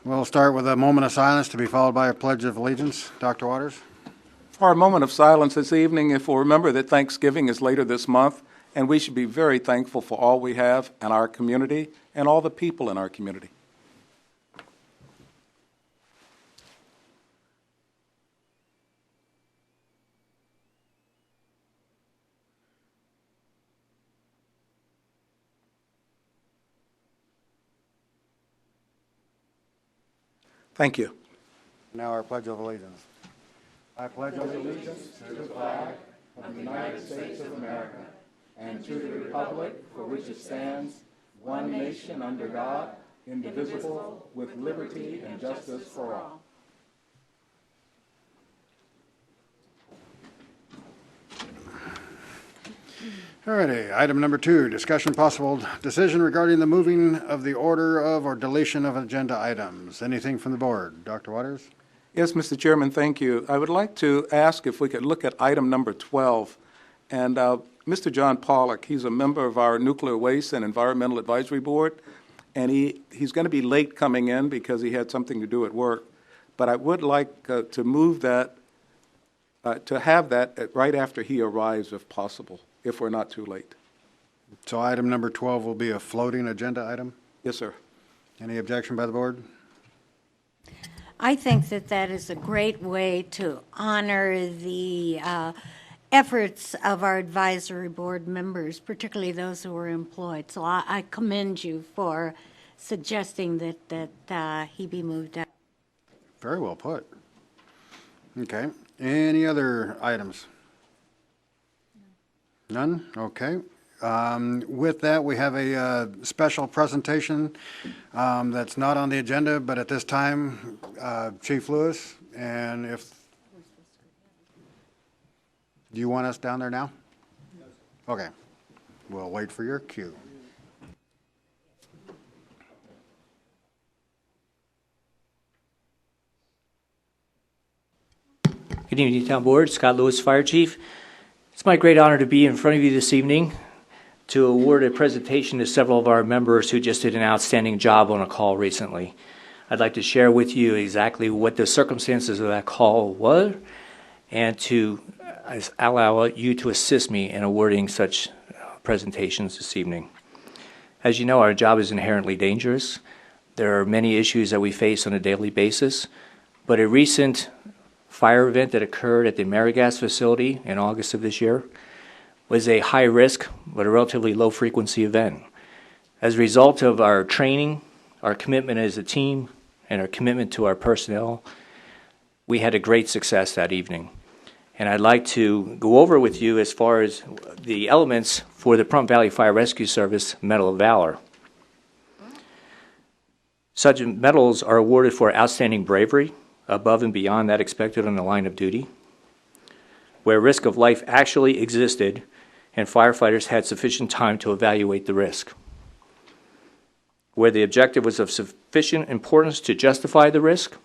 We'll start with a moment of silence to be followed by a pledge of allegiance. Dr. Waters. For our moment of silence this evening, if we'll remember that Thanksgiving is later this month, and we should be very thankful for all we have in our community and all the people in our community. Thank you. Now our pledge of allegiance. I pledge Allegiance to the flag of the United States of America and to the republic for which it stands, one nation under God, indivisible, with liberty and justice for all. Alrighty, item number 2, discussion possible decision regarding the moving of the order of or deletion of agenda items. Anything from the board? Dr. Waters? Yes, Mr. Chairman, thank you. I would like to ask if we could look at item number 12. And Mr. John Pollack, he's a member of our Nuclear Waste and Environmental Advisory Board, and he's going to be late coming in because he had something to do at work. But I would like to move that, to have that right after he arrives if possible, if we're not too late. So item number 12 will be a floating agenda item? Yes, sir. Any objection by the board? I think that that is a great way to honor the efforts of our advisory board members, particularly those who are employed. So I commend you for suggesting that he be moved out. Very well put. Okay. Any other items? None? Okay. With that, we have a special presentation that's not on the agenda, but at this time, Chief Lewis, and if do you want us down there now? Yes. Okay. We'll wait for your cue. Good evening, Town Board. Scott Lewis, Fire Chief. It's my great honor to be in front of you this evening to award a presentation to several of our members who just did an outstanding job on a call recently. I'd like to share with you exactly what the circumstances of that call were and to allow you to assist me in awarding such presentations this evening. As you know, our job is inherently dangerous. There are many issues that we face on a daily basis, but a recent fire event that occurred at the AmeriGas facility in August of this year was a high risk but a relatively low frequency event. As a result of our training, our commitment as a team, and our commitment to our personnel, we had a great success that evening. And I'd like to go over with you as far as the elements for the Pahrump Valley Fire Rescue Service Medal of Valor. Such medals are awarded for outstanding bravery, above and beyond that expected on the line of duty, where risk of life actually existed and firefighters had sufficient time to evaluate the risk, where the objective was of sufficient importance to justify the risk,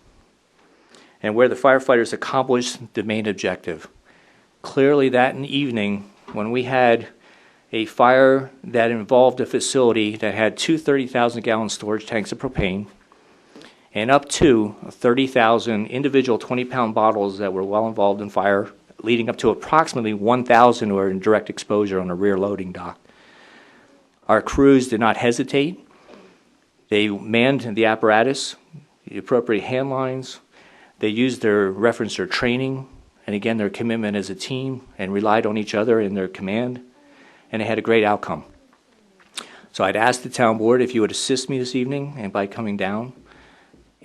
and where the firefighters accomplished the main objective. Clearly that evening, when we had a fire that involved a facility that had two 30,000-gallon storage tanks of propane and up to 30,000 individual 20-pound bottles that were well involved in fire, leading up to approximately 1,000 who were in direct exposure on a rear loading dock. Our crews did not hesitate. They manned the apparatus, the appropriate hand lines. They used their reference their training and again their commitment as a team and relied on each other in their command, and they had a great outcome. So I'd ask the town board if you would assist me this evening and by coming down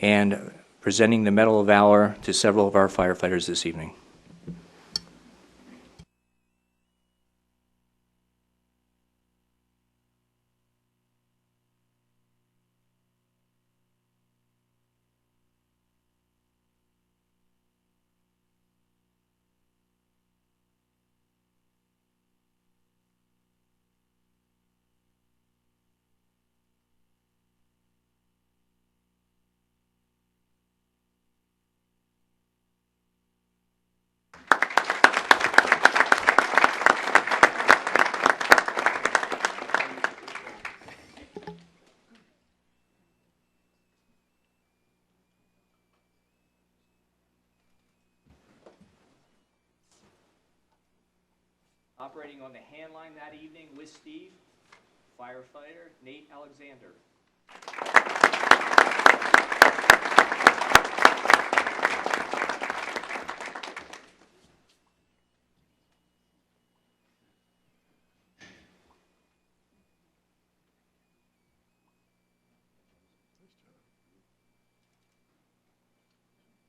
and presenting the Medal of Valor to several of our firefighters this evening. Operating on the hand line that evening with Steve, firefighter Nate Alexander.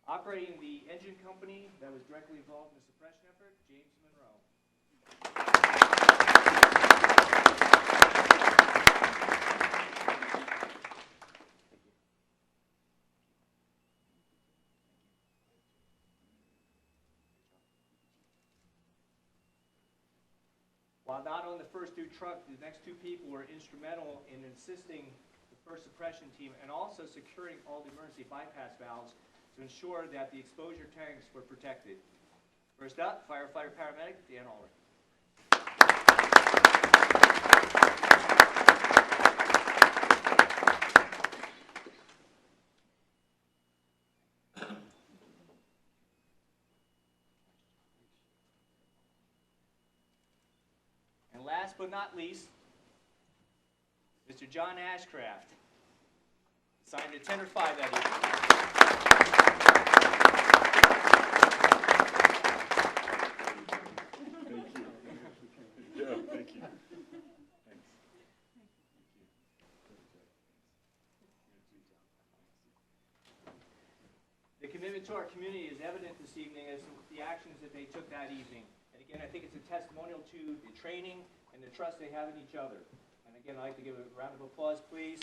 Operating the engine company that was directly involved in the suppression effort, James Monroe. While not on the first two trucks, the next two people were instrumental in assisting the first suppression team and also securing all the emergency bypass valves to ensure that the exposure tanks were protected. First up, firefighter paramedic Dan Aller. And last but not least, Mr. John Ashcraft, signed at 10 or 5 that evening. The commitment to our community is evident this evening as to the actions that they took that evening. And again, I think it's a testimonial to the training and the trust they have in each other. And again, I'd like to give a round of applause, please.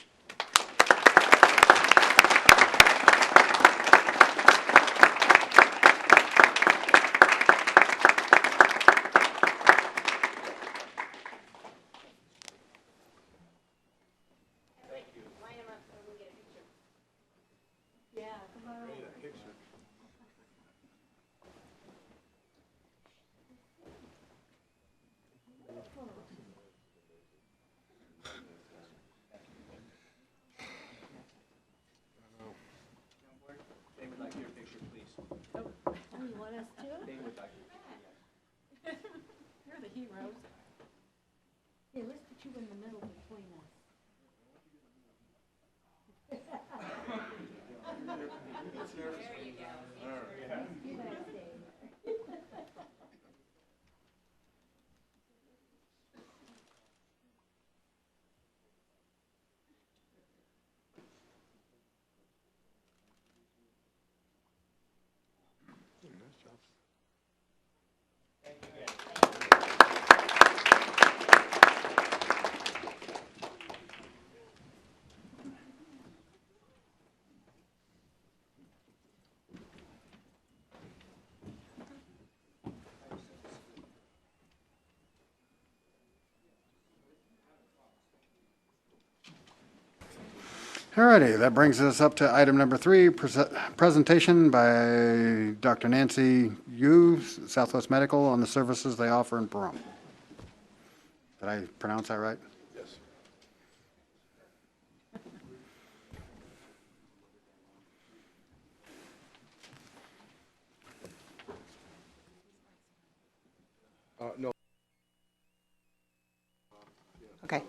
They would like your picture, please. You want us to? They would like your picture. You're the heroes. Here, let's put you in the middle between us. Alrighty, that brings us up to item number 3, presentation by Dr. Nancy Yu, Southwest Medical, on the services they offer in Pahrump. Did I pronounce that right? Yes. No. Okay.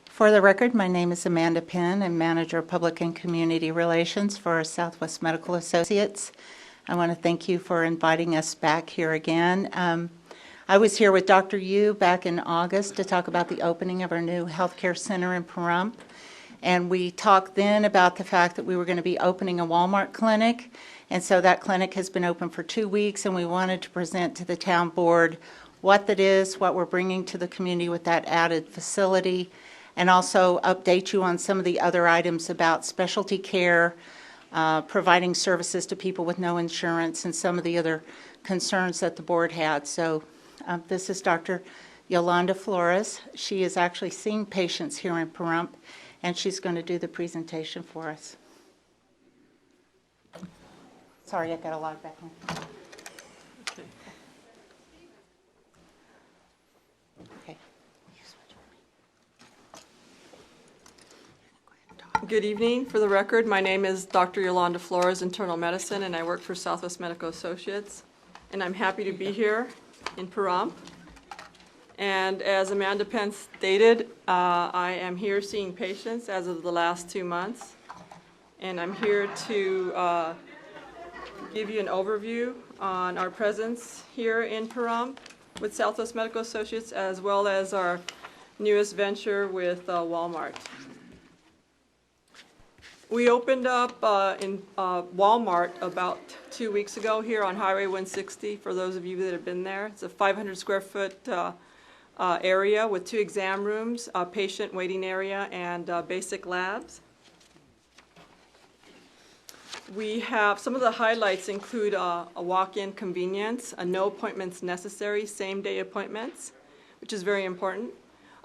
For the record, my name is Amanda Penn. I'm Manager of Public and Community Relations for Southwest Medical Associates. I want to thank you for inviting us back here again. I was here with Dr. Yu back in August to talk about the opening of our new healthcare center in Pahrump. And we talked then about the fact that we were going to be opening a Walmart clinic. And so that clinic has been open for 2 weeks, and we wanted to present to the town board what that is, what we're bringing to the community with that added facility, and also update you on some of the other items about specialty care, providing services to people with no insurance, and some of the other concerns that the board had. So this is Dr. Yolanda Flores. She is actually seeing patients here in Pahrump, and she's going to do the presentation for us. Sorry, I got a lot back there. Okay. Good evening. For the record, my name is Dr. Yolanda Flores, Internal Medicine, and I work for Southwest Medical Associates. And I'm happy to be here in Pahrump. And as Amanda Penn stated, I am here seeing patients as of the last 2 months. And I'm here to give you an overview on our presence here in Pahrump with Southwest Medical Associates, as well as our newest venture with Walmart. We opened up in Walmart about 2 weeks ago here on Highway 160, for those of you that have been there. It's a 500 square foot area with 2 exam rooms, a patient waiting area, and basic labs. We have, some of the highlights include a walk-in convenience, a no appointments necessary, same-day appointments, which is very important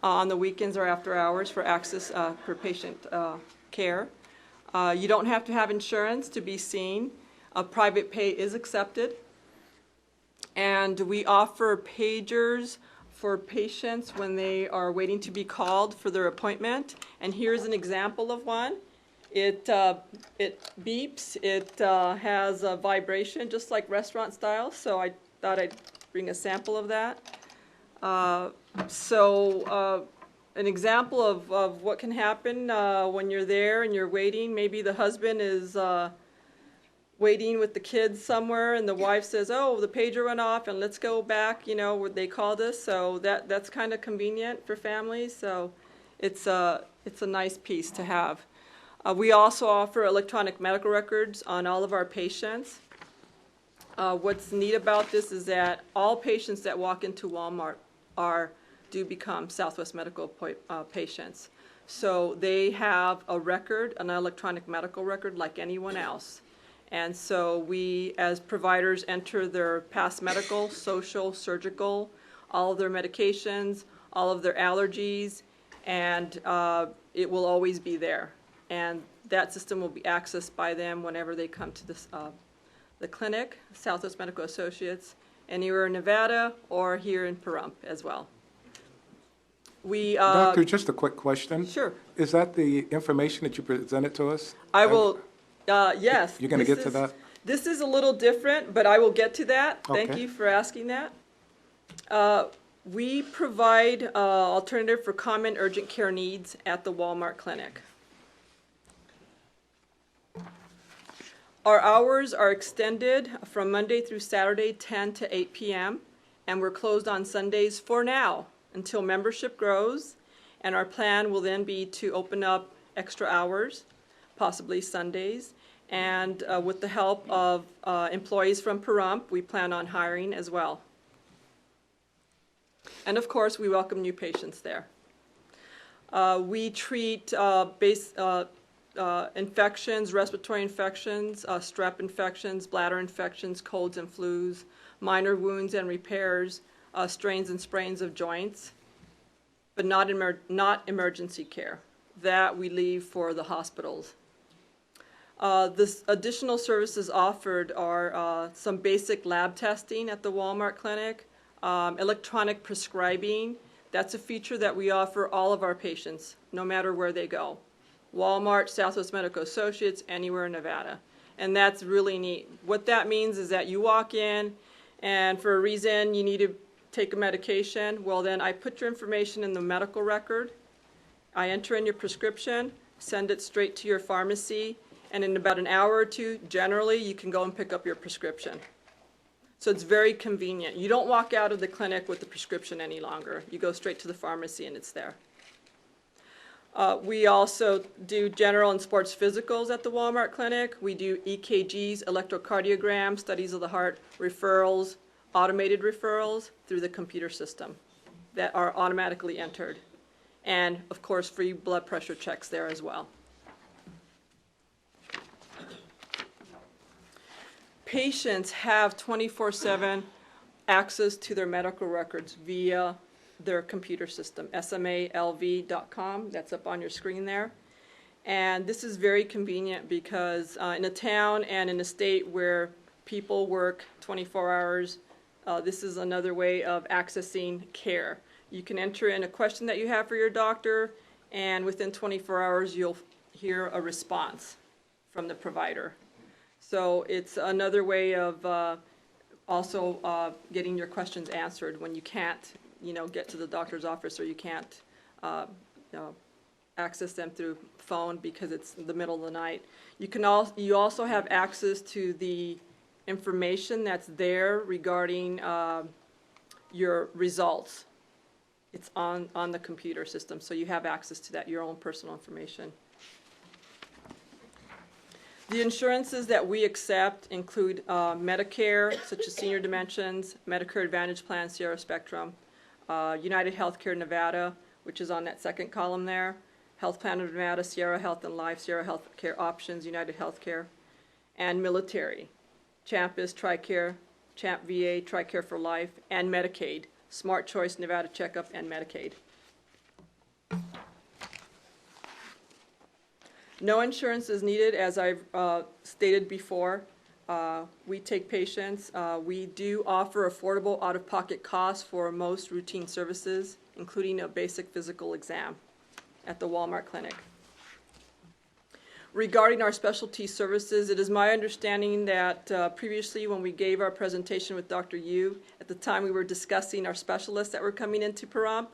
on the weekends or after hours for access for patient care. You don't have to have insurance to be seen. Private pay is accepted. And we offer pagers for patients when they are waiting to be called for their appointment. And here's an example of one. It beeps, it has a vibration just like restaurant style, so I thought I'd bring a sample of that. An example of what can happen when you're there and you're waiting. Maybe the husband is waiting with the kids somewhere and the wife says, oh, the pager went off and let's go back, you know, where they called us. So that's kind of convenient for families. So it's a nice piece to have. We also offer electronic medical records on all of our patients. What's neat about this is that all patients that walk into Walmart do become Southwest Medical patients. So they have a record, an electronic medical record like anyone else. And so we, as providers, enter their past medical, social, surgical, all of their medications, all of their allergies, and it will always be there. And that system will be accessed by them whenever they come to this, the clinic, Southwest Medical Associates, anywhere in Nevada or here in Pahrump as well. Doctor, just a quick question. Sure. Is that the information that you presented to us? I will, yes. You're going to get to that? This is a little different, but I will get to that. Thank Okay. you for asking that. We provide alternative for common urgent care needs at the Walmart clinic. Our hours are extended from Monday through Saturday, 10 to 8 p.m., and we're closed on Sundays for now until membership grows, and our plan will then be to open up extra hours, possibly Sundays, and with the help of employees from Pahrump, we plan on hiring as well. And of course, we welcome new patients there. We treat infections, respiratory infections, strep infections, bladder infections, colds and flus, minor wounds and repairs, strains and sprains of joints, but not emergency care. That we leave for the hospitals. The additional services offered are some basic lab testing at the Walmart clinic, electronic prescribing. That's a feature that we offer all of our patients, no matter where they go. Walmart, Southwest Medical Associates, anywhere in Nevada. And that's really neat. What that means is that you walk in and for a reason you need to take a medication, well then I put your information in the medical record, I enter in your prescription, send it straight to your pharmacy, and in about an hour or two, generally, you can go and pick up your prescription. So it's very convenient. You don't walk out of the clinic with the prescription any longer. You go straight to the pharmacy and it's there. We also do general and sports physicals at the Walmart clinic. We do EKGs, electrocardiograms, studies of the heart, referrals, automated referrals through the computer system that are automatically entered. And of course, free blood pressure checks there as well. Patients have 24/7 access to their medical records via their computer system, smalv.com. That's up on your screen there. And this is very convenient because in a town and in a state where people work 24 hours, this is another way of accessing care. You can enter in a question that you have for your doctor, and within 24 hours you'll hear a response from the provider. So it's another way of also getting your questions answered when you can't, get to the doctor's office, or you can't, access them through phone because it's the middle of the night. You also have access to the information that's there regarding your results. It's on the computer system, so you have access to that, your own personal information. The insurances that we accept include Medicare, such as Senior Dimensions, Medicare Advantage Plan, Sierra Spectrum, United Healthcare Nevada, which is on that second column there, Health Plan of Nevada, Sierra Health and Life, Sierra Healthcare Options, United Healthcare, and military, Champus, TRICARE, Champ VA, TRICARE for Life, and Medicaid, Smart Choice, Nevada Checkup, and Medicaid. No insurance is needed, as I've stated before. We take patients. We do offer affordable out-of-pocket costs for most routine services, including a basic physical exam at the Walmart clinic. Regarding our specialty services, it is my understanding that previously when we gave our presentation with Dr. Yu, at the time we were discussing our specialists that were coming into Pahrump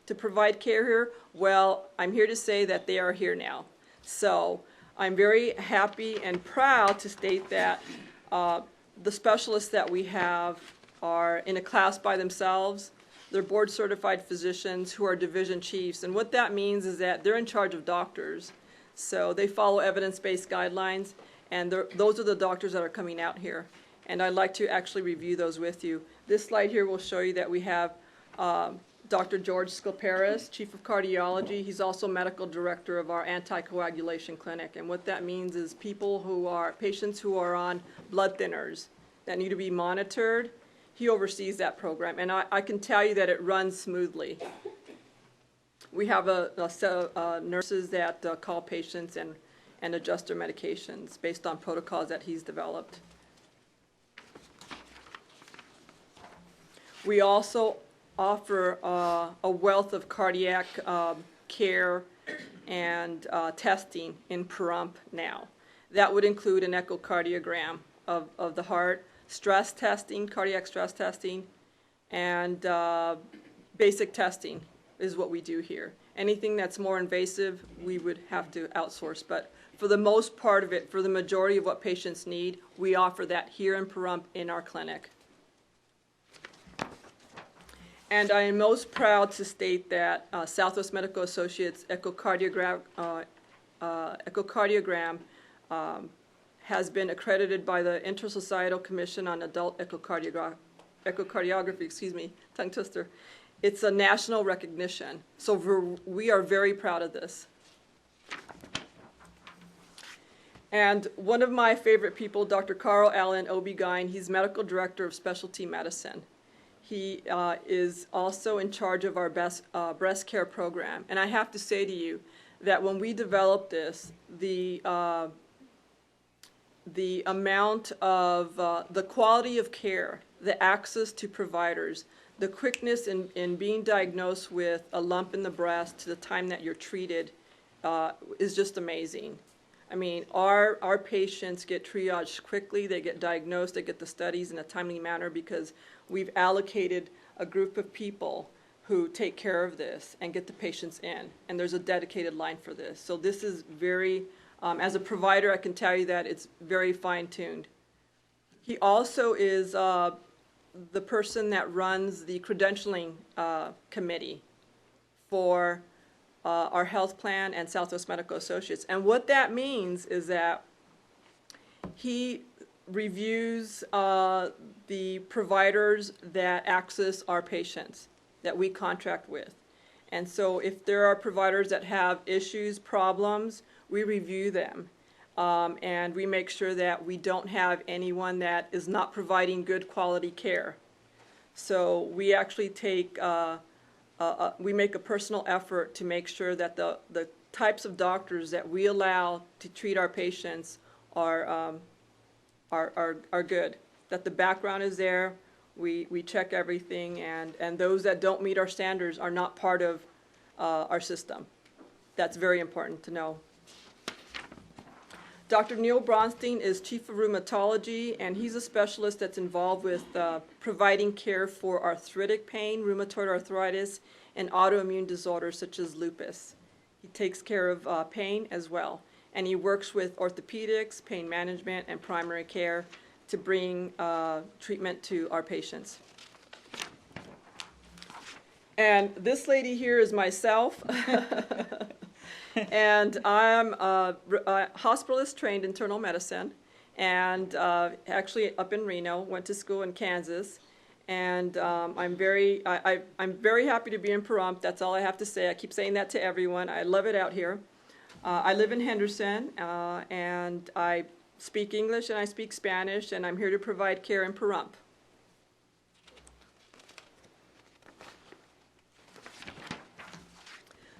to provide care here. Well, I'm here to say that they are here now. So I'm very happy and proud to state that the specialists that we have are in a class by themselves. They're board certified physicians who are division chiefs, and what that means is that they're in charge of doctors. So they follow evidence-based guidelines, and those are the doctors that are coming out here. And I'd like to actually review those with you. This slide here will show you that we have Dr. George Skilparis, Chief of Cardiology. He's also Medical Director of our Anticoagulation Clinic. And what that means is patients who are on blood thinners that need to be monitored, he oversees that program. And I can tell you that it runs smoothly. We have a set of nurses that call patients and adjust their medications based on protocols that he's developed. We also offer a wealth of cardiac care and testing in Pahrump now. That would include an echocardiogram of the heart, stress testing, cardiac stress testing, and basic testing is what we do here. Anything that's more invasive, we would have to outsource. But for the most part of it, for the majority of what patients need, we offer that here in Pahrump in our clinic. And I am most proud to state that Southwest Medical Associates echocardiogram has been accredited by the Intersocietal Commission on Adult Echocardiography, tongue twister. It's a national recognition, so we are very proud of this. And one of my favorite people, Dr. Carl Allen Obigine, he's Medical Director of Specialty Medicine. He is also in charge of our breast care program. And I have to say to you that when we developed this, the amount of, the quality of care, the access to providers, the quickness in being diagnosed with a lump in the breast to the time that you're treated is just amazing. I mean, our patients get triaged quickly, they get diagnosed, they get the studies in a timely manner because we've allocated a group of people who take care of this and get the patients in, and there's a dedicated line for this. So this is very, as a provider, I can tell you that it's very fine-tuned. He also is the person that runs the credentialing committee for our health plan and Southwest Medical Associates. And what that means is that he reviews the providers that access our patients that we contract with. And so if there are providers that have issues, problems, we review them. And we make sure that we don't have anyone that is not providing good quality care. So we actually take, we make a personal effort to make sure that the types of doctors that we allow to treat our patients are good, that the background is there, we check everything, and those that don't meet our standards are not part of our system. That's very important to know. Dr. Neil Bronstein is Chief of Rheumatology, and he's a specialist that's involved with providing care for arthritic pain, rheumatoid arthritis, and autoimmune disorders such as lupus. He takes care of pain as well, and he works with orthopedics, pain management, and primary care to bring treatment to our patients. And this lady here is myself. And I'm a hospitalist trained internal medicine, and actually up in Reno, went to school in Kansas. And I'm very happy to be in Pahrump. That's all I have to say. I keep saying that to everyone. I love it out here. I live in Henderson, and I speak English and I speak Spanish, and I'm here to provide care in Pahrump.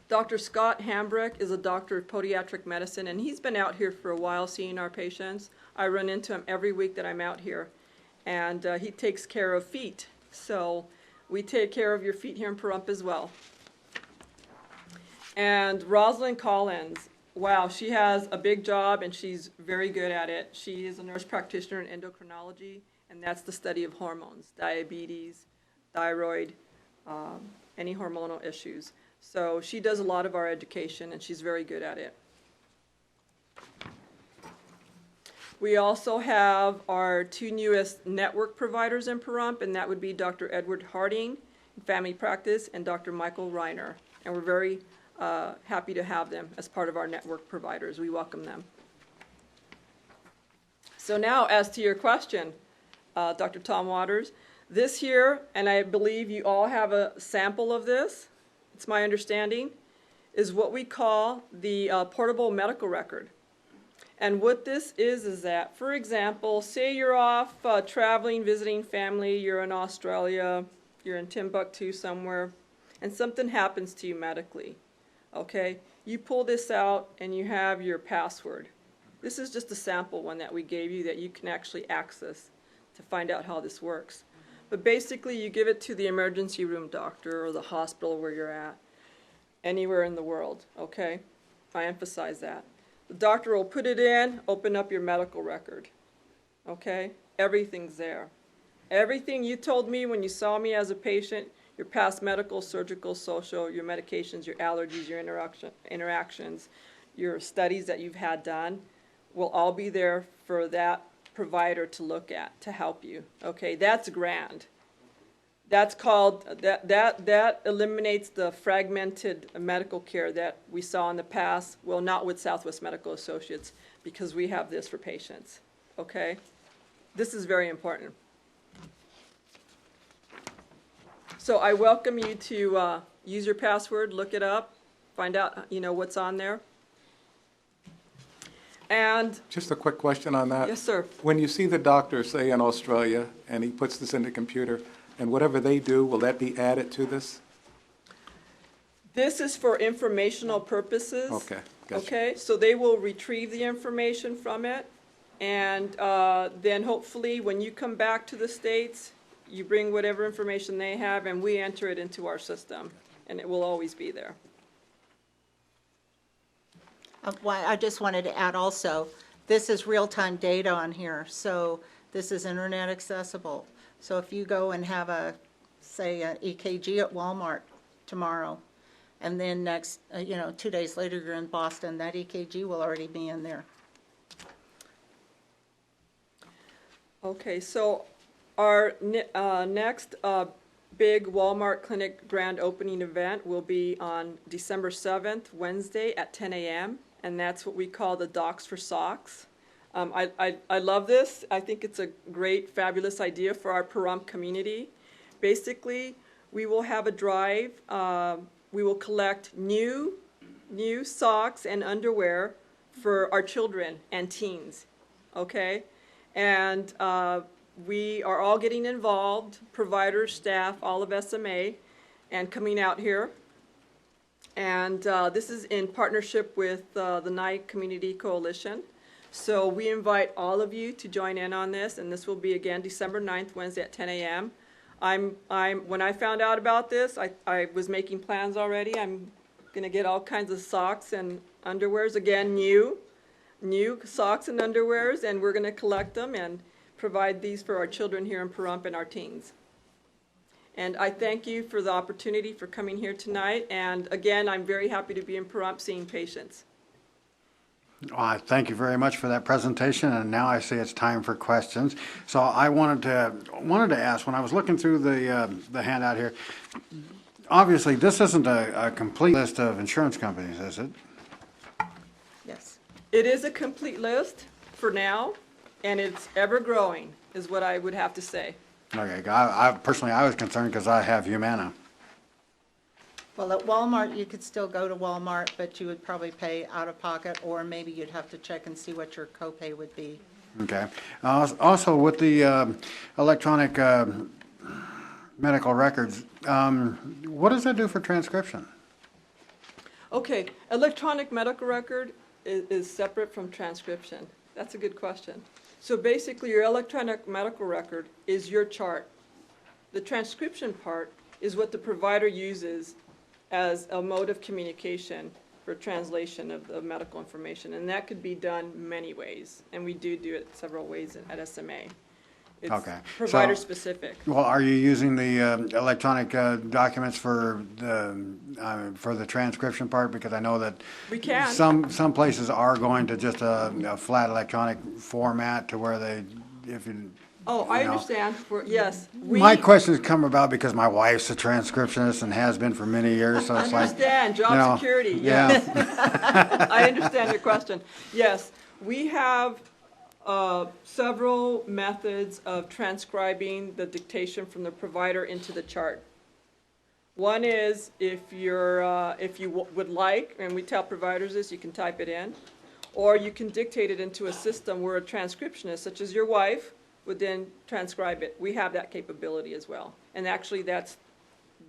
Dr. Scott Hambrick is a doctor of podiatric medicine, and he's been out here for a while seeing our patients. I run into him every week that I'm out here, and he takes care of feet. So we take care of your feet here in Pahrump as well. And Rosalind Collins, wow, she has a big job, and she's very good at it. She is a nurse practitioner in endocrinology, and that's the study of hormones, diabetes, thyroid, any hormonal issues. So she does a lot of our education, and she's very good at it. We also have our two newest network providers in Pahrump, and that would be Dr. Edward Harding, Family Practice, and Dr. Michael Reiner. And we're very happy to have them as part of our network providers. We welcome them. So now, as to your question, Dr. Tom Waters, this here, and I believe you all have a sample of this, it's my understanding, is what we call the portable medical record. And what this is that, for example, say you're off traveling, visiting family, you're in Australia, you're in Timbuktu somewhere, and something happens to you medically, okay? You pull this out and you have your password. This is just a sample one that we gave you that you can actually access to find out how this works. But basically, you give it to the emergency room doctor or the hospital where you're at, anywhere in the world, okay? I emphasize that. The doctor will put it in, open up your medical record, okay? Everything's there. Everything you told me when you saw me as a patient, your past medical, surgical, social, your medications, your allergies, your interactions, your studies that you've had done, will all be there for that provider to look at, to help you. Okay, that's grand. That's called, that eliminates the fragmented medical care that we saw in the past. Well, not with Southwest Medical Associates, because we have this for patients. Okay, this is very important. So I welcome you to use your password, look it up, find out what's on there. And Just a quick question on that. yes, sir. When you see the doctor, say in Australia, and he puts this in the computer, and whatever they do, will that be added to this? This is for informational purposes. Okay, gotcha. Okay, so they will retrieve the information from it, and then hopefully when you come back to the States, you bring whatever information they have, and we enter it into our system, and it will always be there. I just wanted to add also, this is real-time data on here, so this is internet accessible. So if you go and have say, an EKG at Walmart tomorrow, and then next, 2 days later you're in Boston, that EKG will already be in there. Okay, so our next big Walmart Clinic grand opening event will be on December 7th, Wednesday at 10 a.m., and that's what we call the Docs for Socks. I love this. I think it's a great, fabulous idea for our Pahrump community. Basically, we will have a drive. We will collect new socks and underwear for our children and teens, okay? And we are all getting involved, providers, staff, all of SMA, and coming out here. And this is in partnership with the Nye Community Coalition. So we invite all of you to join in on this, and this will be again December 9th, Wednesday at 10 a.m. When I found out about this, I was making plans already. I'm going to get all kinds of socks and underwears, again, new. new socks and underwears, and we're going to collect them and provide these for our children here in Pahrump and our teens. And I thank you for the opportunity for coming here tonight. And again, I'm very happy to be in Pahrump seeing patients. Well, I thank you very much for that presentation, and now I see it's time for questions. So I wanted to ask, when I was looking through the handout here, obviously this isn't a complete list of insurance companies, is it? Yes. It is a complete list for now, and it's ever growing, is what I would have to say. Okay, I personally, I was concerned because I have Humana. Well, at Walmart, you could still go to Walmart, but you would probably pay out of pocket, or maybe you'd have to check and see what your copay would be. Okay. Also, with the electronic medical records, what does that do for transcription? Okay, electronic medical record is separate from transcription. That's a good question. So basically, your electronic medical record is your chart. The transcription part is what the provider uses as a mode of communication for translation of the medical information. And that could be done many ways, and we do it several ways at SMA. It's Okay. provider So- specific. Well, are you using the electronic documents for the transcription part? Because I know that We can. some places are going to just a flat electronic format to where they, if you. Oh, I you know. understand. Yes. My questions come about because my wife's a transcriptionist and has been for many years, so it's like. Understand, you know, job security, Yeah. yes. I understand your question. Yes, we have several methods of transcribing the dictation from the provider into the chart. One is if you would like, and we tell providers this, you can type it in, or you can dictate it into a system where a transcriptionist, such as your wife, would then transcribe it. We have that capability as well. And actually, that's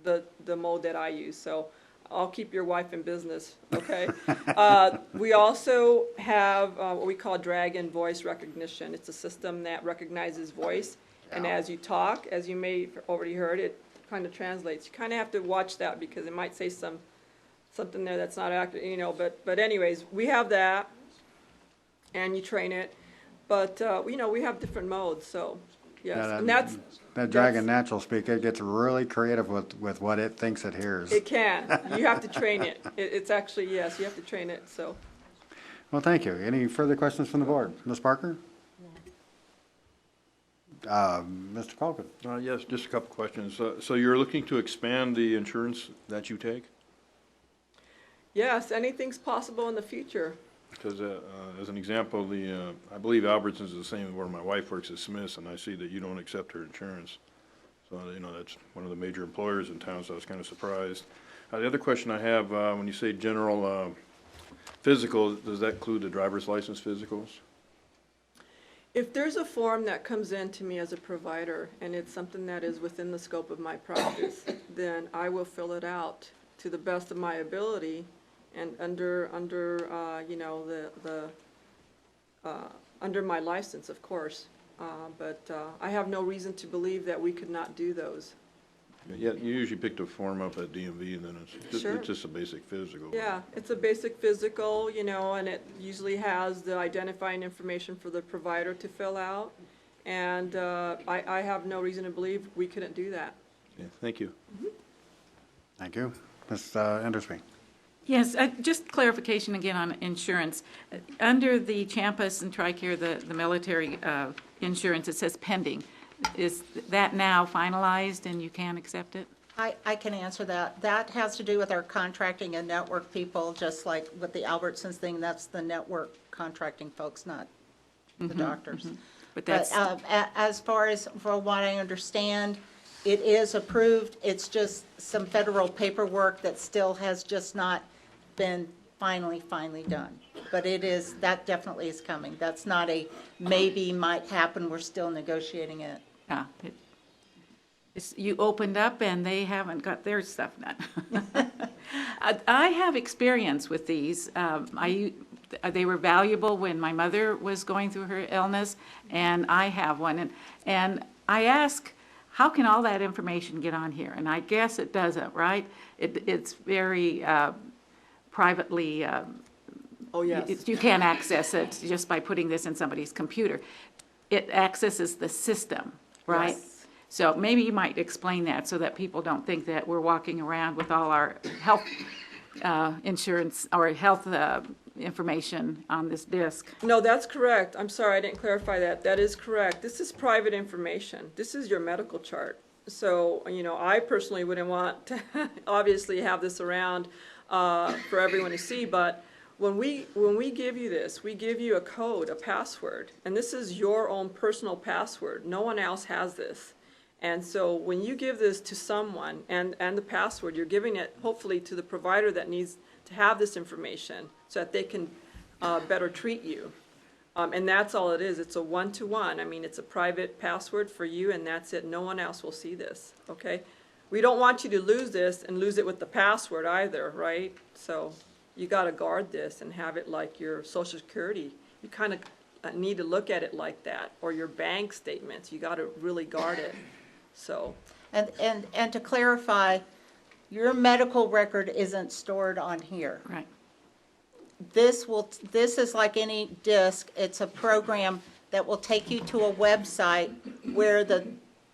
the mode that I use. So I'll keep your wife in business, okay? We also have what we call Dragon voice recognition. It's a system that recognizes voice. And as you talk, as you may have already heard, it kind of translates. You kind of have to watch that because it might say something there that's not accurate, you know. But anyways, we have that, and you train it. But, you know, we have different modes, so, yes. Yeah, And that's, That Dragon Natural Speak, it gets really creative with what it thinks it hears. it can. You have to train it. It's actually, yes, you have to train it, so. Well, thank you. Any further questions from the board? Ms. Parker? Mr. Colvin? Yes, just a couple questions. So you're looking to expand the insurance that you take? Yes, anything's possible in the future. Because as an example, I believe Albertsons is the same where my wife works at Smith's, and I see that you don't accept her insurance. So, you know, that's one of the major employers in town, so I was kind of surprised. The other question I have, when you say general physical, does that include the driver's license physicals? If there's a form that comes in to me as a provider, and it's something that is within the scope of my practice, then I will fill it out to the best of my ability and under you know, under my license, of course. But I have no reason to believe that we could not do those. Yeah, you usually pick the form up at DMV, and then Sure. it's just a basic physical. Yeah, it's a basic physical, you know, and it usually has the identifying information for the provider to fill out. And I have no reason to believe we couldn't do that. Yeah, thank you. Thank you. Ms. Endersby? Yes, just clarification again on insurance. Under the Champus and TRICARE, the military insurance, it says pending. Is that now finalized and you can accept it? I can answer that. That has to do with our contracting and network people, just like with the Albertsons thing, that's the network contracting folks, not the doctors. But But that's, as far as, from what I understand, it is approved. It's just some federal paperwork that still has just not been finally done. But it is, that definitely is coming. That's not a maybe might happen, we're still negotiating it. you opened up and they haven't got their stuff done. I have experience with these. They were valuable when my mother was going through her illness, and I have one. And I ask, how can all that information get on here? And I guess it doesn't, right? It's very privately Oh, yes. You can't access it just by putting this in somebody's computer. It accesses the system, right? Yes. So maybe you might explain that so that people don't think that we're walking around with all our health insurance or health information on this disk. No, that's correct. I'm sorry, I didn't clarify that. That is correct. This is private information. This is your medical chart. So, I personally wouldn't want to obviously have this around for everyone to see, but when we give you this, we give you a code, a password, and this is your own personal password. No one else has this. And so when you give this to someone and the password, you're giving it hopefully to the provider that needs to have this information so that they can better treat you. And that's all it is. It's a one-to-one. I mean, it's a private password for you, and that's it. No one else will see this, okay? We don't want you to lose this and lose it with the password either, right? So you got to guard this and have it like your Social Security. You kind of need to look at it like that, or your bank statements. You got to really guard it. So, And to clarify, your medical record isn't stored on here. Right. This is like any disk. It's a program that will take you to a website where the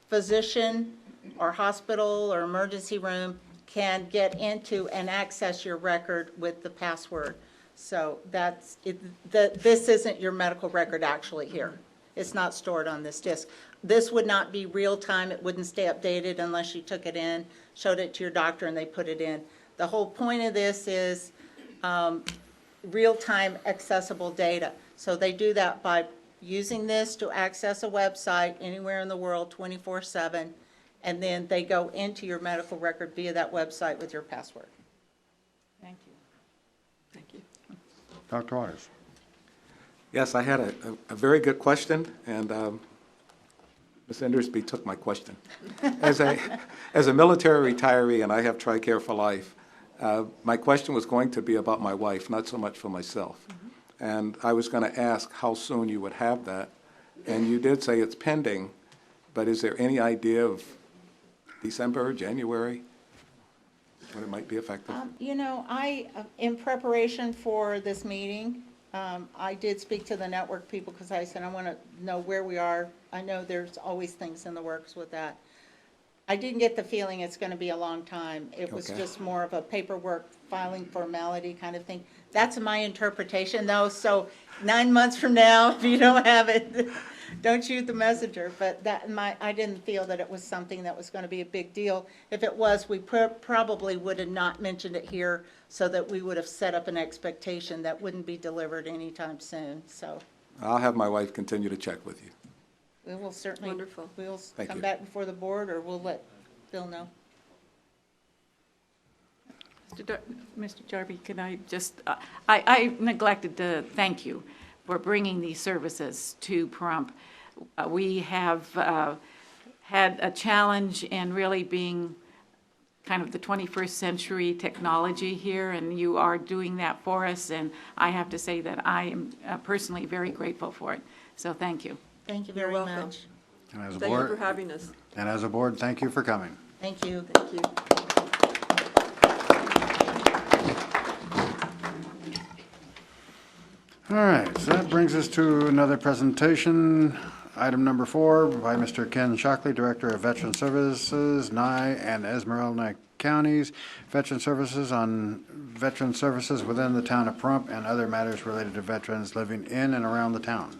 physician or hospital or emergency room can get into and access your record with the password. So that's it. This isn't your medical record actually here. It's not stored on this disk. This would not be real time. It wouldn't stay updated unless you took it in, showed it to your doctor, and they put it in. The whole point of this is real-time accessible data. So they do that by using this to access a website anywhere in the world 24/7, and then they go into your medical record via that website with your password. Thank you. thank you. Dr. Waters. Yes, I had a very good question, and Ms. Endersby took my question. As a military retiree, and I have TRICARE for life, my question was going to be about my wife, not so much for myself. And I was going to ask how soon you would have that. And you did say it's pending, but is there any idea of December, January, when it might be effective? In preparation for this meeting, I did speak to the network people because I said I want to know where we are. I know there's always things in the works with that. I didn't get the feeling it's going to be a long time. It was Okay. just more of a paperwork filing formality kind of thing. That's my interpretation though, so 9 months from now, if you don't have it, don't shoot the messenger. But I didn't feel that it was something that was going to be a big deal. If it was, we probably would have not mentioned it here so that we would have set up an expectation that wouldn't be delivered anytime soon. So I'll have my wife continue to check with you. we will certainly, Wonderful. we'll Thank come you. back before the board, or we'll let Bill know. Mr. Jarvie, can I just, I neglected to thank you for bringing these services to Pahrump. We have had a challenge in really being kind of the 21st century technology here, and you are doing that for us, and I have to say that I am personally very grateful for it. So thank you. Thank you You're very welcome. much. And as a Thank you for board, having us. and as a board, thank you for coming. Thank you. Thank you. All right, so that brings us to another presentation. Item number 4 by Mr. Ken Shockley, Director of Veteran Services, Nye and Esmeralda Counties, Veteran Services on veteran services within the town of Pahrump and other matters related to veterans living in and around the town.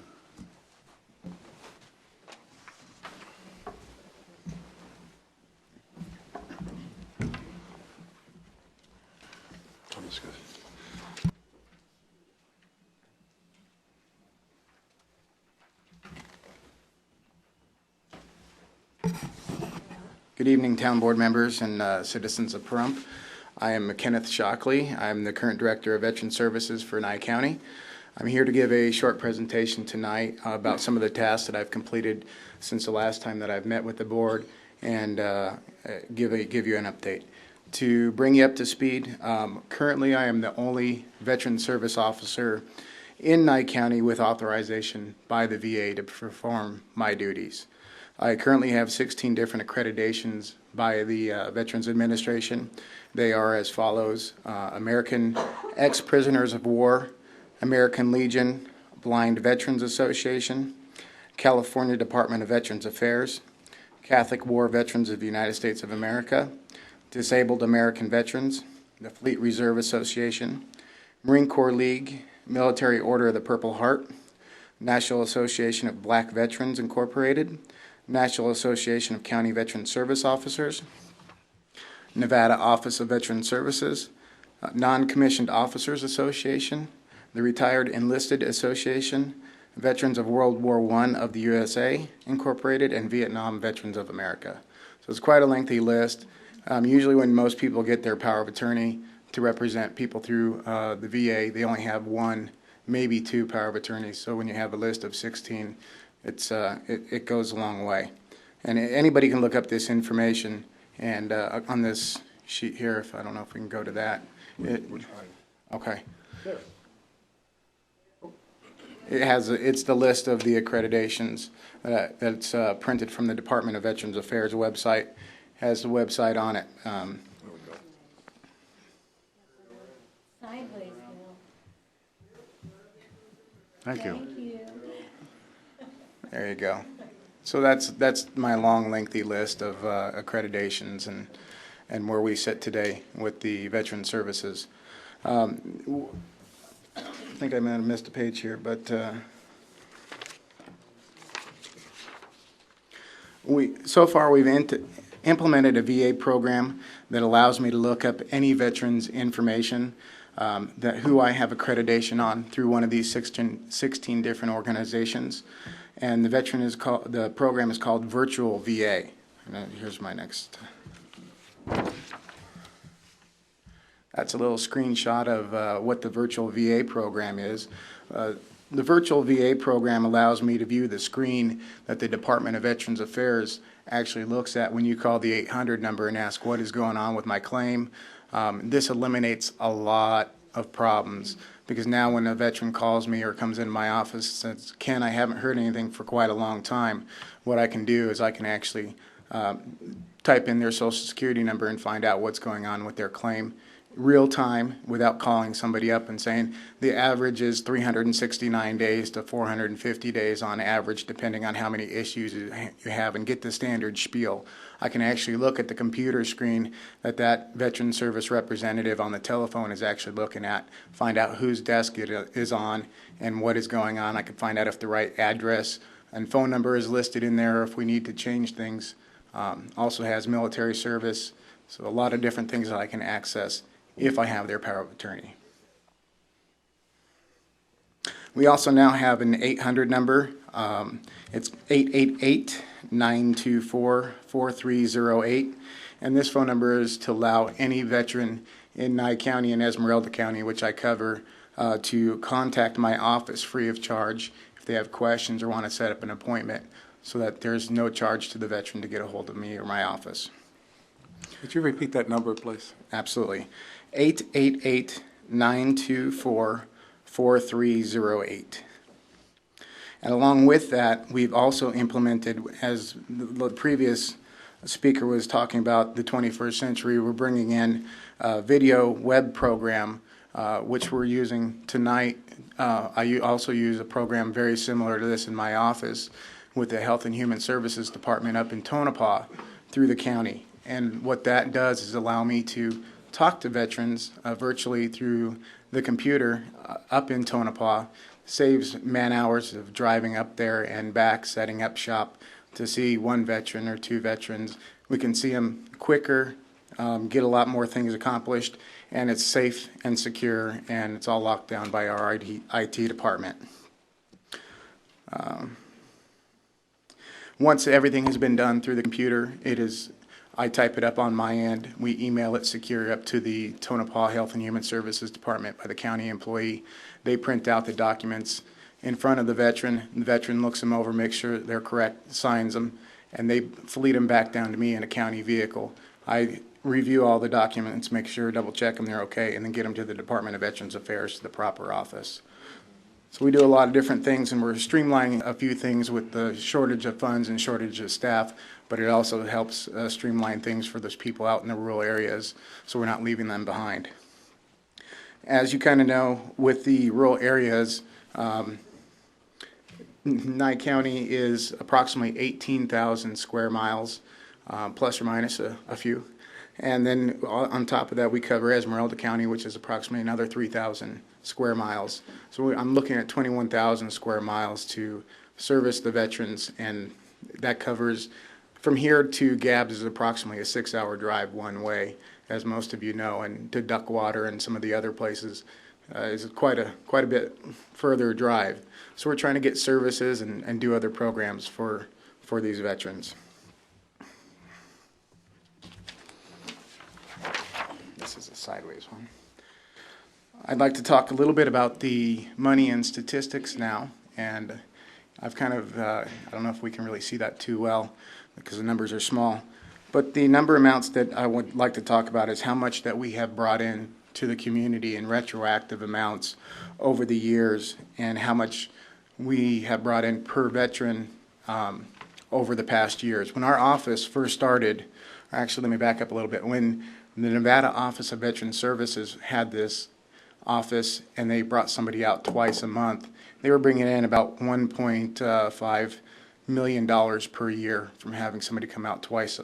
Good evening, town board members and citizens of Pahrump. I am Kenneth Shockley. I'm the current Director of Veteran Services for Nye County. I'm here to give a short presentation tonight about some of the tasks that I've completed since the last time that I've met with the board and give you an update. To bring you up to speed, currently I am the only veteran service officer in Nye County with authorization by the VA to perform my duties. I currently have 16 different accreditations by the Veterans Administration. They are as follows: American Ex-Prisoners of War, American Legion Blind Veterans Association, California Department of Veterans Affairs, Catholic War Veterans of the United States of America, Disabled American Veterans, the Fleet Reserve Association, Marine Corps League, Military Order of the Purple Heart, National Association of Black Veterans Incorporated, National Association of County Veteran Service Officers, Nevada Office of Veteran Services, Non-Commissioned Officers Association, the Retired Enlisted Association, Veterans of World War I of the USA Incorporated, and Vietnam Veterans of America. So it's quite a lengthy list. Usually when most people get their power of attorney to represent people through the VA, they only have one, maybe two power of attorneys. So when you have a list of 16, it goes a long way. And anybody can look up this information, and on this sheet here, I don't know if we can go to that. Okay. It's the list of the accreditations that's printed from the Department of Veterans Affairs website. Has the website on it. Sideways, Bill. Thank you. Thank you. There you go. So that's my long, lengthy list of accreditations and where we sit today with the veteran services. I think I might have missed a page here, but so far we've implemented a VA program that allows me to look up any veteran's information who I have accreditation on through one of these 16 different organizations. And the program is called Virtual VA. And here's my next. That's a little screenshot of what the Virtual VA program is. The Virtual VA program allows me to view the screen that the Department of Veterans Affairs actually looks at when you call the 800 number and ask what is going on with my claim. This eliminates a lot of problems, because now when a veteran calls me or comes into my office and says, Ken, I haven't heard anything for quite a long time, what I can do is I can actually type in their Social Security number and find out what's going on with their claim real time without calling somebody up and saying the average is 369 days to 450 days on average, depending on how many issues you have, and get the standard spiel. I can actually look at the computer screen that veteran service representative on the telephone is actually looking at, find out whose desk it is on and what is going on. I can find out if the right address and phone number is listed in there, if we need to change things. Also has military service, so a lot of different things that I can access if I have their power of attorney. We also now have an 800 number. It's 888-924-4308. And this phone number is to allow any veteran in Nye County and Esmeralda County, which I cover, to contact my office free of charge if they have questions or want to set up an appointment, so that there's no charge to the veteran to get a hold of me or my office. Could you repeat that number, please? Absolutely. 888-924-4308. And along with that, we've also implemented, as the previous speaker was talking about, the 21st century, we're bringing in a video web program, which we're using tonight. I also use a program very similar to this in my office with the Health and Human Services Department up in Tonopah through the county. And what that does is allow me to talk to veterans virtually through the computer up in Tonopah. Saves man hours of driving up there and back, setting up shop to see one veteran or two veterans. We can see them quicker, get a lot more things accomplished, and it's safe and secure, and it's all locked down by our IT department. Once everything has been done through the computer, I type it up on my end. We email it secure up to the Tonopah Health and Human Services Department by the county employee. They print out the documents in front of the veteran. The veteran looks them over, makes sure they're correct, signs them, and they fleet them back down to me in a county vehicle. I review all the documents, make sure, double check them, they're okay, and then get them to the Department of Veterans Affairs, to the proper office. So we do a lot of different things, and we're streamlining a few things with the shortage of funds and shortage of staff, but it also helps streamline things for those people out in the rural areas, so we're not leaving them behind. As you kind of know, with the rural areas, Nye County is approximately 18,000 square miles, plus or minus a few. And then on top of that, we cover Esmeralda County, which is approximately another 3,000 square miles. So I'm looking at 21,000 square miles to service the veterans, and that covers from here to Gabbs is approximately a 6-hour drive one way, as most of you know, and to Duckwater and some of the other places is quite a bit further drive. So we're trying to get services and do other programs for these veterans. This is a sideways one. I'd like to talk a little bit about the money and statistics now, and I've kind of, I don't know if we can really see that too well because the numbers are small, but the number amounts that I would like to talk about is how much that we have brought in to the community in retroactive amounts over the years, and how much we have brought in per veteran over the past years. When our office first started, actually let me back up a little bit, when the Nevada Office of Veteran Services had this office and they brought somebody out twice a month, they were bringing in about $1.5 million per year from having somebody come out twice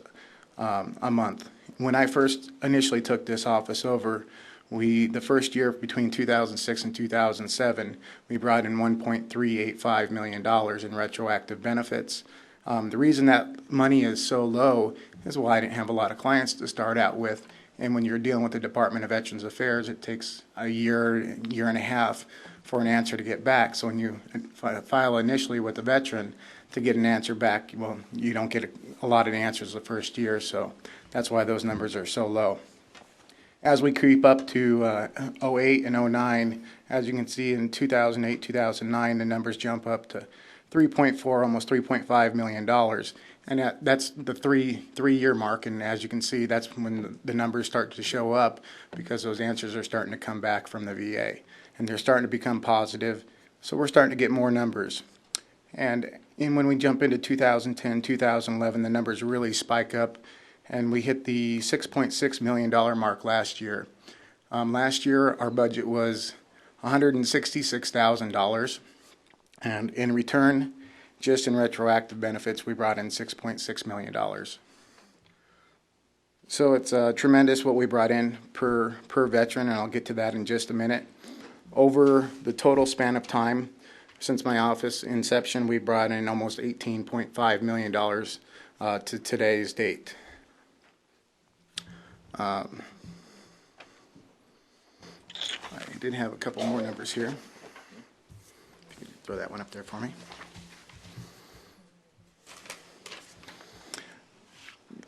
a month. When I first initially took this office over, the first year between 2006 and 2007, we brought in $1.385 million in retroactive benefits. The reason that money is so low is why I didn't have a lot of clients to start out with. And when you're dealing with the Department of Veterans Affairs, it takes a year and a half for an answer to get back. So when you file initially with the veteran to get an answer back, well, you don't get a lot of answers the first year. So that's why those numbers are so low. As we creep up to 08 and 09, as you can see in 2008, 2009, the numbers jump up to 3.4, almost $3.5 million. And that's the three-year mark, and as you can see, that's when the numbers start to show up because those answers are starting to come back from the VA. And they're starting to become positive, so we're starting to get more numbers. And when we jump into 2010, 2011, the numbers really spike up, and we hit the $6.6 million mark last year. Last year, our budget was $166,000, and in return, just in retroactive benefits, we brought in $6.6 million. So it's tremendous what we brought in per veteran, and I'll get to that in just a minute. Over the total span of time, since my office inception, we brought in almost $18.5 million to today's date. I did have a couple more numbers here. If you could throw that one up there for me.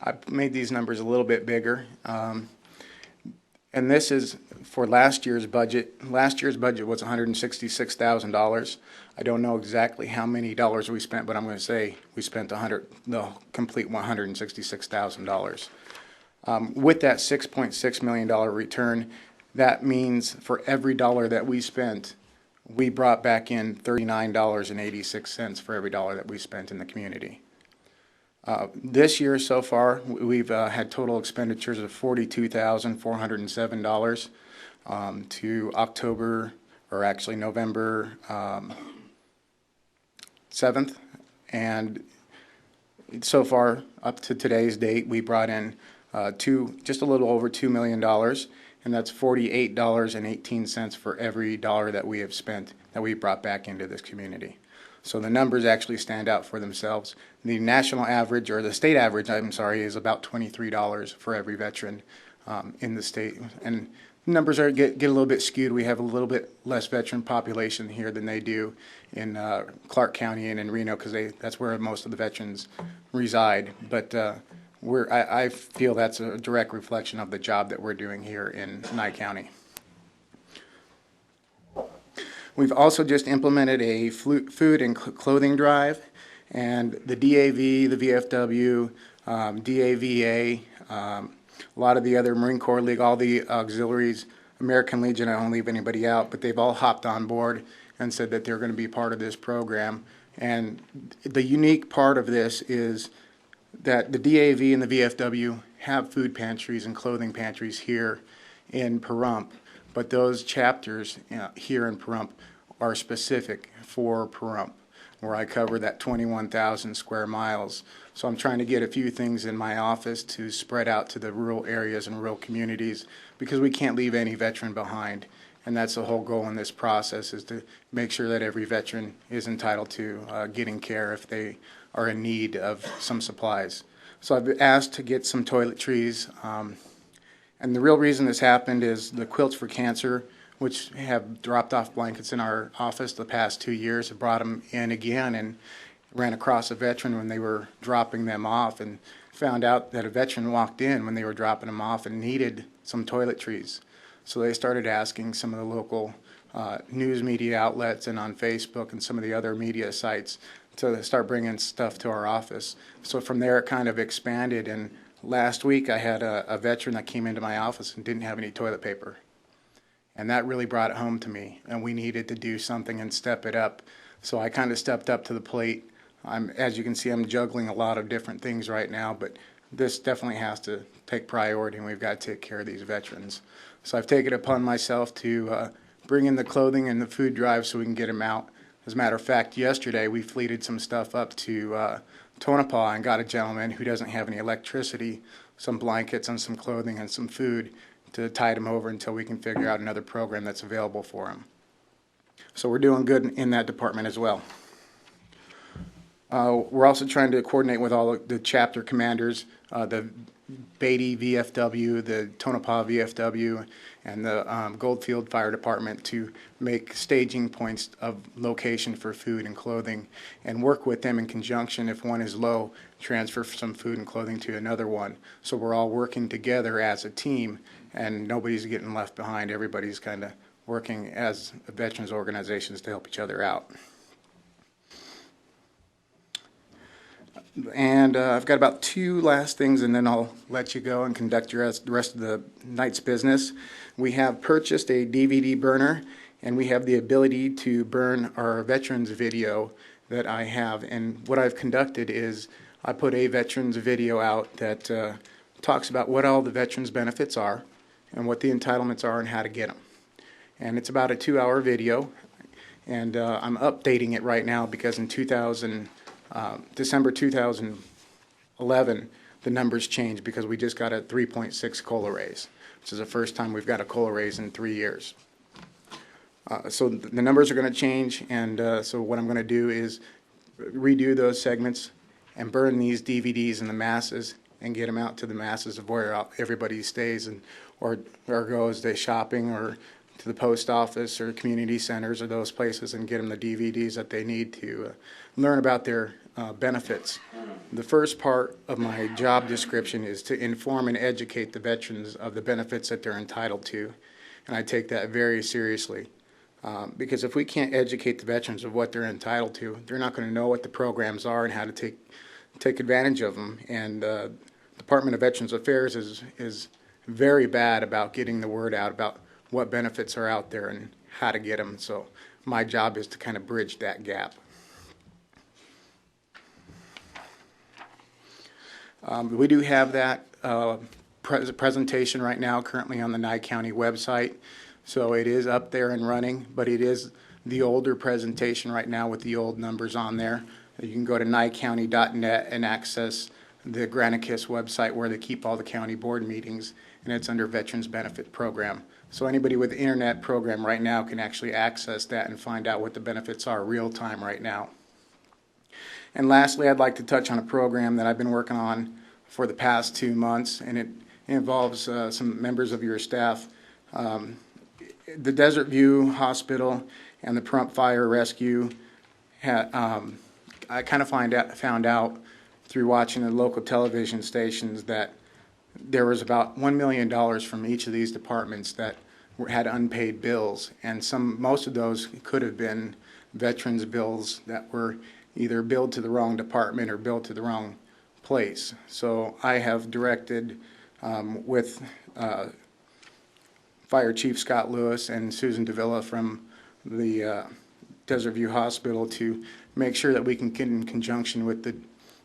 I've made these numbers a little bit bigger. And this is for last year's budget. Last year's budget was $166,000. I don't know exactly how many dollars we spent, but I'm going to say we spent the complete $166,000. With that $6.6 million return, that means for every dollar that we spent, we brought back in $39.86 for every dollar that we spent in the community. This year so far, we've had total expenditures of $42,407 to October, or actually November 7th. And so far, up to today's date, we brought in just a little over $2 million, and that's $48.18 for every dollar that we have spent, that we brought back into this community. So the numbers actually stand out for themselves. The national average, or the state average, I'm sorry, is about $23 for every veteran in the state. And numbers get a little bit skewed. We have a little bit less veteran population here than they do in Clark County and in Reno, because that's where most of the veterans reside. But I feel that's a direct reflection of the job that we're doing here in Nye County. We've also just implemented a food and clothing drive, and the DAV, the VFW, DAVA, a lot of the other Marine Corps League, all the auxiliaries, American Legion, I don't leave anybody out, but they've all hopped on board and said that they're going to be part of this program. And the unique part of this is that the DAV and the VFW have food pantries and clothing pantries here in Pahrump, but those chapters here in Pahrump are specific for Pahrump, where I cover that 21,000 square miles. So I'm trying to get a few things in my office to spread out to the rural areas and rural communities, because we can't leave any veteran behind. And that's the whole goal in this process, is to make sure that every veteran is entitled to getting care if they are in need of some supplies. So I've asked to get some toiletries, and the real reason this happened is the Quilts for Cancer, which have dropped off blankets in our office the past 2 years, have brought them in again, and ran across a veteran when they were dropping them off, and found out that a veteran walked in when they were dropping them off and needed some toiletries. So they started asking some of the local news media outlets and on Facebook and some of the other media sites to start bringing stuff to our office. So from there it kind of expanded, and last week I had a veteran that came into my office and didn't have any toilet paper. And that really brought it home to me, and we needed to do something and step it up. So I kind of stepped up to the plate. As you can see, I'm juggling a lot of different things right now, but this definitely has to take priority, and we've got to take care of these veterans. So I've taken it upon myself to bring in the clothing and the food drive so we can get them out. As a matter of fact, yesterday we fleeted some stuff up to Tonopah and got a gentleman who doesn't have any electricity, some blankets and some clothing and some food, to tide him over until we can figure out another program that's available for him. So we're doing good in that department as well. We're also trying to coordinate with all the chapter commanders, the Beatty VFW, the Tonopah VFW, and the Goldfield Fire Department to make staging points of location for food and clothing, and work with them in conjunction. If one is low, transfer some food and clothing to another one. So we're all working together as a team, and nobody's getting left behind. Everybody's kind of working as veterans organizations to help each other out. And I've got about 2 last things, and then I'll let you go and conduct the rest of the night's business. We have purchased a DVD burner, and we have the ability to burn our veterans video that I have. And what I've conducted is I put a veterans video out that talks about what all the veterans benefits are and what the entitlements are and how to get them. And it's about a 2-hour video, and I'm updating it right now because in December 2011, the numbers changed because we just got a 3.6 COLA raise, which is the first time we've got a COLA raise in 3 years. So the numbers are going to change, and so what I'm going to do is redo those segments and burn these DVDs in the masses and get them out to the masses of where everybody stays and or goes to shopping or to the post office or community centers or those places, and get them the DVDs that they need to learn about their benefits. The first part of my job description is to inform and educate the veterans of the benefits that they're entitled to, and I take that very seriously. Because if we can't educate the veterans of what they're entitled to, they're not going to know what the programs are and how to take advantage of them. And Department of Veterans Affairs is very bad about getting the word out about what benefits are out there and how to get them. So my job is to kind of bridge that gap. We do have that presentation right now currently on the Nye County website. So it is up there and running, but it is the older presentation right now with the old numbers on there. You can go to nyecounty.net and access the Granicus website where they keep all the county board meetings, and it's under Veterans Benefit Program. So anybody with the internet program right now can actually access that and find out what the benefits are real time right now. And lastly, I'd like to touch on a program that I've been working on for the past 2 months, and it involves some members of your staff. The Desert View Hospital and the Pahrump Fire Rescue I kind of found out through watching the local television stations that there was about $1 million from each of these departments that had unpaid bills, and most of those could have been veterans' bills that were either billed to the wrong department or billed to the wrong place. So I have directed with Fire Chief Scott Lewis and Susan Davila from the Desert View Hospital to make sure that we can get in conjunction with the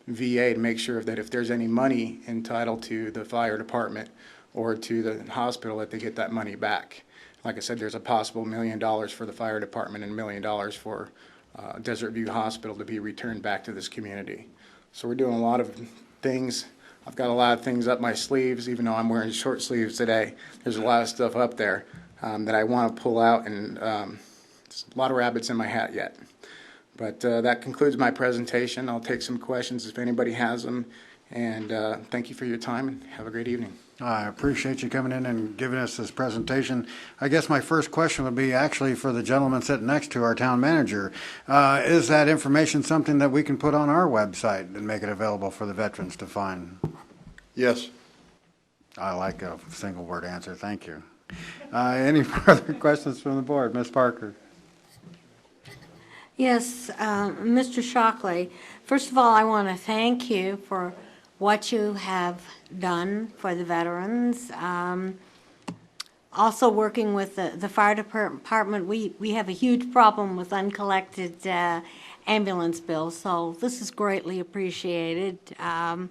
VA to make sure that if there's any money entitled to the fire department or to the hospital, that they get that money back. Like I said, there's a possible $1 million for the fire department and $1 million for Desert View Hospital to be returned back to this community. So we're doing a lot of things. I've got a lot of things up my sleeves, even though I'm wearing short sleeves today. There's a lot of stuff up there that I want to pull out, and there's a lot of rabbits in my hat yet. But that concludes my presentation. I'll take some questions if anybody has them. And thank you for your time, and have a great evening. I appreciate you coming in and giving us this presentation. I guess my first question would be actually for the gentleman sitting next to our town manager. Is that information something that we can put on our website and make it available for the veterans to find? Yes. I like a single word answer. Thank you. Any further questions from the board? Ms. Parker? Yes, Mr. Shockley, first of all, I want to thank you for what you have done for the veterans. Also working with the fire department, we have a huge problem with uncollected ambulance bills, so this is greatly appreciated. I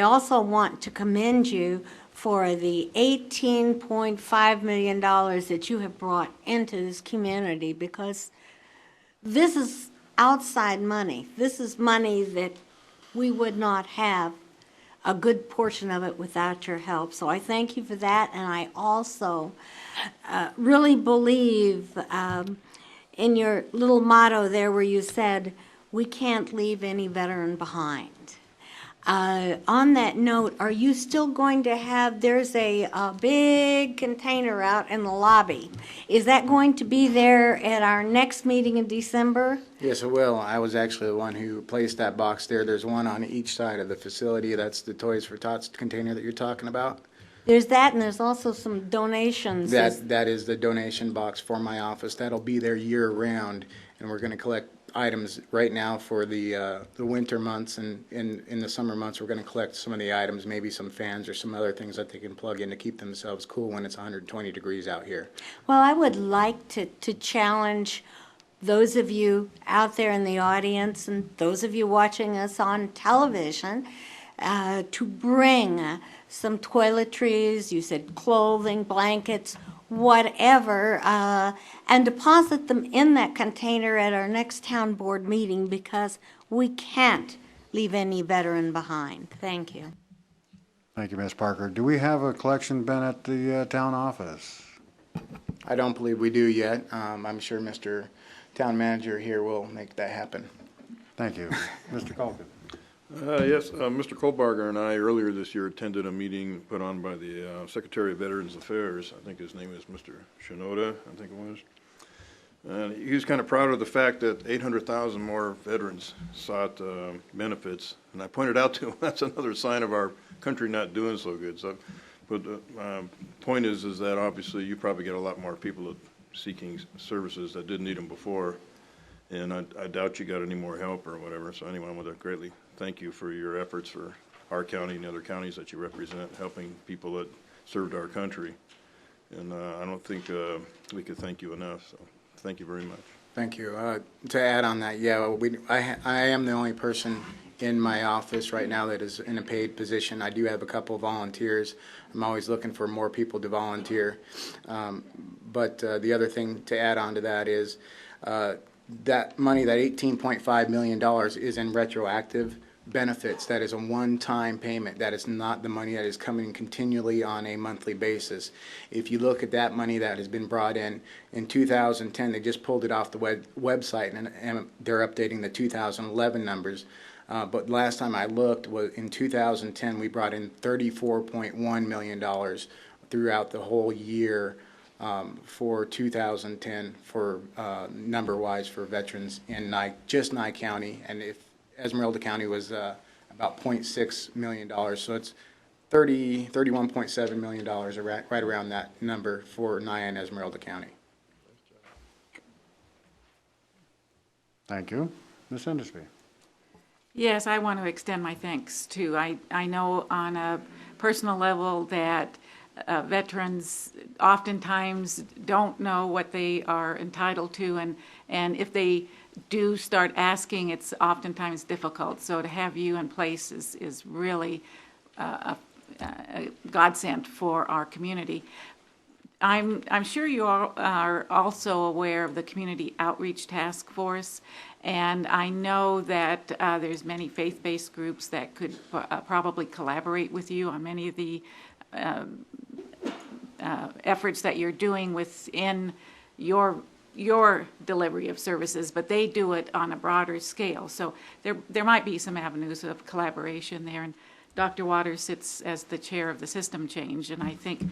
also want to commend you for the $18.5 million that you have brought into this community, because this is outside money. This is money that we would not have a good portion of it without your help. So I thank you for that, and I also really believe in your little motto there where you said, we can't leave any veteran behind. On that note, are you still going to have, there's a big container out in the lobby. Is that going to be there at our next meeting in December? Yes, it will. I was actually the one who placed that box there. There's one on each side of the facility. That's the Toys for Tots container that you're talking about. There's that, and there's also some donations. That is the donation box for my office. That'll be there year round, and we're going to collect items right now for the winter months, and in the summer months we're going to collect some of the items, maybe some fans or some other things that they can plug in to keep themselves cool when it's 120 degrees out here. Well, I would like to challenge those of you out there in the audience and those of you watching us on television to bring some toiletries, you said clothing, blankets, whatever, and deposit them in that container at our next town board meeting, because we can't leave any veteran behind. Thank you. Thank you, Ms. Parker. Do we have a collection bin at the town office? I don't believe we do yet. I'm sure Mr. Town Manager here will make that happen. Thank you. Mr. Colvin? Yes, Mr. Kohlbarger and I earlier this year attended a meeting put on by the Secretary of Veterans Affairs. I think his name is Mr. Shinoda, I think it was. And he was kind of proud of the fact that 800,000 more veterans sought benefits. And I pointed out to him that's another sign of our country not doing so good. So, but the point is that obviously you probably get a lot more people seeking services that didn't need them before. And I doubt you got any more help or whatever. So anyway, I want to greatly thank you for your efforts for our county and other counties that you represent, helping people that served our country. And I don't think we could thank you enough. So thank you very much. Thank you. To add on that, yeah, I am the only person in my office right now that is in a paid position. I do have a couple of volunteers. I'm always looking for more people to volunteer. But the other thing to add on to that is that money, that $18.5 million, is in retroactive benefits. That is a one-time payment. That is not the money that is coming continually on a monthly basis. If you look at that money that has been brought in 2010, they just pulled it off the website, and they're updating the 2011 numbers. But last time I looked, was in 2010, we brought in $34.1 million throughout the whole year for 2010 for number-wise for veterans in just Nye County. And if Esmeralda County was about $0.6 million, so it's $31.7 million, right around that number for Nye and Esmeralda County. Thank you. Ms. Industry? Yes, I want to extend my thanks too. I know on a personal level that veterans oftentimes don't know what they are entitled to, and if they do start asking, it's oftentimes difficult. So to have you in place is really a godsend for our community. I'm sure you all are also aware of the Community Outreach Task Force, and I know that there's many faith-based groups that could probably collaborate with you on many of the efforts that you're doing within your delivery of services, but they do it on a broader scale. So there might be some avenues of collaboration there. And Dr. Waters sits as the chair of the system change, and I think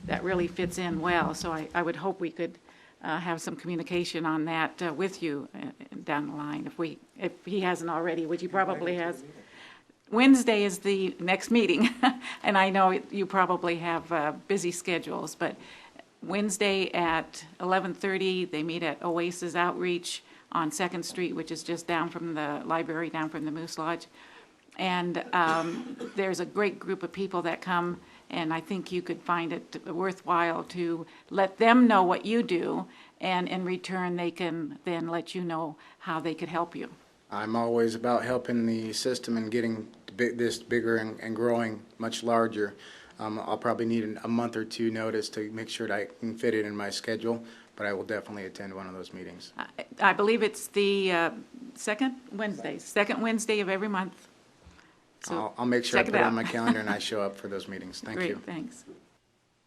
that really fits in well. So I would hope we could have some communication on that with you down the line. If he hasn't already, which he probably has. Wednesday is the next meeting, and I know you probably have busy schedules, but Wednesday at 11:30, they meet at Oasis Outreach on 2nd Street, which is just down from the library, down from the Moose Lodge. And there's a great group of people that come, and I think you could find it worthwhile to let them know what you do, and in return, they can then let you know how they could help you. I'm always about helping the system and getting this bigger and growing much larger. I'll probably need a month or two notice to make sure that I can fit it in my schedule, but I will definitely attend one of those meetings. I believe it's the second Wednesday of every month. So I'll make sure I check put it it out. on my calendar and I show up for those meetings. Thank you. Great, thanks.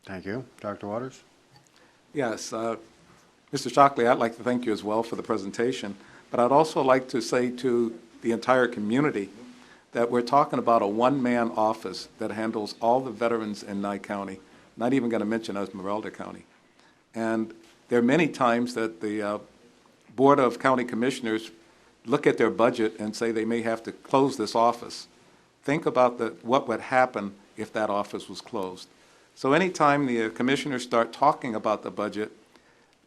Thank you. Dr. Waters? Yes, Mr. Shockley, I'd like to thank you as well for the presentation, but I'd also like to say to the entire community that we're talking about a one-man office that handles all the veterans in Nye County, not even going to mention Esmeralda County. And there are many times that the Board of County Commissioners look at their budget and say they may have to close this office. Think about what would happen if that office was closed. So anytime the commissioners start talking about the budget,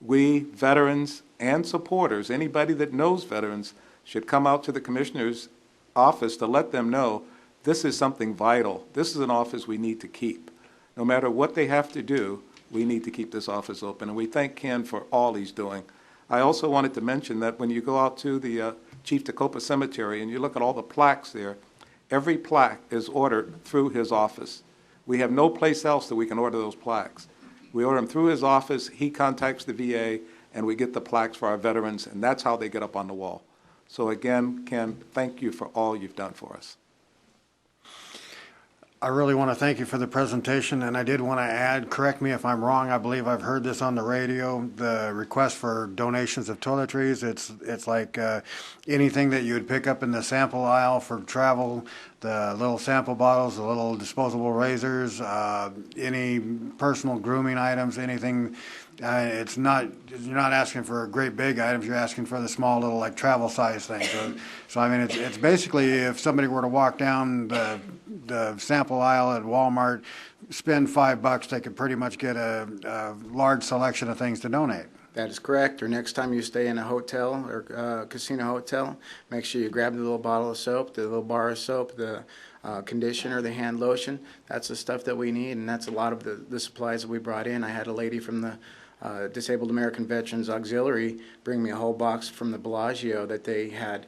we, veterans and supporters, anybody that knows veterans, should come out to the commissioner's office to let them know this is something vital. This is an office we need to keep. No matter what they have to do, we need to keep this office open. And we thank Ken for all he's doing. I also wanted to mention that when you go out to the Chief Tacopa Cemetery and you look at all the plaques there, every plaque is ordered through his office. We have no place else that we can order those plaques. We order them through his office, he contacts the VA, and we get the plaques for our veterans, and that's how they get up on the wall. So again, Ken, thank you for all you've done for us. I really want to thank you for the presentation, and I did want to add, correct me if I'm wrong, I believe I've heard this on the radio, the request for donations of toiletries. It's like anything that you would pick up in the sample aisle for travel, the little sample bottles, the little disposable razors, any personal grooming items, anything. It's not, you're not asking for great big items, you're asking for the small little like travel size things. So I mean, it's basically if somebody were to walk down the sample aisle at Walmart, spend $5, they could pretty much get a large selection of things to donate. That is correct. Or next time you stay in a hotel or casino hotel, make sure you grab the little bottle of soap, the little bar of soap, the conditioner, the hand lotion. That's the stuff that we need, and that's a lot of the supplies that we brought in. I had a lady from the Disabled American Veterans Auxiliary bring me a whole box from the Bellagio that they had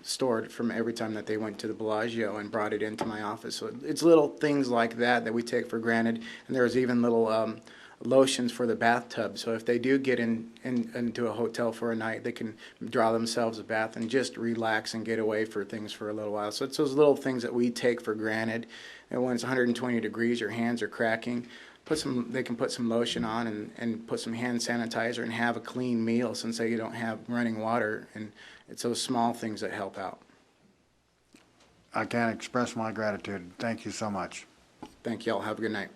stored from every time that they went to the Bellagio and brought it into my office. So it's little things like that we take for granted. And there's even little lotions for the bathtub. So if they do get into a hotel for a night, they can draw themselves a bath and just relax and get away for things for a little while. So it's those little things that we take for granted. And when it's 120 degrees, your hands are cracking. They can put some lotion on and put some hand sanitizer and have a clean meal since they don't have running water. And it's those small things that help out. I can't express my gratitude. Thank you so much. Thank you all. Have a good night.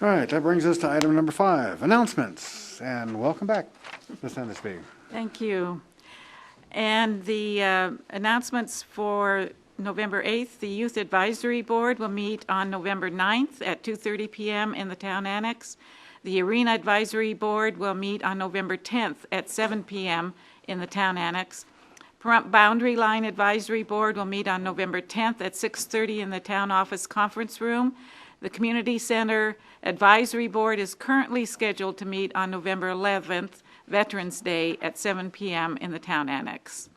All right, that brings us to item number 5, announcements. And welcome back, Ms. Endersby. Thank you. And the announcements for November 8th, the Youth Advisory Board will meet on November 9th at 2:30 p.m. in the Town Annex. The Arena Advisory Board will meet on November 10th at 7 p.m. in the Town Annex. Pahrump Boundary Line Advisory Board will meet on November 10th at 6:30 in the Town Office Conference Room. The Community Center Advisory Board is currently scheduled to meet on November 11th, Veterans Day, at 7 p.m. in the Town Annex.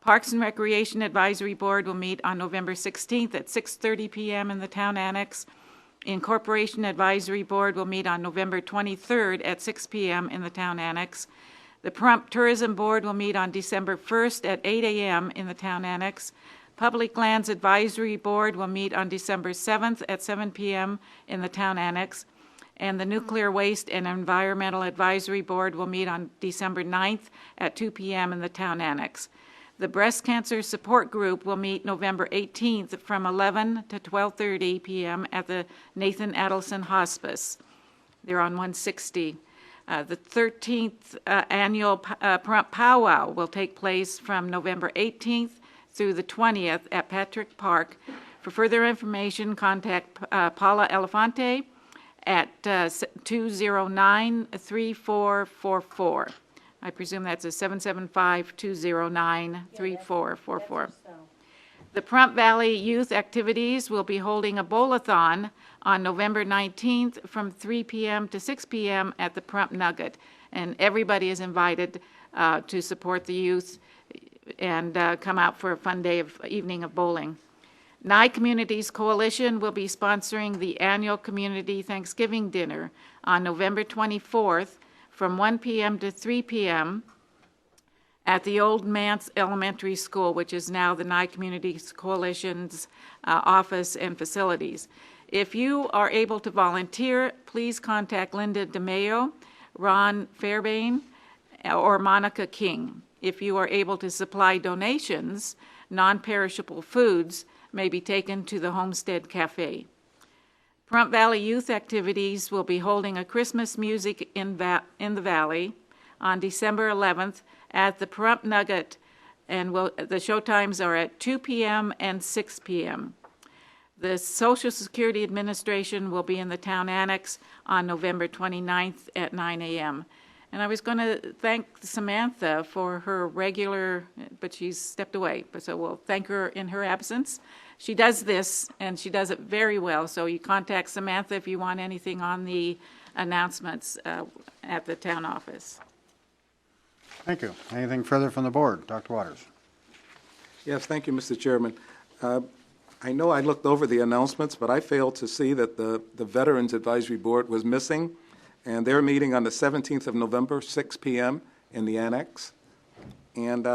Parks and Recreation Advisory Board will meet on November 16th at 6:30 p.m. in the Town Annex. Incorporation Advisory Board will meet on November 23rd at 6 p.m. in the Town Annex. The Pahrump Tourism Board will meet on December 1st at 8 a.m. in the Town Annex. Public Lands Advisory Board will meet on December 7th at 7 p.m. in the Town Annex. And the Nuclear Waste and Environmental Advisory Board will meet on December 9th at 2 p.m. in the Town Annex. The Breast Cancer Support Group will meet November 18th from 11 to 12:30 p.m. at the Nathan Adelson Hospice. They're on 160. The 13th annual Pahrump Powwow will take place from November 18th through the 20th at Patrick Park. For further information, contact Paula Elefante at 209-3444. I presume that's a 775-209-3444. The Pahrump Valley Youth Activities will be holding a bowl-a-thon on November 19th from 3 p.m. to 6 p.m. at the Pahrump Nugget. And everybody is invited to support the youth and come out for a fun evening of bowling. Nye Communities Coalition will be sponsoring the annual Community Thanksgiving Dinner on November 24th from 1 p.m. to 3 p.m. at the Old Mance Elementary School, which is now the Nye Communities Coalition's office and facilities. If you are able to volunteer, please contact Linda DeMayo, Ron Fairbairn, or Monica King. If you are able to supply donations, non-perishable foods may be taken to the Homestead Cafe. Pahrump Valley Youth Activities will be holding a Christmas music in the Valley on December 11th at the Pahrump Nugget, and the show times are at 2 p.m. and 6 p.m. The Social Security Administration will be in the Town Annex on November 29th at 9 a.m. And I was going to thank Samantha for her regular, but she's stepped away, so we'll thank her in her absence. She does this, and she does it very well, so you contact Samantha if you want anything on the announcements at the town office. Thank you. Anything further from the board? Dr. Waters. Yes, thank you, Mr. Chairman. I know I looked over the announcements, but I failed to see that the Veterans Advisory Board was missing, and they're meeting on the 17th of November, 6 p.m. in the Annex. And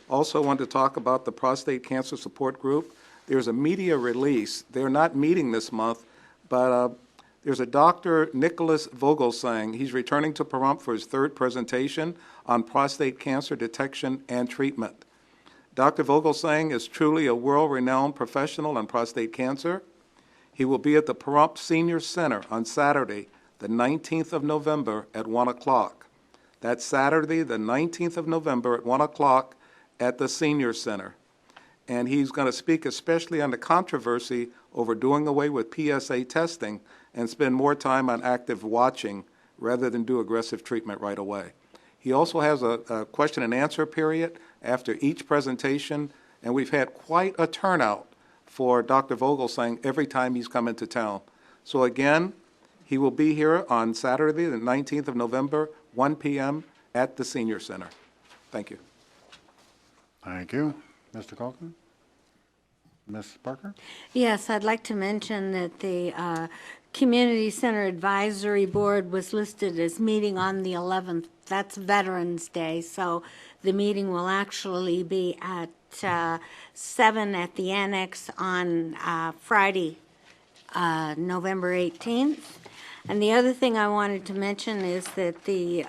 also want to talk about the Prostate Cancer Support Group. There's a media release. They're not meeting this month, but there's a Dr. Nicholas Vogelsang. He's returning to Pahrump for his third presentation on prostate cancer detection and treatment. Dr. Vogelsang is truly a world-renowned professional on prostate cancer. He will be at the Pahrump Senior Center on Saturday, the 19th of November at 1 o'clock. That's Saturday, the 19th of November at 1 o'clock at the Senior Center. And he's going to speak especially on the controversy over doing away with PSA testing and spend more time on active watching rather than do aggressive treatment right away. He also has a question and answer period after each presentation, and we've had quite a turnout for Dr. Vogelsang every time he's come into town. So again, he will be here on Saturday, the 19th of November, 1 p.m. at the Senior Center. Thank you. Thank you. Mr. Calkin? Ms. Parker? Yes, I'd like to mention that the Community Center Advisory Board was listed as meeting on the 11th. That's Veterans Day, so the meeting will actually be at 7 at the Annex on Friday, November 18th. And the other thing I wanted to mention is that the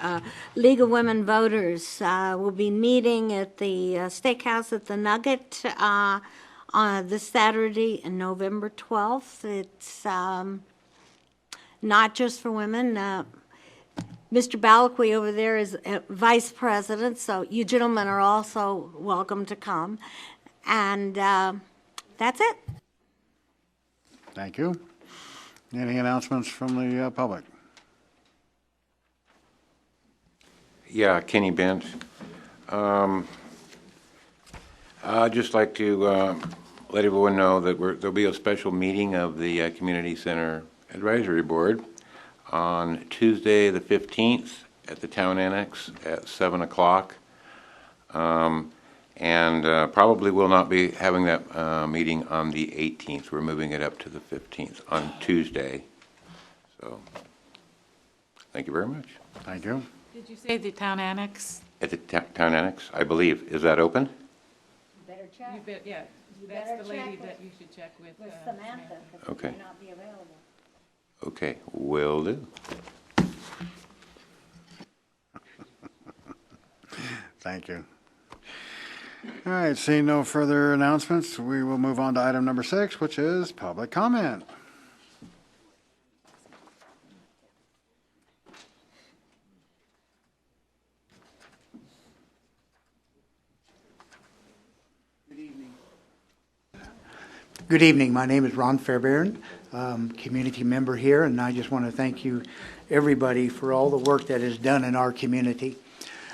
League of Women Voters will be meeting at the Steakhouse at the Nugget this Saturday, November 12th. It's not just for women. Mr. Balakwi over there is vice president, so you gentlemen are also welcome to come. And that's it. Thank you. Any announcements from the public? Yeah, Kenny Bent. I'd just like to let everyone know that there'll be a special meeting of the Community Center Advisory Board on Tuesday the 15th at the Town Annex at 7 o'clock. And probably will not be having that meeting on the 18th. We're moving it up to the 15th on Tuesday. So, thank you very much. Thank you. Did you say the town annex? At the town annex, I believe. Is that open? Better check Yeah, better that's the lady check that you should check with. with Samantha, because Okay. she may not be available. Okay, will do. Thank you. All right, seeing no further announcements, we will move on to item number 6, which is public comment. Good evening. My name is Ron Fairbairn, community member here, and I just want to thank you, everybody, for all the work that is done in our community.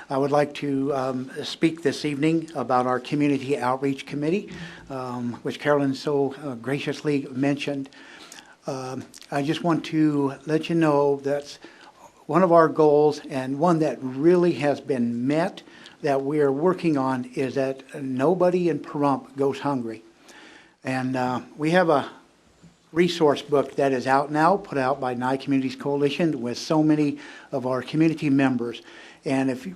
I would like to speak this evening about our Community Outreach Committee, which Carolyn so graciously mentioned. I just want to let you know that's one of our goals, and one that really has been met, that we are working on, is that nobody in Pahrump goes hungry. And we have a resource book that is out now, put out by Nye Communities Coalition, with so many of our community members. And if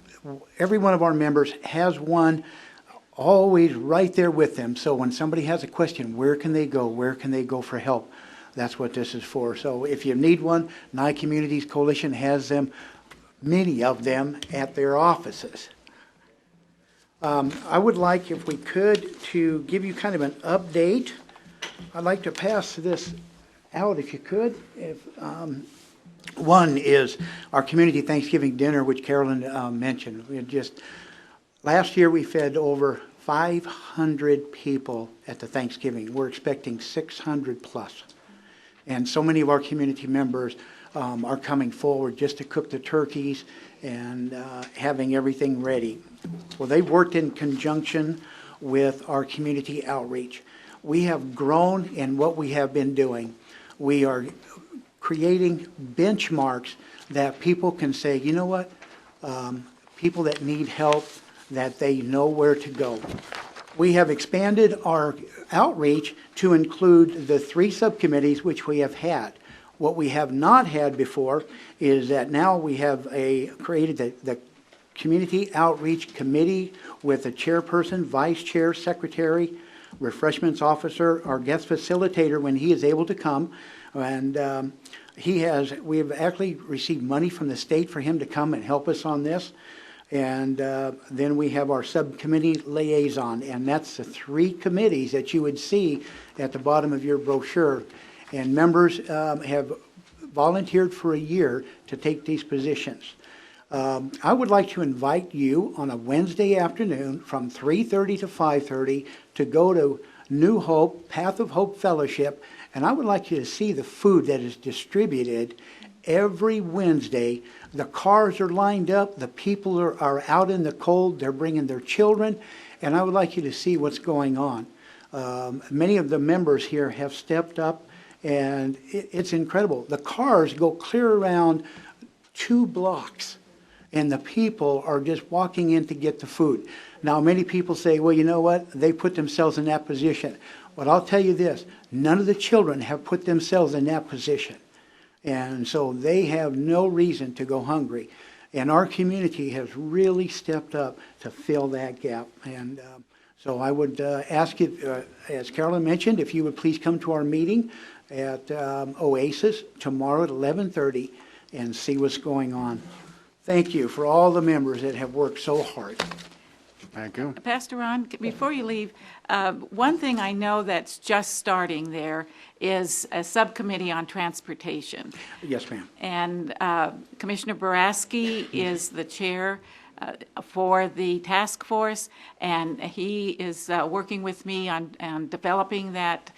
every one of our members has one always right there with them, so when somebody has a question, where can they go? Where can they go for help? That's what this is for. So if you need one, Nye Communities Coalition has them, many of them, at their offices. I would like, if we could, to give you kind of an update. I'd like to pass this out, if you could. One is our community Thanksgiving dinner, which Carolyn mentioned. Last year we fed over 500 people at the Thanksgiving. We're expecting 600 plus. And so many of our community members are coming forward just to cook the turkeys and having everything ready. Well, they've worked in conjunction with our community outreach. We have grown in what we have been doing. We are creating benchmarks that people can say, you know what, people that need help, that they know where to go. We have expanded our outreach to include the 3 subcommittees which we have had. What we have not had before is that now we have created the Community Outreach Committee with a chairperson, vice chair, secretary, refreshments officer, our guest facilitator when he is able to come. And we have actually received money from the state for him to come and help us on this. And then we have our subcommittee liaison, and that's the 3 committees that you would see at the bottom of your brochure. And members have volunteered for a year to take these positions. I would like to invite you on a Wednesday afternoon from 3:30 to 5:30 to go to New Hope, Path of Hope Fellowship, and I would like you to see the food that is distributed every Wednesday. The cars are lined up, the people are out in the cold, they're bringing their children, and I would like you to see what's going on. Many of the members here have stepped up, and it's incredible. The cars go clear around 2 blocks, and the people are just walking in to get the food. Now, many people say, well, you know what? They put themselves in that position. But I'll tell you this, none of the children have put themselves in that position. And so they have no reason to go hungry. And our community has really stepped up to fill that gap. And so I would ask you, as Carolyn mentioned, if you would please come to our meeting at Oasis tomorrow at 11:30 and see what's going on. Thank you for all the members that have worked so hard. Thank you. Pastor Ron, before you leave, one thing I know that's just starting there is a subcommittee on transportation. Yes, ma'am. And Commissioner Boraski is the chair for the task force, and he is working with me on developing that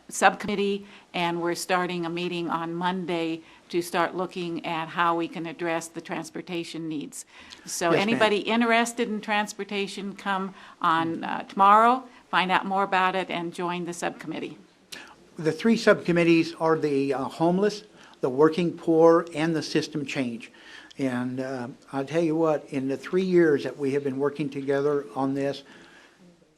subcommittee, and we're starting a meeting on Monday to start looking at how we can address the transportation needs. So Yes, ma'am. anybody interested in transportation, come on tomorrow, find out more about it, and join the subcommittee. The 3 subcommittees are the homeless, the working poor, and the system change. And I'll tell you what, in the 3 years that we have been working together on this,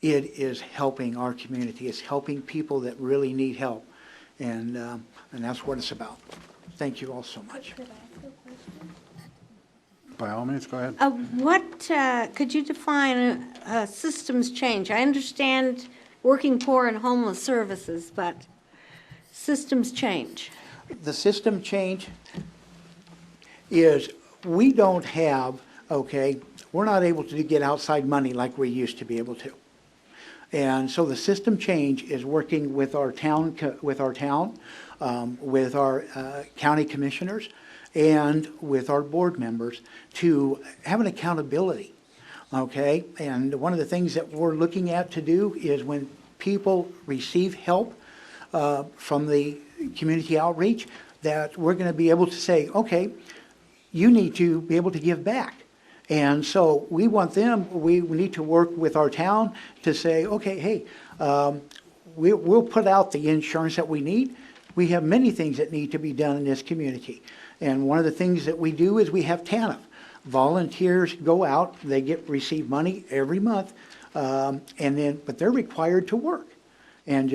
it is helping our community. It's helping people that really need help. And that's what it's about. Thank you all so much. By all means, go ahead. Could you define systems change? I understand working poor and homeless services, but systems change. The system change is we don't have, okay, we're not able to get outside money like we used to be able to. And so the system change is working with our town, with our county commissioners, and with our board members to have an accountability, okay? And one of the things that we're looking at to do is when people receive help from the community outreach, that we're going to be able to say, okay, you need to be able to give back. And so we want them, we need to work with our town to say, okay, hey, we'll put out the insurance that we need. We have many things that need to be done in this community. And one of the things that we do is we have TANF. Volunteers go out, they receive money every month, but they're required to work. And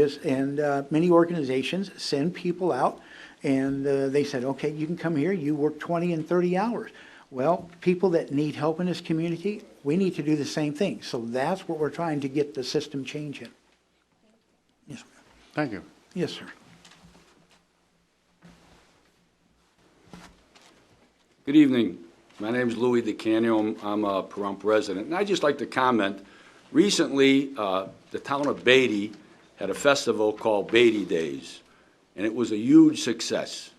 many organizations send people out, and they said, okay, you can come here, you work 20 and 30 hours. Well, people that need help in this community, we need to do the same thing. So that's what we're trying to get the system change in. Yes, ma'am. Thank you. Yes, sir. Good evening. My name is Louis DeCanio. I'm a Pahrump resident. And I'd just like to comment. Recently, the town of Beatty had a festival called Beatty Days, and it was a huge success.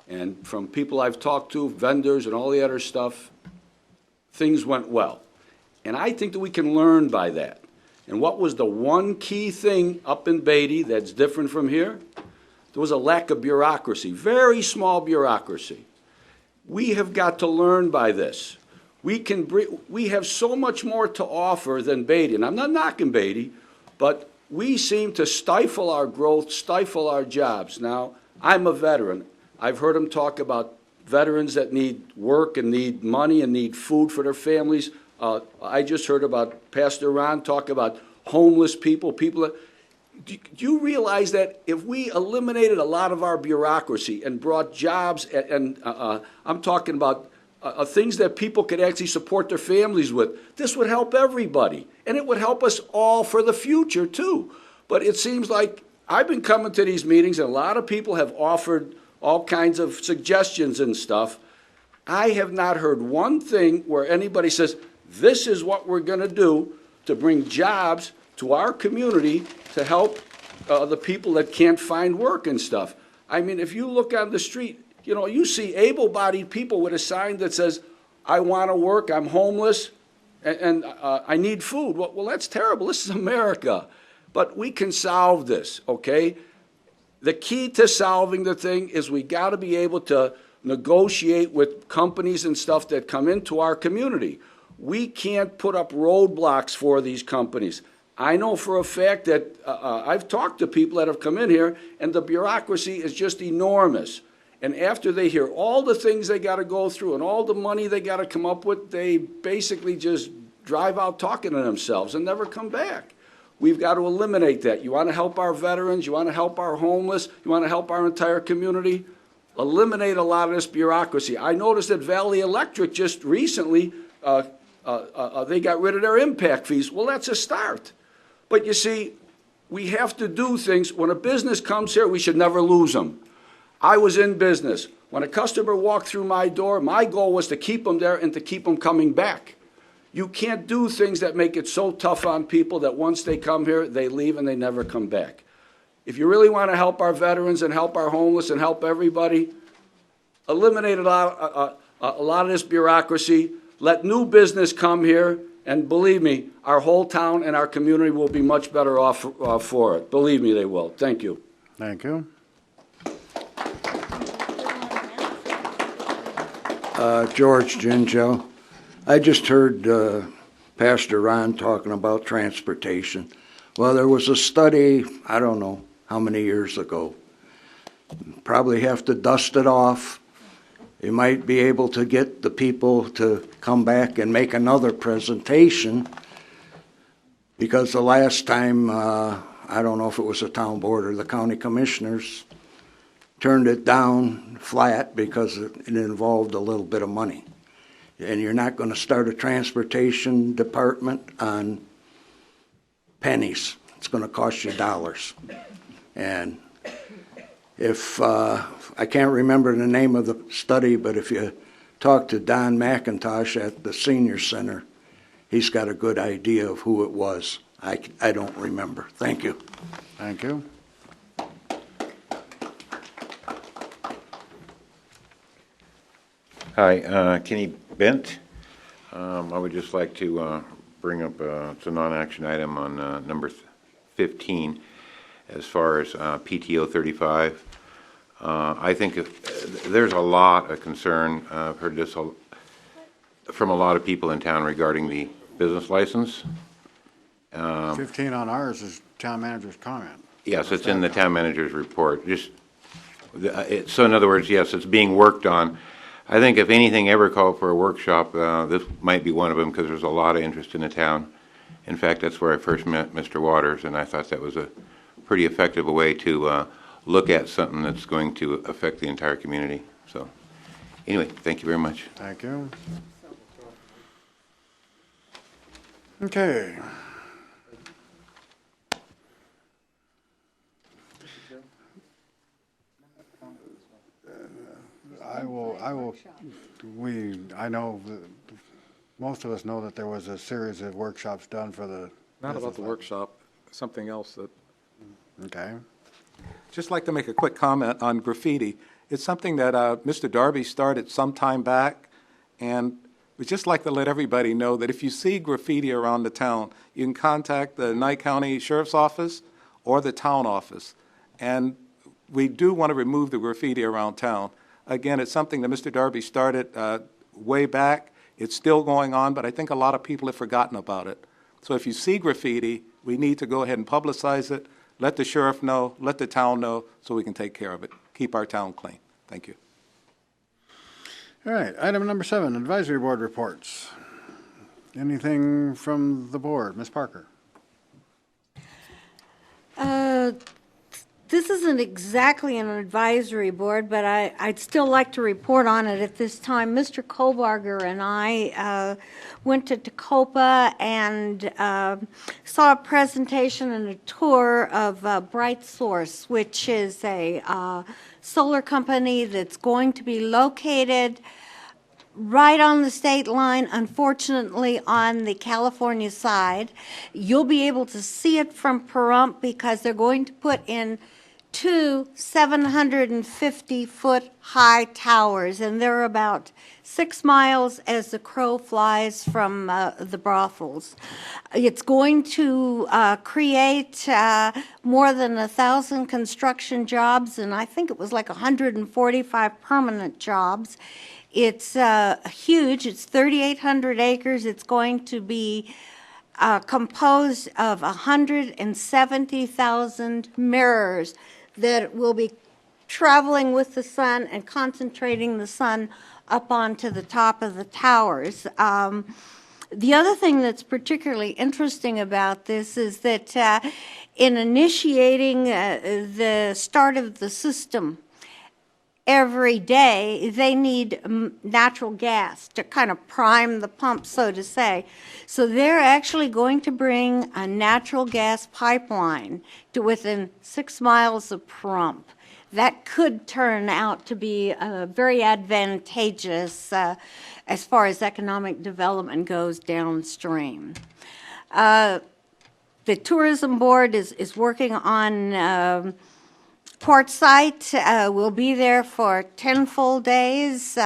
And from people I've talked to, vendors and all the other stuff, things went well. And I think that we can learn by that. And what was the one key thing up in Beatty that's different from here? There was a lack of bureaucracy, very small bureaucracy. We have got to learn by this. We have so much more to offer than Beatty. And I'm not knocking Beatty, but we seem to stifle our growth, stifle our jobs. Now, I'm a veteran. I've heard them talk about veterans that need work and need money and need food for their families. I just heard about Pastor Ron talk about homeless people, people that... Do you realize that if we eliminated a lot of our bureaucracy and brought jobs, and I'm talking about things that people could actually support their families with, this would help everybody. And it would help us all for the future, too. But it seems like I've been coming to these meetings, and a lot of people have offered all kinds of suggestions and stuff. I have not heard one thing where anybody says, this is what we're going to do to bring jobs to our community to help the people that can't find work and stuff. I mean, if you look on the street, you know, you see able-bodied people with a sign that says, I want to work, I'm homeless, and I need food. Well, that's terrible. This is America. But we can solve this, okay? The key to solving the thing is we got to be able to negotiate with companies and stuff that come into our community. We can't put up roadblocks for these companies. I know for a fact that I've talked to people that have come in here, and the bureaucracy is just enormous. And after they hear all the things they got to go through and all the money they got to come up with, they basically just drive out talking to themselves and never come back. We've got to eliminate that. You want to help our veterans, you want to help our homeless, you want to help our entire community, eliminate a lot of this bureaucracy. I noticed that Valley Electric just recently, they got rid of their impact fees. Well, that's a start. But you see, we have to do things. When a business comes here, we should never lose them. I was in business. When a customer walked through my door, my goal was to keep them there and to keep them coming back. You can't do things that make it so tough on people that once they come here, they leave and they never come back. If you really want to help our veterans and help our homeless and help everybody, eliminate a lot of this bureaucracy, let new business come here, and believe me, our whole town and our community will be much better off for it. Believe me, they will. Thank you. Thank you. George Ginjo. I just heard Pastor Ron talking about transportation. Well, there was a study, I don't know how many years ago. Probably have to dust it off. You might be able to get the people to come back and make another presentation, because the last time, I don't know if it was the town board or the county commissioners, turned it down flat because it involved a little bit of money. And you're not going to start a transportation department on pennies. It's going to cost you dollars. And if, I can't remember the name of the study, but if you talk to Don McIntosh at the senior center, he's got a good idea of who it was. I don't remember. Thank you. Thank you. Hi, Kenny Bent. I would just like to bring up, it's a non-action item on number 15, as far as PTO 35. I think there's a lot of concern, I've heard this from a lot of people in town regarding the business license. 15 on ours is town manager's comment. Yes, it's in the town manager's report. So in other words, yes, it's being worked on. I think if anything ever called for a workshop, this might be one of them, because there's a lot of interest in the town. In fact, that's where I first met Mr. Waters, and I thought that was a pretty effective way to look at something that's going to affect the entire community. So anyway, thank you very much. Thank you. Okay. I know that most of us know that there was a series of workshops done for the. Not about the workshop, something else that. Okay. Just like to make a quick comment on graffiti. It's something that Mr. Darby started some time back, and we'd just like to let everybody know that if you see graffiti around the town, you can contact the Nye County Sheriff's Office or the town office. And we do want to remove the graffiti around town. Again, it's something that Mr. Darby started way back. It's still going on, but I think a lot of people have forgotten about it. So if you see graffiti, we need to go ahead and publicize it, let the sheriff know, let the town know, so we can take care of it, keep our town clean. Thank you. All right, item number 7, advisory board reports. Anything from the board? Ms. Parker? This isn't exactly an advisory board, but I'd still like to report on it at this time. Mr. Kobarger and I went to Tacopa and saw a presentation and a tour of Bright Source, which is a solar company that's going to be located right on the state line, unfortunately on the California side. You'll be able to see it from Pahrump because they're going to put in 2 750-foot high towers, and they're about 6 miles as the crow flies from the brothels. It's going to create more than 1,000 construction jobs, and I think it was like 145 permanent jobs. It's huge. It's 3,800 acres. It's going to be composed of 170,000 mirrors that will be traveling with the sun and concentrating the sun up onto the top of the towers. The other thing that's particularly interesting about this is that in initiating the start of the system every day, they need natural gas to kind of prime the pump, so to say. So they're actually going to bring a natural gas pipeline to within 6 miles of Pahrump. That could turn out to be very advantageous as far as economic development goes downstream. The tourism board is working on Quartzsite. We'll be there for 10 full days.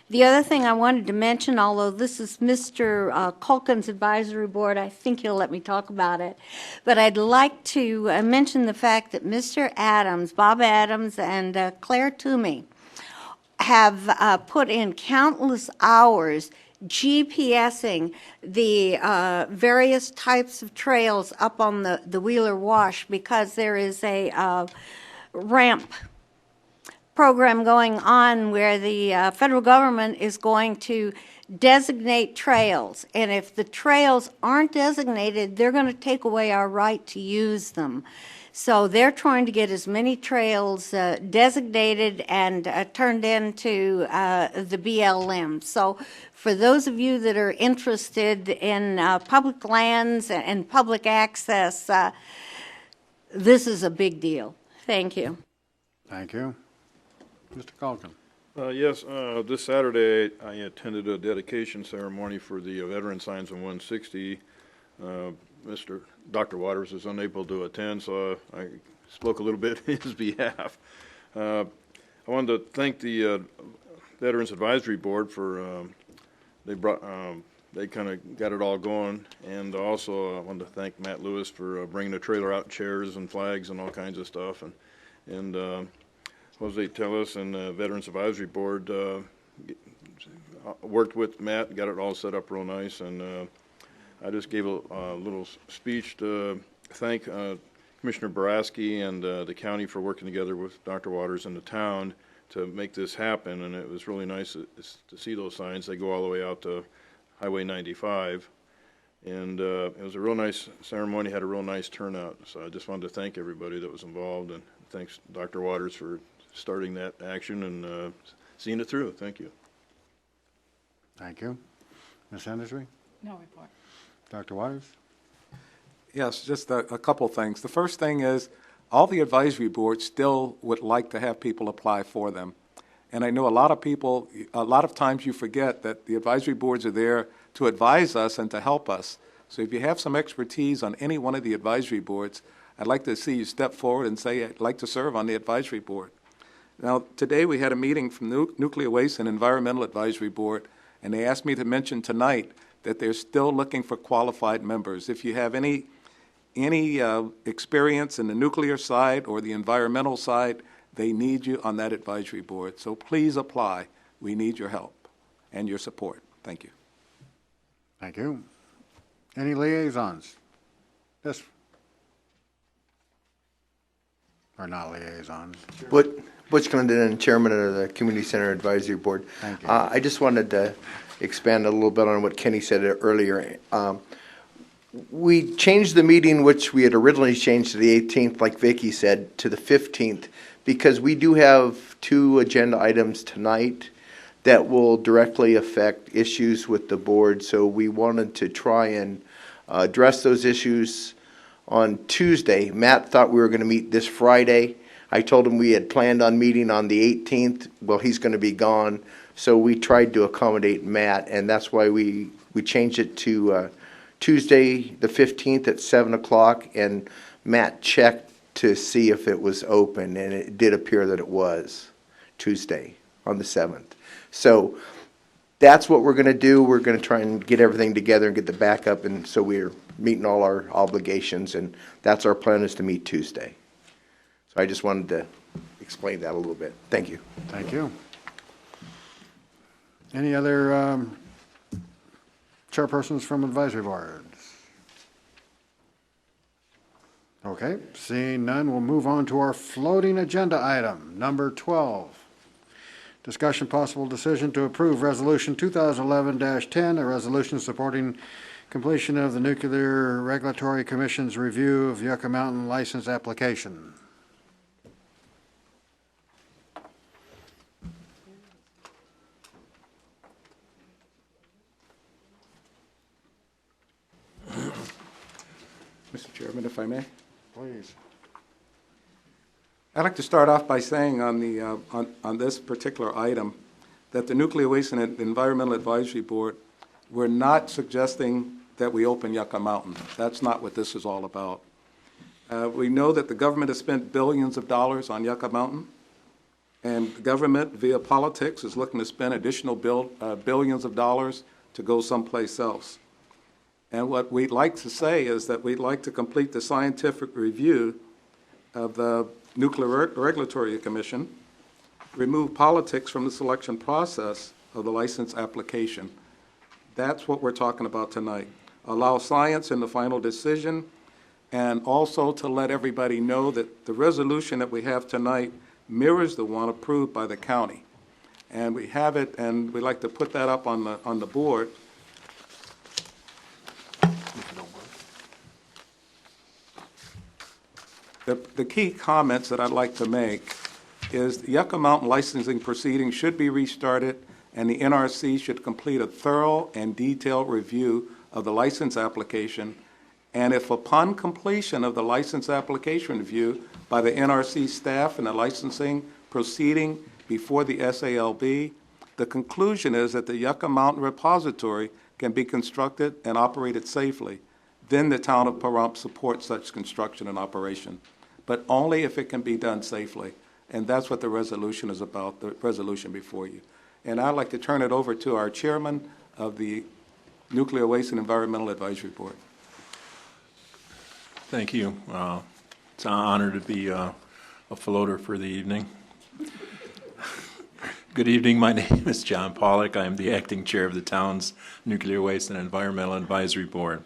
The other thing I wanted to mention, although this is Mr. Culkin's advisory board, I think he'll let me talk about it, but I'd like to mention the fact that Mr. Adams, Bob Adams, and Claire Toomey have put in countless hours GPSing the various types of trails up on the Wheeler Wash, because there is a ramp program going on where the federal government is going to designate trails. And if the trails aren't designated, they're going to take away our right to use them. So they're trying to get as many trails designated and turned into the BLM. So for those of you that are interested in public lands and public access, this is a big deal. Thank you. Thank you. Mr. Calkin. Yes, this Saturday, I attended a dedication ceremony for the veteran signs on 160. Dr. Waters is unable to attend, so I spoke a little bit in his behalf. I wanted to thank the Veterans Advisory Board for, they kind of got it all going, and also I wanted to thank Matt Lewis for bringing the trailer out, chairs and flags and all kinds of stuff, and Jose Tellis and the Veterans Advisory Board worked with Matt, got it all set up real nice, and I just gave a little speech to thank Commissioner Boraski and the county for working together with Dr. Waters and the town to make this happen, and it was really nice to see those signs. They go all the way out to Highway 95, and it was a real nice ceremony, had a real nice turnout, so I just wanted to thank everybody that was involved, and thanks Dr. Waters for starting that action and seeing it through. Thank you. Thank you. Ms. Hendersby? No report. Dr. Waters? Yes, just a couple things. The first thing is all the advisory boards still would like to have people apply for them. And I know a lot of people, a lot of times you forget that the advisory boards are there to advise us and to help us. So if you have some expertise on any one of the advisory boards, I'd like to see you step forward and say, I'd like to serve on the advisory board. Now, today we had a meeting from the Nuclear Waste and Environmental Advisory Board, and they asked me to mention tonight that they're still looking for qualified members. If you have any experience in the nuclear side or the environmental side, they need you on that advisory board. So please apply. We need your help and your support. Thank you. Thank you. Any liaisons? Yes. Or not liaisons? Butch Glendon, Chairman of the Community Center Advisory Board. Thank you. I just wanted to expand a little bit on what Kenny said earlier. We changed the meeting, which we had originally changed to the 18th, like Vicki said, to the 15th, because we do have 2 agenda items tonight that will directly affect issues with the board. So we wanted to try and address those issues on Tuesday. Matt thought we were going to meet this Friday. I told him we had planned on meeting on the 18th. Well, he's going to be gone. So we tried to accommodate Matt, and that's why we changed it to Tuesday the 15th at 7 o'clock, and Matt checked to see if it was open, and it did appear that it was Tuesday on the 7th. So that's what we're going to do. We're going to try and get everything together and get the backup, and so we're meeting all our obligations, and that's our plan, is to meet Tuesday. So I just wanted to explain that a little bit. Thank you. Thank you. Any other chairpersons from advisory boards? Okay, seeing none, we'll move on to our floating agenda item, number 12. Discussion possible decision to approve Resolution 2011-10, a resolution supporting completion of the Nuclear Regulatory Commission's review of Yucca Mountain license application. Mr. Chairman, if I may. Please. I'd like to start off by saying on the on this particular item that the Nuclear Waste and Environmental Advisory Board, we're not suggesting that we open Yucca Mountain. That's not what this is all about. We know that the government has spent billions of dollars on Yucca Mountain, and the government, via politics, is looking to spend additional billions of dollars to go someplace else. And what we'd like to say is that we'd like to complete the scientific review of the Nuclear Regulatory Commission, remove politics from the selection process of the license application. That's what we're talking about tonight. Allow science in the final decision, and also to let everybody know that the resolution that we have tonight mirrors the one approved by the county. And we have it, and we'd like to put that up on the board. The key comments that I'd like to make is the Yucca Mountain licensing proceedings should be restarted, and the NRC should complete a thorough and detailed review of the license application. And if upon completion of the license application review by the NRC staff and the licensing proceeding before the SALB, the conclusion is that the Yucca Mountain Repository can be constructed and operated safely, then the town of Pahrump supports such construction and operation, but only if it can be done safely. And that's what the resolution is about, the resolution before you. And I'd like to turn it over to our chairman of the Nuclear Waste and Environmental Advisory Board. Thank you. It's an honor to be a floater for the evening. Good evening. My name is John Pollock. I am the acting chair of the town's Nuclear Waste and Environmental Advisory Board.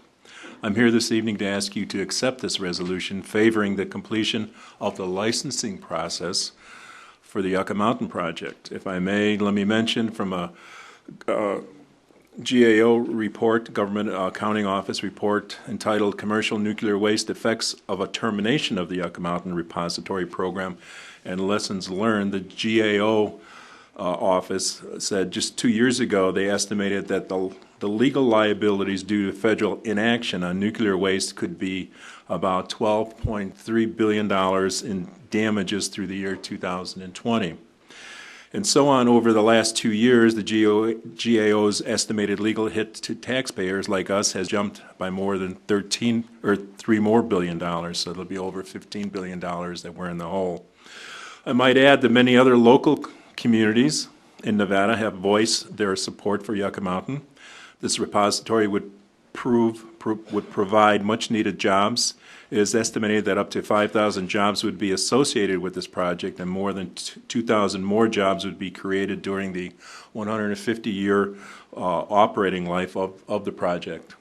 I'm here this evening to ask you to accept this resolution favoring the completion of the licensing process for the Yucca Mountain project. If I may, let me mention from a GAO report, Government Accounting Office report, entitled Commercial Nuclear Waste Effects of a Termination of the Yucca Mountain Repository Program and Lessons Learned. The GAO office said just 2 years ago they estimated that the legal liabilities due to federal inaction on nuclear waste could be about $12.3 billion in damages through the year 2020. And so on over the last 2 years, the GAO's estimated legal hit to taxpayers like us has jumped by more than $3 more billion, so it'll be over $15 billion that we're in the hole. I might add that many other local communities in Nevada have voiced their support for Yucca Mountain. This repository would provide much-needed jobs. It is estimated that up to 5,000 jobs would be associated with this project, and more than 2,000 more jobs would be created during the 150-year operating life of the project.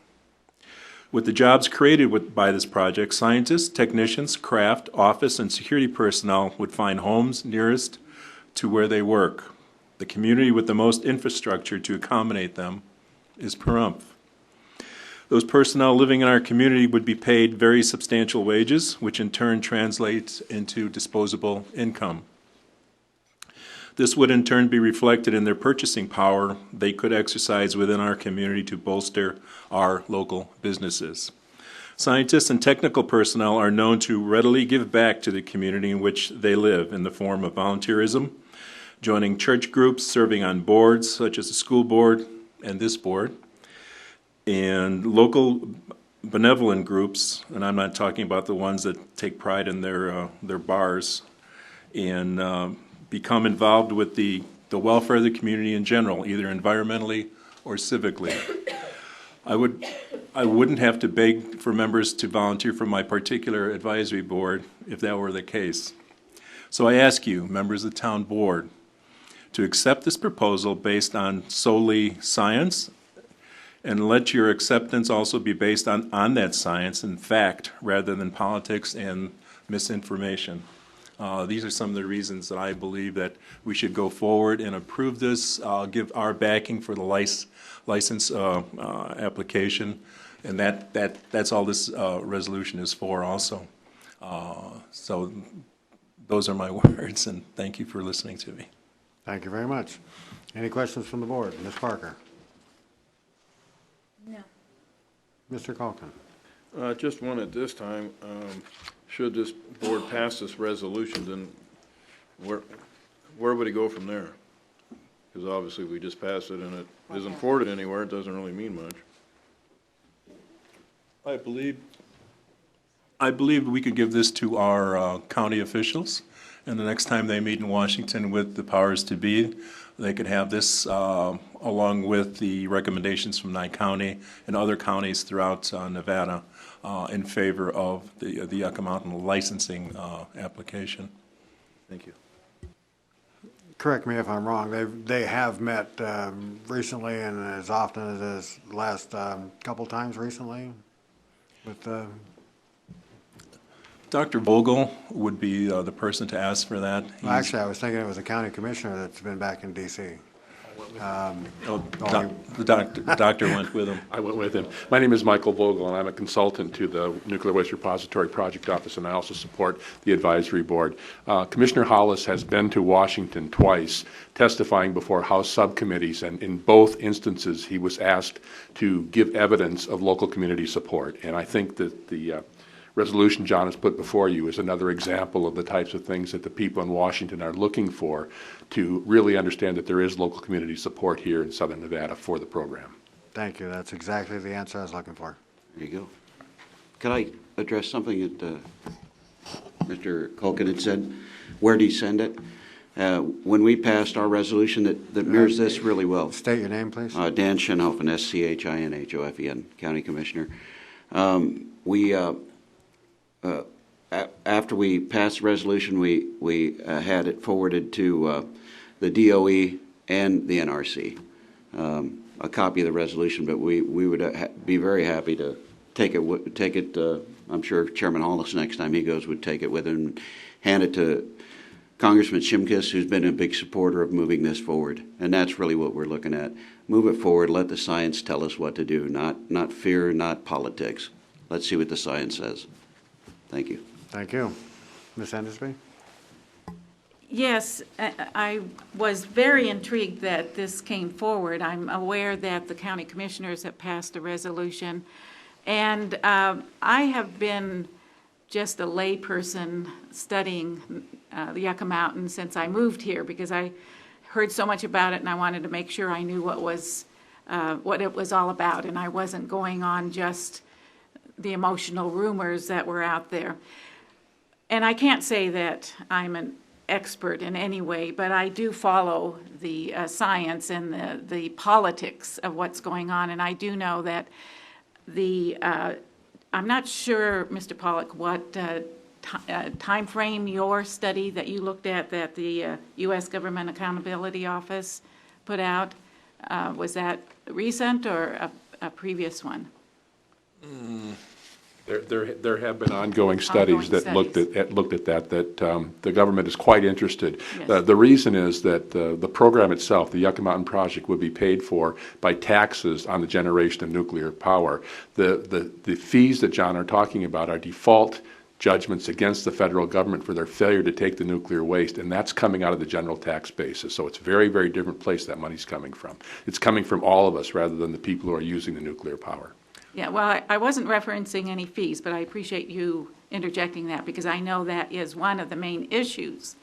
With the jobs created by this project, scientists, technicians, craft, office, and security personnel would find homes nearest to where they work. The community with the most infrastructure to accommodate them is Pahrump. Those personnel living in our community would be paid very substantial wages, which in turn translates into disposable income. This would in turn be reflected in their purchasing power they could exercise within our community to bolster our local businesses. Scientists and technical personnel are known to readily give back to the community in which they live in the form of volunteerism, joining church groups, serving on boards such as the school board and this board, and local benevolent groups, and I'm not talking about the ones that take pride in their bars, and become involved with the welfare of the community in general, either environmentally or civically. I wouldn't have to beg for members to volunteer for my particular advisory board if that were the case. So I ask you, members of the town board, to accept this proposal based on solely science, and let your acceptance also be based on that science and fact rather than politics and misinformation. These are some of the reasons that I believe that we should go forward and approve this, give our backing for the license application, and that's all this resolution is for also. So those are my words, and thank you for listening to me. Thank you very much. Any questions from the board? Ms. Parker? No. Mr. Calkin? Just one at this time. Should this board pass this resolution, then where would it go from there? Because obviously we just passed it and it isn't forwarded anywhere. It doesn't really mean much. I believe we could give this to our county officials, and the next time they meet in Washington with the powers to be, they could have this along with the recommendations from Nye County and other counties throughout Nevada in favor of the Yucca Mountain licensing application. Thank you. Correct me if I'm wrong. They have met recently and as often as this last couple times recently with Dr. Vogel would be the person to ask for that. Well, actually, I was thinking it was a county commissioner that's been back in D.C. The doctor went with him. I went with him. My name is Michael Vogel, and I'm a consultant to the Nuclear Waste Repository Project Office, and I also support the advisory board. Commissioner Hollis has been to Washington twice, testifying before House subcommittees, and in both instances, he was asked to give evidence of local community support. And I think that the resolution John has put before you is another example of the types of things that the people in Washington are looking for to really understand that there is local community support here in Southern Nevada for the program. Thank you. That's exactly the answer I was looking for. There you go. Could I address something that Mr. Culkin had said? Where did he send it? When we passed our resolution that mirrors this really well. State your name, please. Dan Schinhofen, Schinhofen, County Commissioner. After we passed the resolution, we had it forwarded to the DOE and the NRC, a copy of the resolution, but we would be very happy to take it. I'm sure Chairman Hollis, next time he goes, would take it with him and hand it to Congressman Shimkus, who's been a big supporter of moving this forward. And that's really what we're looking at. Move it forward, let the science tell us what to do, not fear, not politics. Let's see what the science says. Thank you. Thank you. Ms. Endersby? Yes, I was very intrigued that this came forward. I'm aware that the county commissioners have passed a resolution, and I have been just a layperson studying the Yucca Mountain since I moved here because I heard so much about it and I wanted to make sure I knew what it was all about, and I wasn't going on just the emotional rumors that were out there. And I can't say that I'm an expert in any way, but I do follow the science and the politics of what's going on, and I do know that I'm not sure, Mr. Pollack, what time frame your study that you looked at that the U.S. Government Accountability Office put out, was that recent or a previous one? There have been ongoing studies that looked at that the government is quite interested. Yes. The reason is that the program itself, the Yucca Mountain Project, would be paid for by taxes on the generation of nuclear power. The fees that John are talking about are default judgments against the federal government for their failure to take the nuclear waste, and that's coming out of the general tax basis. So it's a very, very different place that money's coming from. It's coming from all of us rather than the people who are using the nuclear power. Yeah, well, I wasn't referencing any fees, but I appreciate you interjecting that because I know that is one of the main issues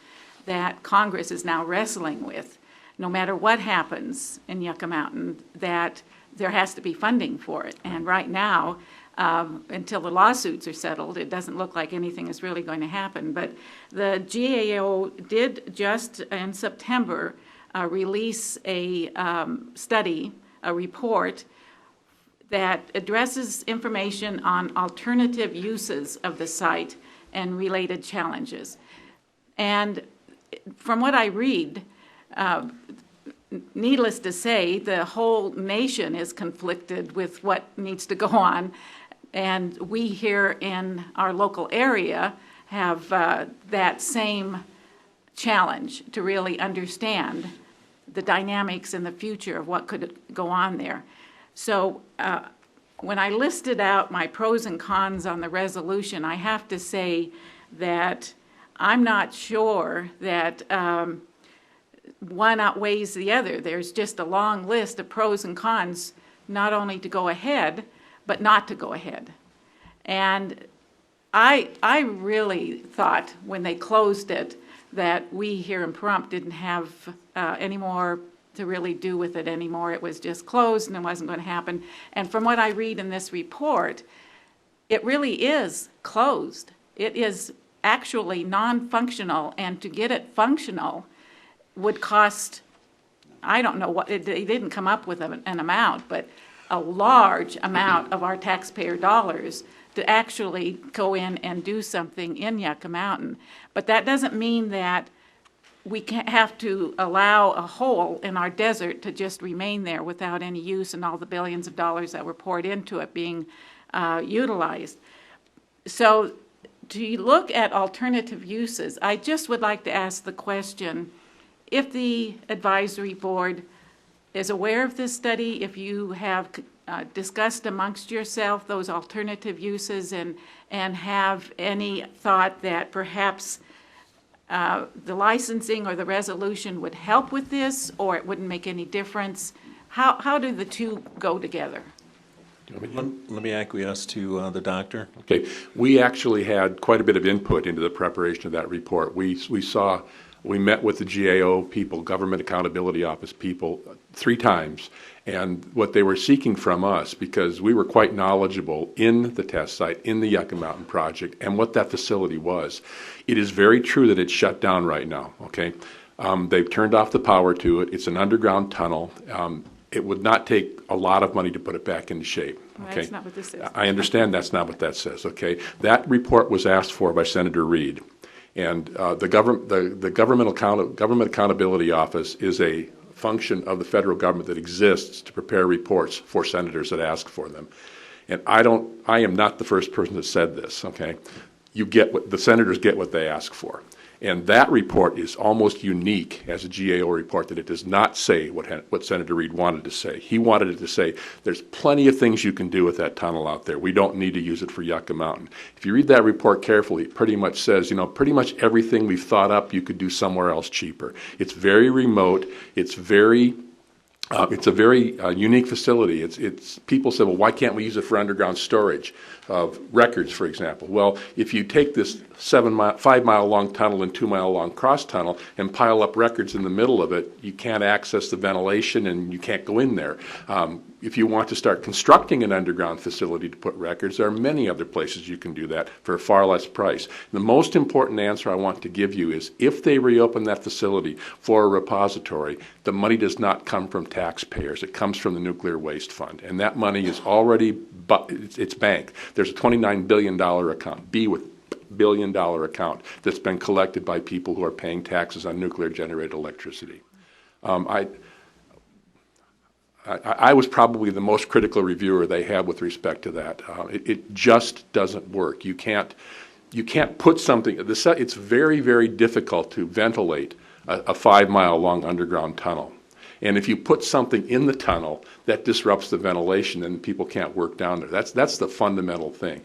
that Congress is now wrestling with. No matter what happens in Yucca Mountain, that there has to be funding for it. And right now, until the lawsuits are settled, it doesn't look like anything is really going to happen. But the GAO did just in September release a study, a report, that addresses information on alternative uses of the site and related challenges. And from what I read, needless to say, the whole nation is conflicted with what needs to go on. And we here in our local area have that same challenge to really understand the dynamics in the future of what could go on there. So when I listed out my pros and cons on the resolution, I have to say that I'm not sure that one outweighs the other. There's just a long list of pros and cons, not only to go ahead, but not to go ahead. And I really thought when they closed it that we here in Pahrump didn't have any more to really do with it anymore. It was just closed and it wasn't going to happen. And from what I read in this report, it really is closed. It is actually non-functional, and to get it functional would cost, I don't know what, they didn't come up with an amount, but a large amount of our taxpayer dollars to actually go in and do something in Yucca Mountain. But that doesn't mean that we can't have to allow a hole in our desert to just remain there without any use and all the billions of dollars that were poured into it being utilized. So to look at alternative uses, I just would like to ask the question, if the advisory board is aware of this study, if you have discussed amongst yourself those alternative uses and have any thought that perhaps the licensing or the resolution would help with this, or it wouldn't make any difference. How do the two go together? Let me acquiesce to the doctor. Okay, we actually had quite a bit of input into the preparation of that report. We met with the GAO people, Government Accountability Office people, 3 times, and what they were seeking from us, because we were quite knowledgeable in the test site, in the Yucca Mountain project, and what that facility was. It is very true that it's shut down right now, okay? They've turned off the power to it. It's an underground tunnel. It would not take a lot of money to put it back into shape. Well, okay? that's not what this says. I understand that's not what that says, okay? That report was asked for by Senator Reed. And the Government Accountability Office is a function of the federal government that exists to prepare reports for senators that ask for them. And I am not the first person that said this, okay? The senators get what they ask for. And that report is almost unique as a GAO report, that it does not say what Senator Reed wanted to say. He wanted it to say, there's plenty of things you can do with that tunnel out there. We don't need to use it for Yucca Mountain. If you read that report carefully, it pretty much says, pretty much everything we've thought up, you could do somewhere else cheaper. It's very remote. It's a very unique facility. It's people say, well, why can't we use it for underground storage of records, for example? Well, if you take this 5-mile long tunnel and 2-mile long cross tunnel and pile up records in the middle of it, you can't access the ventilation and you can't go in there. If you want to start constructing an underground facility to put records, there are many other places you can do that for a far less price. The most important answer I want to give you is, if they reopen that facility for a repository, the money does not come from taxpayers. It comes from the Nuclear Waste Fund, and that money is already it's banked. There's a $29 billion account, billion-dollar account that's been collected by people who are paying taxes on nuclear-generated electricity. I was probably the most critical reviewer they have with respect to that. It just doesn't work. You can't put something. It's very, very difficult to ventilate a 5-mile long underground tunnel. And if you put something in the tunnel, that disrupts the ventilation and people can't work down there. That's the fundamental thing.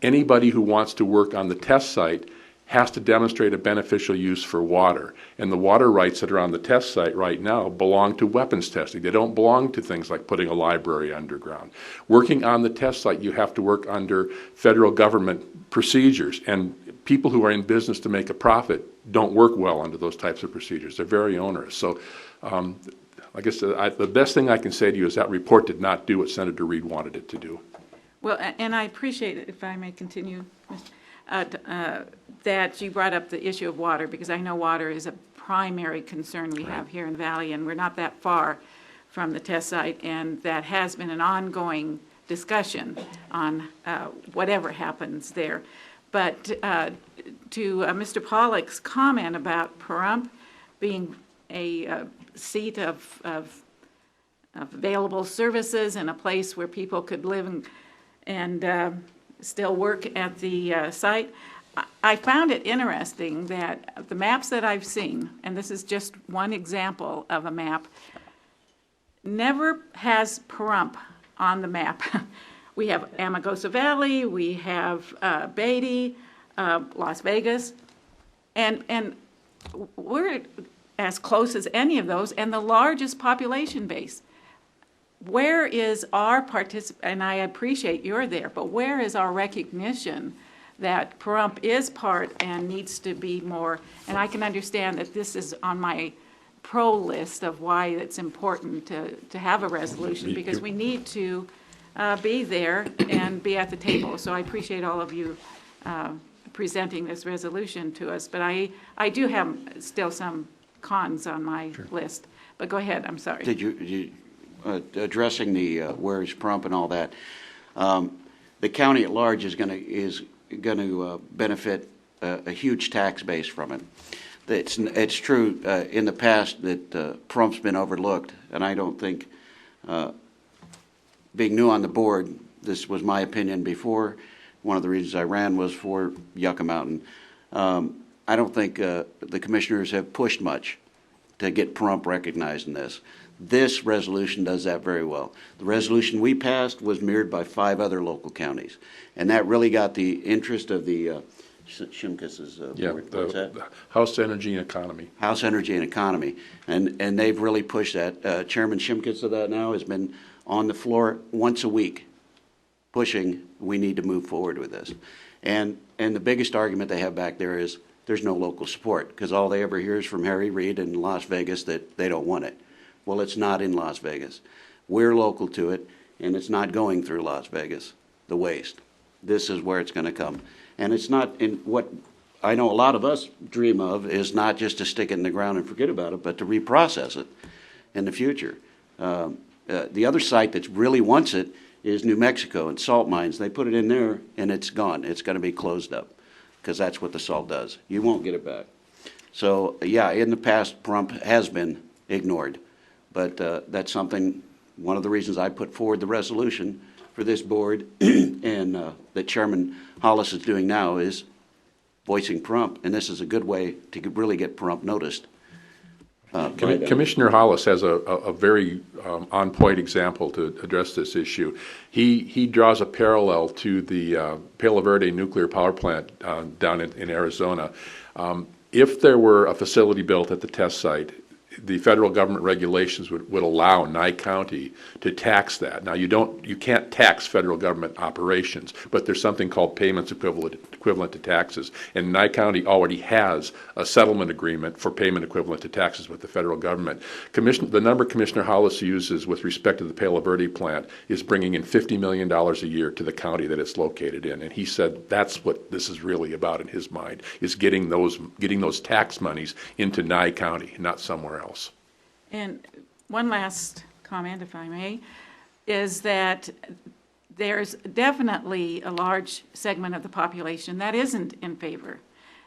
Anybody who wants to work on the test site has to demonstrate a beneficial use for water. And the water rights that are on the test site right now belong to weapons testing. They don't belong to things like putting a library underground. Working on the test site, you have to work under federal government procedures. And people who are in business to make a profit don't work well under those types of procedures. They're very onerous. So I guess the best thing I can say to you is that report did not do what Senator Reed wanted it to do. Well, and I appreciate it, if I may continue, that you brought up the issue of water, because I know water is a primary concern we have here in the Valley, and we're not that far from the test site, and that has been an ongoing discussion on whatever happens there. But to Mr. Pollack's comment about Pahrump being a seat of available services and a place where people could live and still work at the site, I found it interesting that the maps that I've seen, and this is just one example of a map, never has Pahrump on the map. We have Amargosa Valley, we have Beatty, Las Vegas, and we're as close as any of those, and the largest population base. Where is our and I appreciate you're there, but where is our recognition that Pahrump is part and needs to be more, and I can understand that this is on my pro list of why it's important to have a resolution, because we need to be there and be at the table. So I appreciate all of you presenting this resolution to us, but I do have still some cons on my list. But go ahead, I'm sorry. Did you addressing the where's Pahrump and all that, the county at large is going to benefit a huge tax base from it. It's true in the past that Pahrump's been overlooked, and I don't think, being new on the board, this was my opinion before, one of the reasons I ran was for Yucca Mountain. I don't think the commissioners have pushed much to get Pahrump recognized in this. This resolution does that very well. The resolution we passed was mirrored by 5 other local counties, and that really got the interest of the Shimkus's board. What's that? The House Energy and Economy. House Energy and Economy, and they've really pushed that. Chairman Shimkus of that now has been on the floor once a week, pushing we need to move forward with this. And the biggest argument they have back there is there's no local support, because all they ever hear is from Harry Reid in Las Vegas that they don't want it. Well, it's not in Las Vegas. We're local to it, and it's not going through Las Vegas, the waste. This is where it's going to come. And it's not in what I know a lot of us dream of is not just to stick it in the ground and forget about it, but to reprocess it in the future. The other site that really wants it is New Mexico and salt mines. They put it in there, and it's gone. It's going to be closed up, because that's what the salt does. You won't get it back. So, yeah, in the past, Pahrump has been ignored. But that's something, one of the reasons I put forward the resolution for this board and that Chairman Hollis is doing now is voicing Pahrump. And this is a good way to really get Pahrump noticed. Commissioner Hollis has a very on-point example to address this issue. He draws a parallel to the Palo Verde nuclear power plant down in Arizona. If there were a facility built at the test site, the federal government regulations would allow Nye County to tax that. Now, you can't tax federal government operations, but there's something called payments equivalent to taxes. And Nye County already has a settlement agreement for payment equivalent to taxes with the federal government. The number Commissioner Hollis uses with respect to the Palo Verde plant is bringing in $50 million a year to the county that it's located in. And he said that's what this is really about in his mind, is getting those tax monies into Nye County, not somewhere else. And one last comment, if I may, is that there's definitely a large segment of the population that isn't in favor.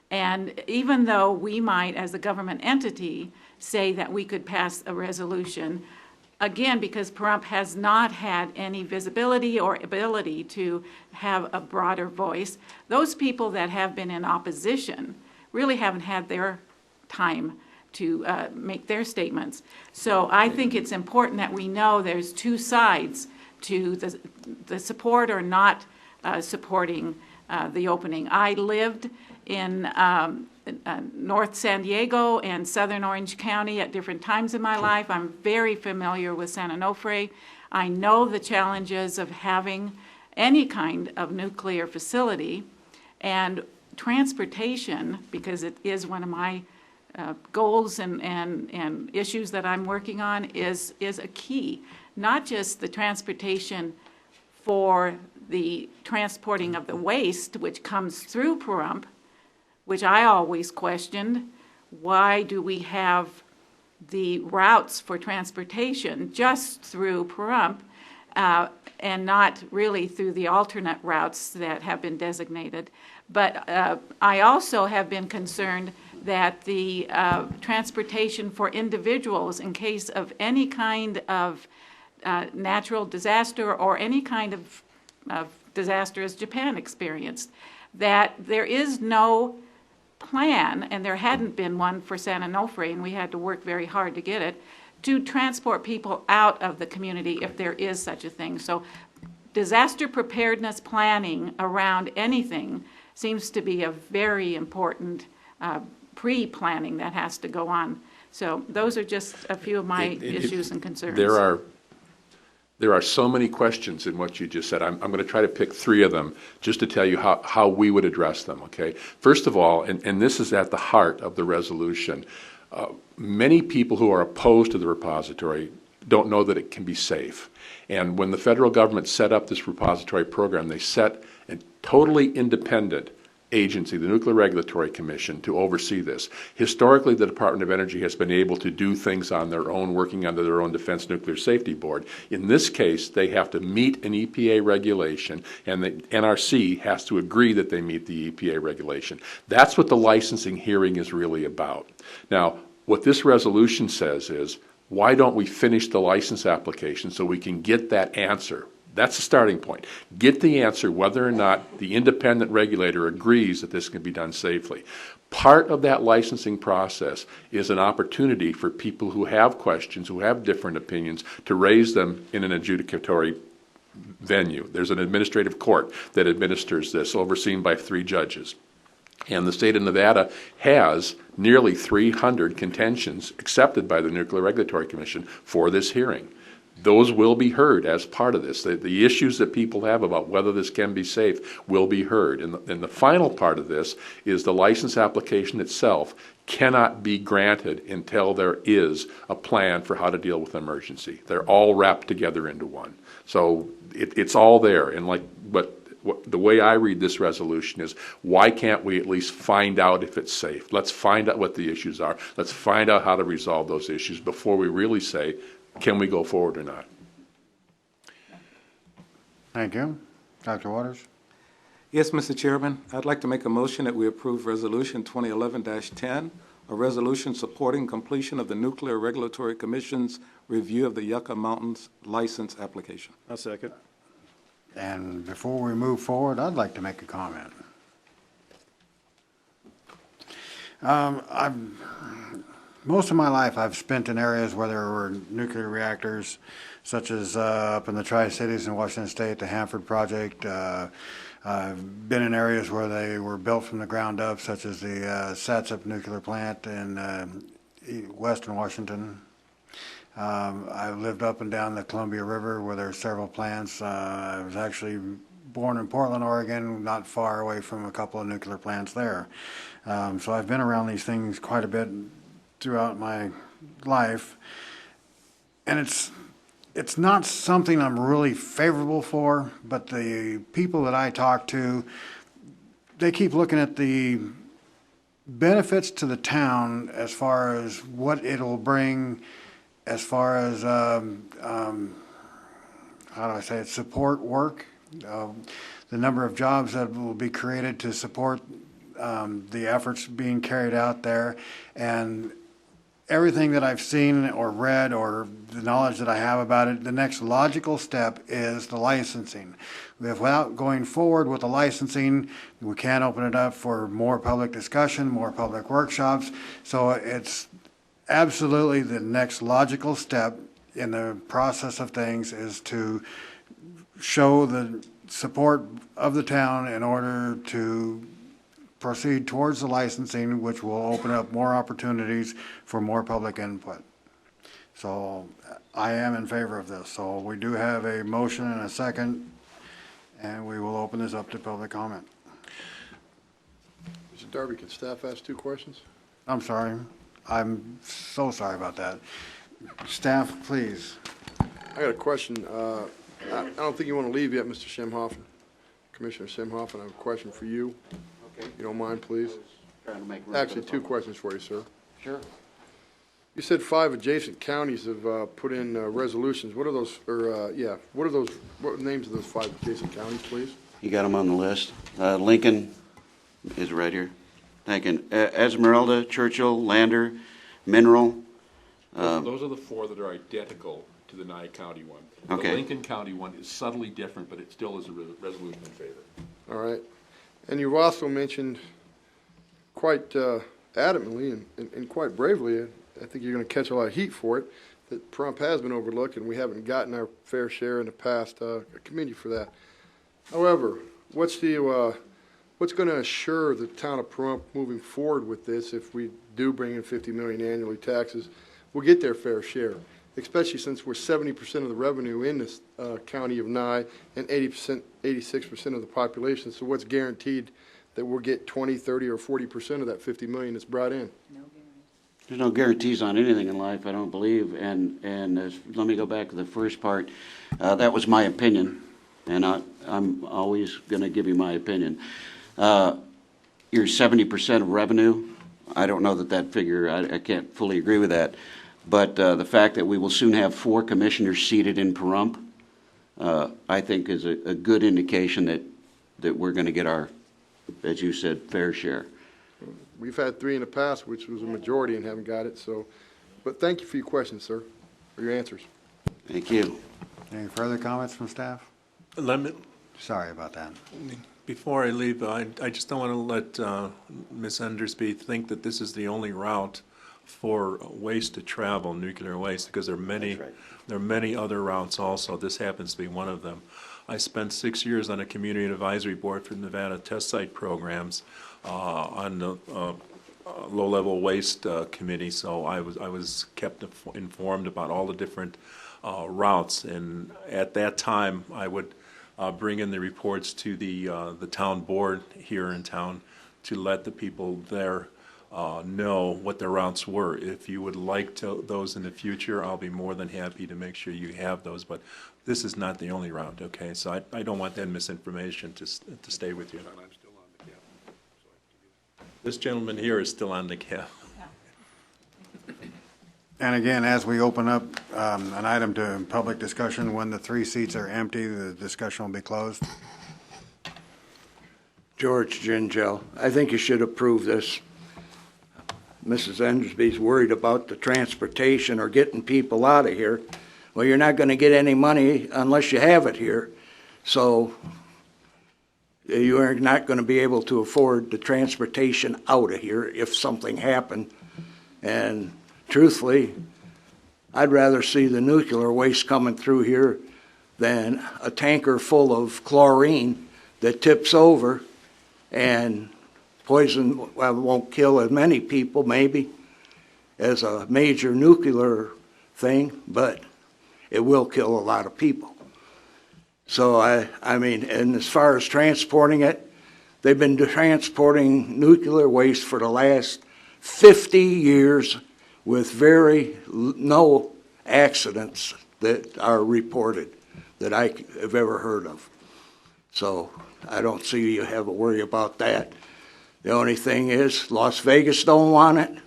And even though we might, as a government entity, say that we could pass a resolution, again, because Pahrump has not had any visibility or ability to have a broader voice, those people that have been in opposition really haven't had their time to make their statements. So I think it's important that we know there's 2 sides to the support or not supporting the opening. I lived in North San Diego and Southern Orange County at different times in my life. I'm very familiar with San Onofre. I know the challenges of having any kind of nuclear facility, and transportation, because it is one of my goals and issues that I'm working on, is a key. Not just the transportation for the transporting of the waste, which comes through Pahrump, which I always questioned. Why do we have the routes for transportation just through Pahrump and not really through the alternate routes that have been designated? But I also have been concerned that the transportation for individuals in case of any kind of natural disaster or any kind of disaster as Japan experienced, that there is no plan, and there hadn't been one for San Onofre, and we had to work very hard to get it, to transport people out of the community if there is such a thing. So disaster preparedness planning around anything seems to be a very important pre-planning that has to go on. So those are just a few of my issues and concerns. There are so many questions in what you just said. I'm going to try to pick 3 of them just to tell you how we would address them, okay? First of all, and this is at the heart of the resolution, many people who are opposed to the repository don't know that it can be safe. And when the federal government set up this repository program, they set a totally independent agency, the Nuclear Regulatory Commission, to oversee this. Historically, the Department of Energy has been able to do things on their own, working under their own Defense Nuclear Safety Board. In this case, they have to meet an EPA regulation, and the NRC has to agree that they meet the EPA regulation. That's what the licensing hearing is really about. Now, what this resolution says is, why don't we finish the license application so we can get that answer That's the starting point. Get the answer whether or not the independent regulator agrees that this can be done safely. Part of that licensing process is an opportunity for people who have questions, who have different opinions, to raise them in an adjudicatory venue. There's an administrative court that administers this, overseen by 3 judges. And the state of Nevada has nearly 300 contentions accepted by the Nuclear Regulatory Commission for this hearing. Those will be heard as part of this. The issues that people have about whether this can be safe will be heard. And the final part of this is the license application itself cannot be granted until there is a plan for how to deal with emergency. They're all wrapped together into one. So it's all there. And like the way I read this resolution is, why can't we at least find out if it's safe? Let's find out what the issues are. Let's find out how to resolve those issues before we really say, can we go forward or not? Thank you. Dr. Waters? Yes, Mr. Chairman, I'd like to make a motion that we approve Resolution 2011-10, a resolution supporting completion of the Nuclear Regulatory Commission's review of the Yucca Mountains license application. I'll second. And before we move forward, I'd like to make a comment. Most of my life I've spent in areas where there were nuclear reactors, such as up in the Tri-Cities in Washington State, the Hanford Project. I've been in areas where they were built from the ground up, such as the Satsep nuclear plant in western Washington. I've lived up and down the Columbia River where there are several plants. I was actually born in Portland, Oregon, not far away from a couple of nuclear plants there. So I've been around these things quite a bit throughout my life, and it's not something I'm really favorable for, but the people that I talk to, they keep looking at the benefits to the town as far as what it'll bring, as far as how do I say it, support work, the number of jobs that will be created to support the efforts being carried out there, and everything that I've seen or read or the knowledge that I have about it, the next logical step is the licensing. Without going forward with the licensing, we can't open it up for more public discussion, more public workshops. So it's absolutely the next logical step in the process of things is to show the support of the town in order to proceed towards the licensing, which will open up more opportunities for more public input. So I am in favor of this. So we do have a motion and a second, and we will open this up to public comment. Mr. Darby, can staff ask 2 questions? I'm sorry. I'm so sorry about that. Staff, please. I got a question. I don't think you want to leave yet, Mr. Schemhoffen. Commissioner Schemhoffen, I have a question for you. Okay. You don't mind, please? Actually, 2 questions for you, sir. Sure. You said 5 adjacent counties have put in resolutions. What are those, what are those, what are the names of those 5 adjacent counties, please? You got them on the list. Lincoln is right here. Thank you. Esmeralda, Churchill, Lander, Mineral. Those are the 4 that are identical to the Nye County one. Okay. The Lincoln County one is subtly different, but it still is a resolution in favor. All right. And you've also mentioned quite adamantly and quite bravely, I think you're going to catch a lot of heat for it, that Pahrump has been overlooked and we haven't gotten our fair share in the past. I commend you for that. However, what's going to assure the town of Pahrump moving forward with this, if we do bring in $50 million annually taxes, we'll get their fair share, especially since we're 70% of the revenue in this county of Nye and 86% of the population. So what's guaranteed that we'll get 20, 30, or 40% of that $50 million that's brought in? There's no guarantees on anything in life, I don't believe. And let me go back to the first part. That was my opinion, and I'm always going to give you my opinion. Your 70% of revenue, I don't know that figure, I can't fully agree with that. But the fact that we will soon have 4 commissioners seated in Pahrump, I think is a good indication that we're going to get our, as you said, fair share. We've had 3 in the past, which was a majority, and haven't got it. So, but thank you for your questions, sir, for your answers. Thank you. Any further comments from staff? Let me, Sorry about that. before I leave, I just don't want to let Ms. Endersby think that this is the only route for waste to travel, nuclear waste, because there are many, there are many other routes also. This happens to be one of them. I spent 6 years on a community advisory board for Nevada test site programs on the low-level waste committee, so I was kept informed about all the different routes, and at that time I would bring in the reports to the town board here in town to let the people there know what the routes were. If you would like those in the future, I'll be more than happy to make sure you have those, but this is not the only route, okay? So I don't want that misinformation to stay with you. This gentleman here is still on the cab. And again, as we open up an item to public discussion, when the 3 seats are empty, the discussion will be closed. George Gingell, I think you should approve this. Mrs. Endersby's worried about the transportation or getting people out of here. Well, you're not going to get any money unless you have it here. So you are not going to be able to afford the transportation out of here if something happened. And truthfully, I'd rather see the nuclear waste coming through here than a tanker full of chlorine that tips over and poison, well, won't kill as many people maybe as a major nuclear thing, but it will kill a lot of people. So I mean, and as far as transporting it, they've been transporting nuclear waste for the last 50 years with no accidents that are reported that I have ever heard of. So I don't see you have a worry about that. The only thing is Las Vegas don't want it,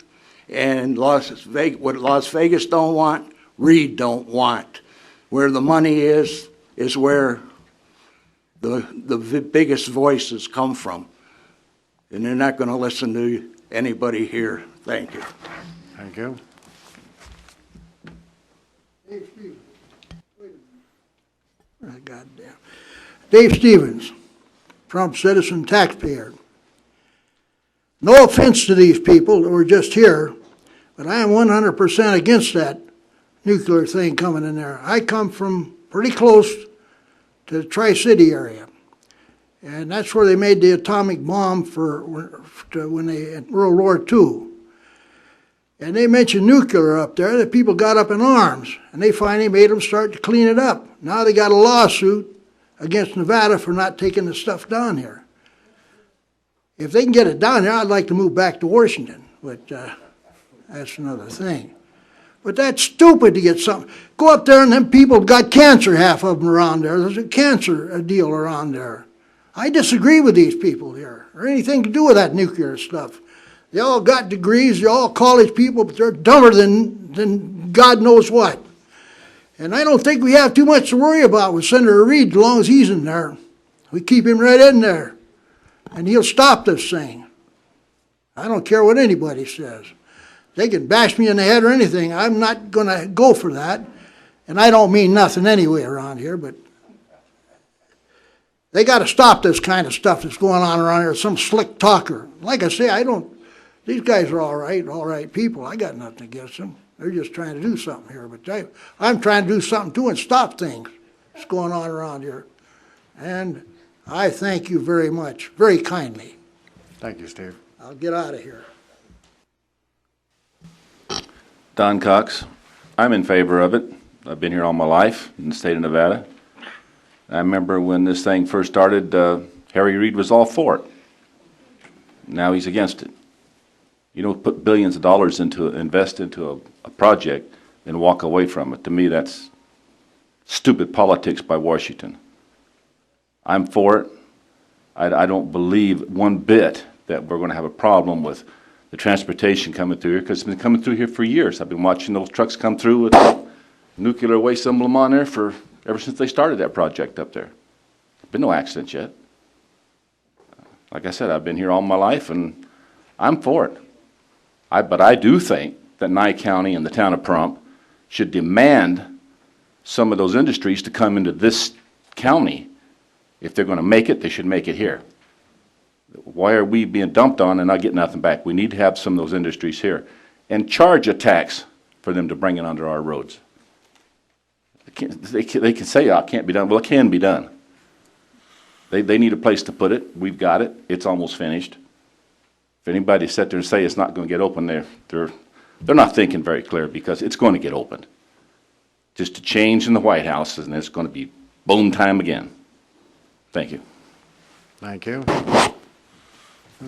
and what Las Vegas don't want, Reed don't want. Where the money is where the biggest voices come from. And they're not going to listen to anybody here. Thank you. Thank you. Goddamn. Dave Stevens, Trump citizen taxpayer. No offense to these people that were just here, but I am 100% against that nuclear thing coming in there. I come from pretty close to the Tri-City area, and that's where they made the atomic bomb when they in World War II. And they mentioned nuclear up there, that people got up in arms, and they finally made them start to clean it up. Now they got a lawsuit against Nevada for not taking the stuff down here. If they can get it down here, I'd like to move back to Washington, but that's another thing. But that's stupid to get something. Go up there and them people got cancer, half of them around there. There's a cancer deal around there. I disagree with these people here, or anything to do with that nuclear stuff. They all got degrees, they're all college people, but they're dumber than God knows what. And I don't think we have too much to worry about with Senator Reed as long as he's in there. We keep him right in there, and he'll stop this thing. I don't care what anybody says. They can bash me in the head or anything. I'm not going to go for that. And I don't mean nothing anyway around here, but they got to stop this kind of stuff that's going on around here. Some slick talker. Like I say, these guys are all right people. I got nothing against them. They're just trying to do something here. But I'm trying to do something too and stop things that's going on around here. And I thank you very much, very kindly. Thank you, Steve. I'll get out of here. Don Cox. I'm in favor of it. I've been here all my life in the state of Nevada. I remember when this thing first started, Harry Reid was all for it. Now he's against it. You don't put billions of dollars invest into a project, then walk away from it. To me, that's stupid politics by Washington. I'm for it. I don't believe one bit that we're going to have a problem with the transportation coming through here, because it's been coming through here for years. I've been watching those trucks come through with nuclear waste emblem on there ever since they started that project up there. Been no accidents yet. Like I said, I've been here all my life, and I'm for it. But I do think that Nye County and the town of Pahrump should demand some of those industries to come into this county If they're going to make it, they should make it here. Why are we being dumped on and not getting nothing back? We need to have some of those industries here and charge a tax for them to bring it onto our roads. They can say, oh, it can't be done. Well, it can be done. They need a place to put it. We've got it. It's almost finished. If anybody sat there and say it's not going to get open, they're not thinking very clear, because it's going to get opened. Just a change in the White House, and it's going to be boom time again. Thank you. Thank you.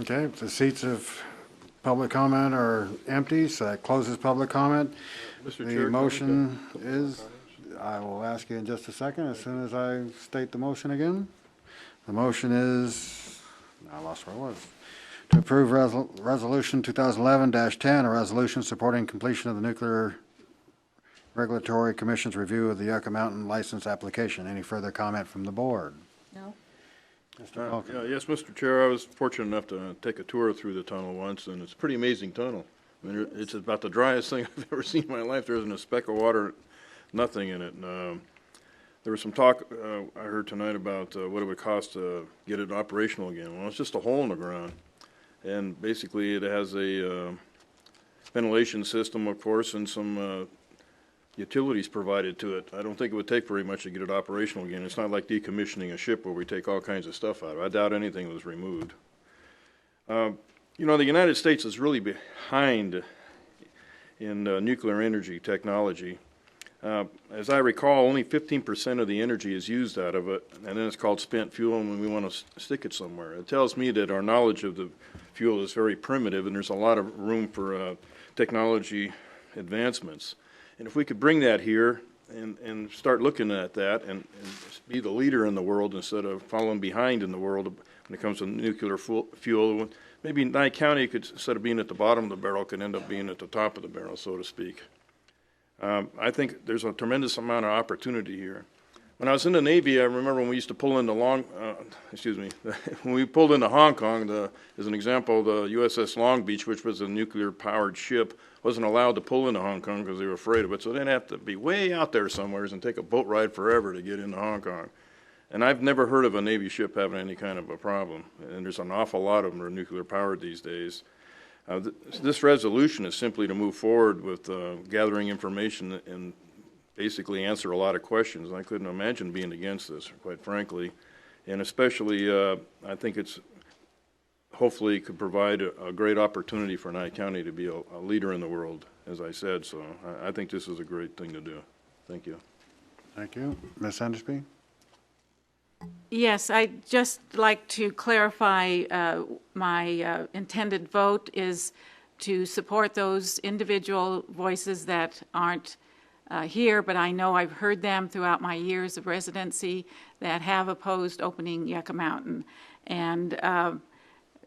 Okay, the seats of public comment are empty, so that closes public comment. Mr. Chair, The can I motion make is, I will ask you in just a second, as soon as I state the motion again. The motion is, I lost where I was, to approve Resolution 2011-10, a resolution supporting completion of the Nuclear Regulatory Commission's review of the Yucca Mountain license application. Any further comment from the board? No. Mr. Falcon. Yes, Mr. Chair, I was fortunate enough to take a tour through the tunnel once, and it's a pretty amazing tunnel. I mean, it's about the driest thing I've ever seen in my life. There isn't a speck of water, nothing in it. And, there was some talk I heard tonight about what it would cost to get it operational again. Well, it's just a hole in the ground, and basically it has a ventilation system, of course, and some utilities provided to it. I don't think it would take very much to get it operational again. It's not like decommissioning a ship where we take all kinds of stuff out of it. I doubt anything was removed. You know, the United States is really behind in nuclear energy technology. As I recall, only 15% of the energy is used out of it, and then it's called spent fuel when we want to stick it somewhere. It tells me that our knowledge of the fuel is very primitive, and there's a lot of room for technology advancements. And if we could bring that here and start looking at that and be the leader in the world instead of following behind in the world when it comes to nuclear fuel, maybe Nye County could, instead of being at the bottom of the barrel, could end up being at the top of the barrel, so to speak. I think there's a tremendous amount of opportunity here. When I was in the Navy, I remember when we used to pull into when we pulled into Hong Kong, as an example, the USS Long Beach, which was a nuclear-powered ship, wasn't allowed to pull into Hong Kong because they were afraid of it, so they'd have to be way out there somewhere and take a boat ride forever to get into Hong Kong. And I've never heard of a Navy ship having any kind of a problem, and there's an awful lot of them that are nuclear-powered these days. This resolution is simply to move forward with gathering information and basically answer a lot of questions. I couldn't imagine being against this, quite frankly. And especially, I think it's hopefully could provide a great opportunity for Nye County to be a leader in the world, as I said. So I think this is a great thing to do. Thank you. Thank you. Ms. Sandersby? Yes, I'd just like to clarify my intended vote is to support those individual voices that aren't here, but I know I've heard them throughout my years of residency that have opposed opening Yucca Mountain. And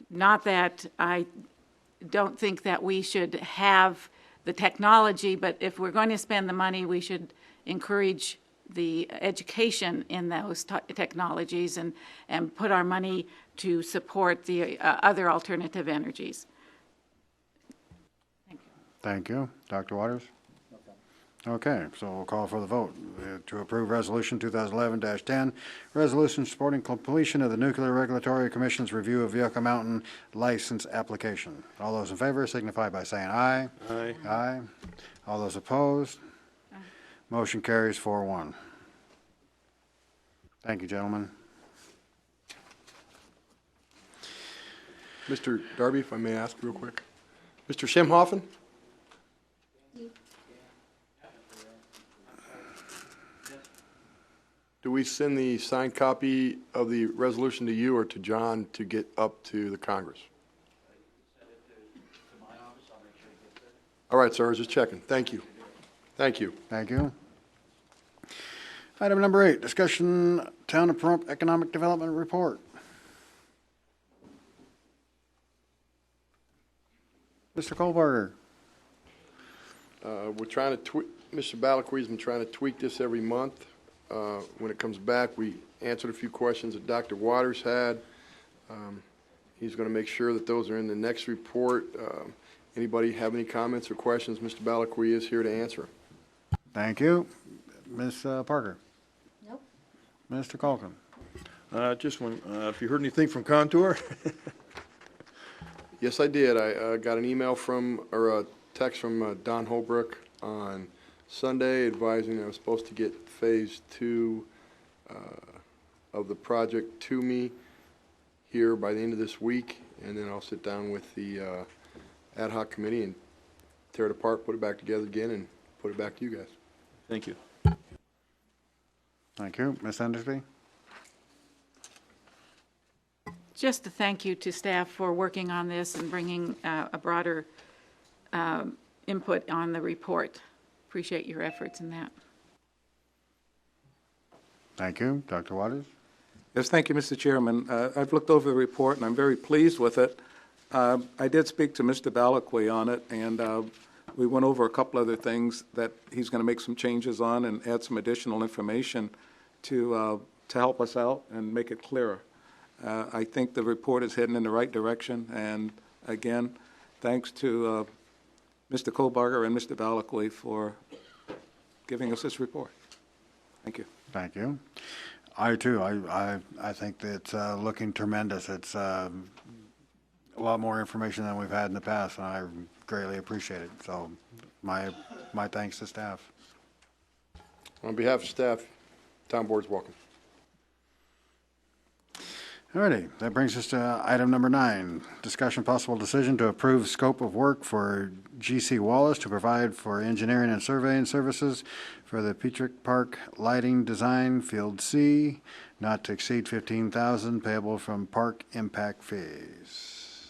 not that I don't think that we should have the technology, but if we're going to spend the money, we should encourage the education in those technologies and put our money to support the other alternative energies. Thank you. Thank you. Dr. Waters? Okay, so we'll call for the vote to approve Resolution 2011-10, resolution supporting completion of the Nuclear Regulatory Commission's review of Yucca Mountain license application. All those in favor signify by saying aye. Aye. Aye. All those opposed? Motion carries 4-1. Thank you, gentlemen. Mr. Darby, if I may ask real quick. Mr. Schemhoffen? Do we send the signed copy of the resolution to you or to John to get up to the Congress? All right, sir, I was just checking. Thank you. Thank you. Thank you. Item number 8, discussion Town of Pahrump Economic Development Report. Mr. Kohlberger. We're trying to Mr. Balaqui's been trying to tweak this every month. When it comes back, we answered a few questions that Dr. Waters had. He's going to make sure that those are in the next report. Anybody have any comments or questions? Mr. Balaqui is here to answer. Thank you. Ms. Parker. Nope. Mr. Colkin. Just one, if you heard anything from Contour? Yes, I did. I got an email from, or a text from Don Holbrook on Sunday advising I was supposed to get Phase 2 of the project to me here by the end of this week, and then I'll sit down with the ad hoc committee and tear it apart, put it back together again, and put it back to you guys. Thank you. Thank you. Ms. Endersby? Just a thank you to staff for working on this and bringing a broader input on the report. Appreciate your efforts in that. Thank you. Dr. Waters? Yes, thank you, Mr. Chairman. I've looked over the report, and I'm very pleased with it. I did speak to Mr. Balakwe on it, and we went over a couple other things that he's going to make some changes on and add some additional information to help us out and make it clearer. I think the report is heading in the right direction, and again, thanks to Mr. Kohlbarger and Mr. Balakwe for giving us this report. Thank you. Thank you. I too, I think that it's looking tremendous. It's a lot more information than we've had in the past, and I greatly appreciate it. So my thanks to staff. On behalf of staff, town board's welcome. Alrighty, that brings us to item number 9, discussion possible decision to approve scope of work for G.C. Wallace to provide for engineering and surveying services for the Petrick Park lighting design Field C, not to exceed $15,000 payable from park impact fees.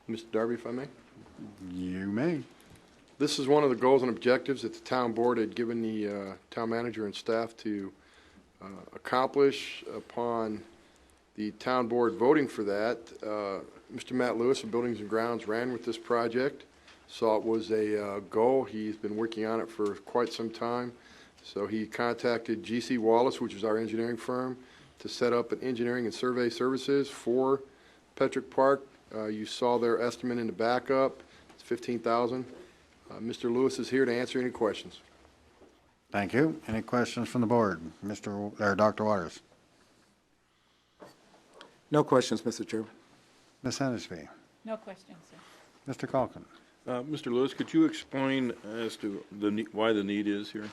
Mr. Darby, if I may? You may. This is one of the goals and objectives that the town board had given the town manager and staff to accomplish upon the town board voting for that. Mr. Matt Lewis of Buildings and Grounds ran with this project, saw it was a goal. He's been working on it for quite some time. So he contacted G.C. Wallace, which is our engineering firm, to set up an engineering and survey services for Petrick Park. You saw their estimate in the backup. It's $15,000. Mr. Lewis is here to answer any questions. Thank you. Any questions from the board? Dr. Waters? No questions, Mr. Chairman. Ms. Hennessy? No questions, sir. Mr. Calkin? Mr. Lewis, could you explain as to why the need is here?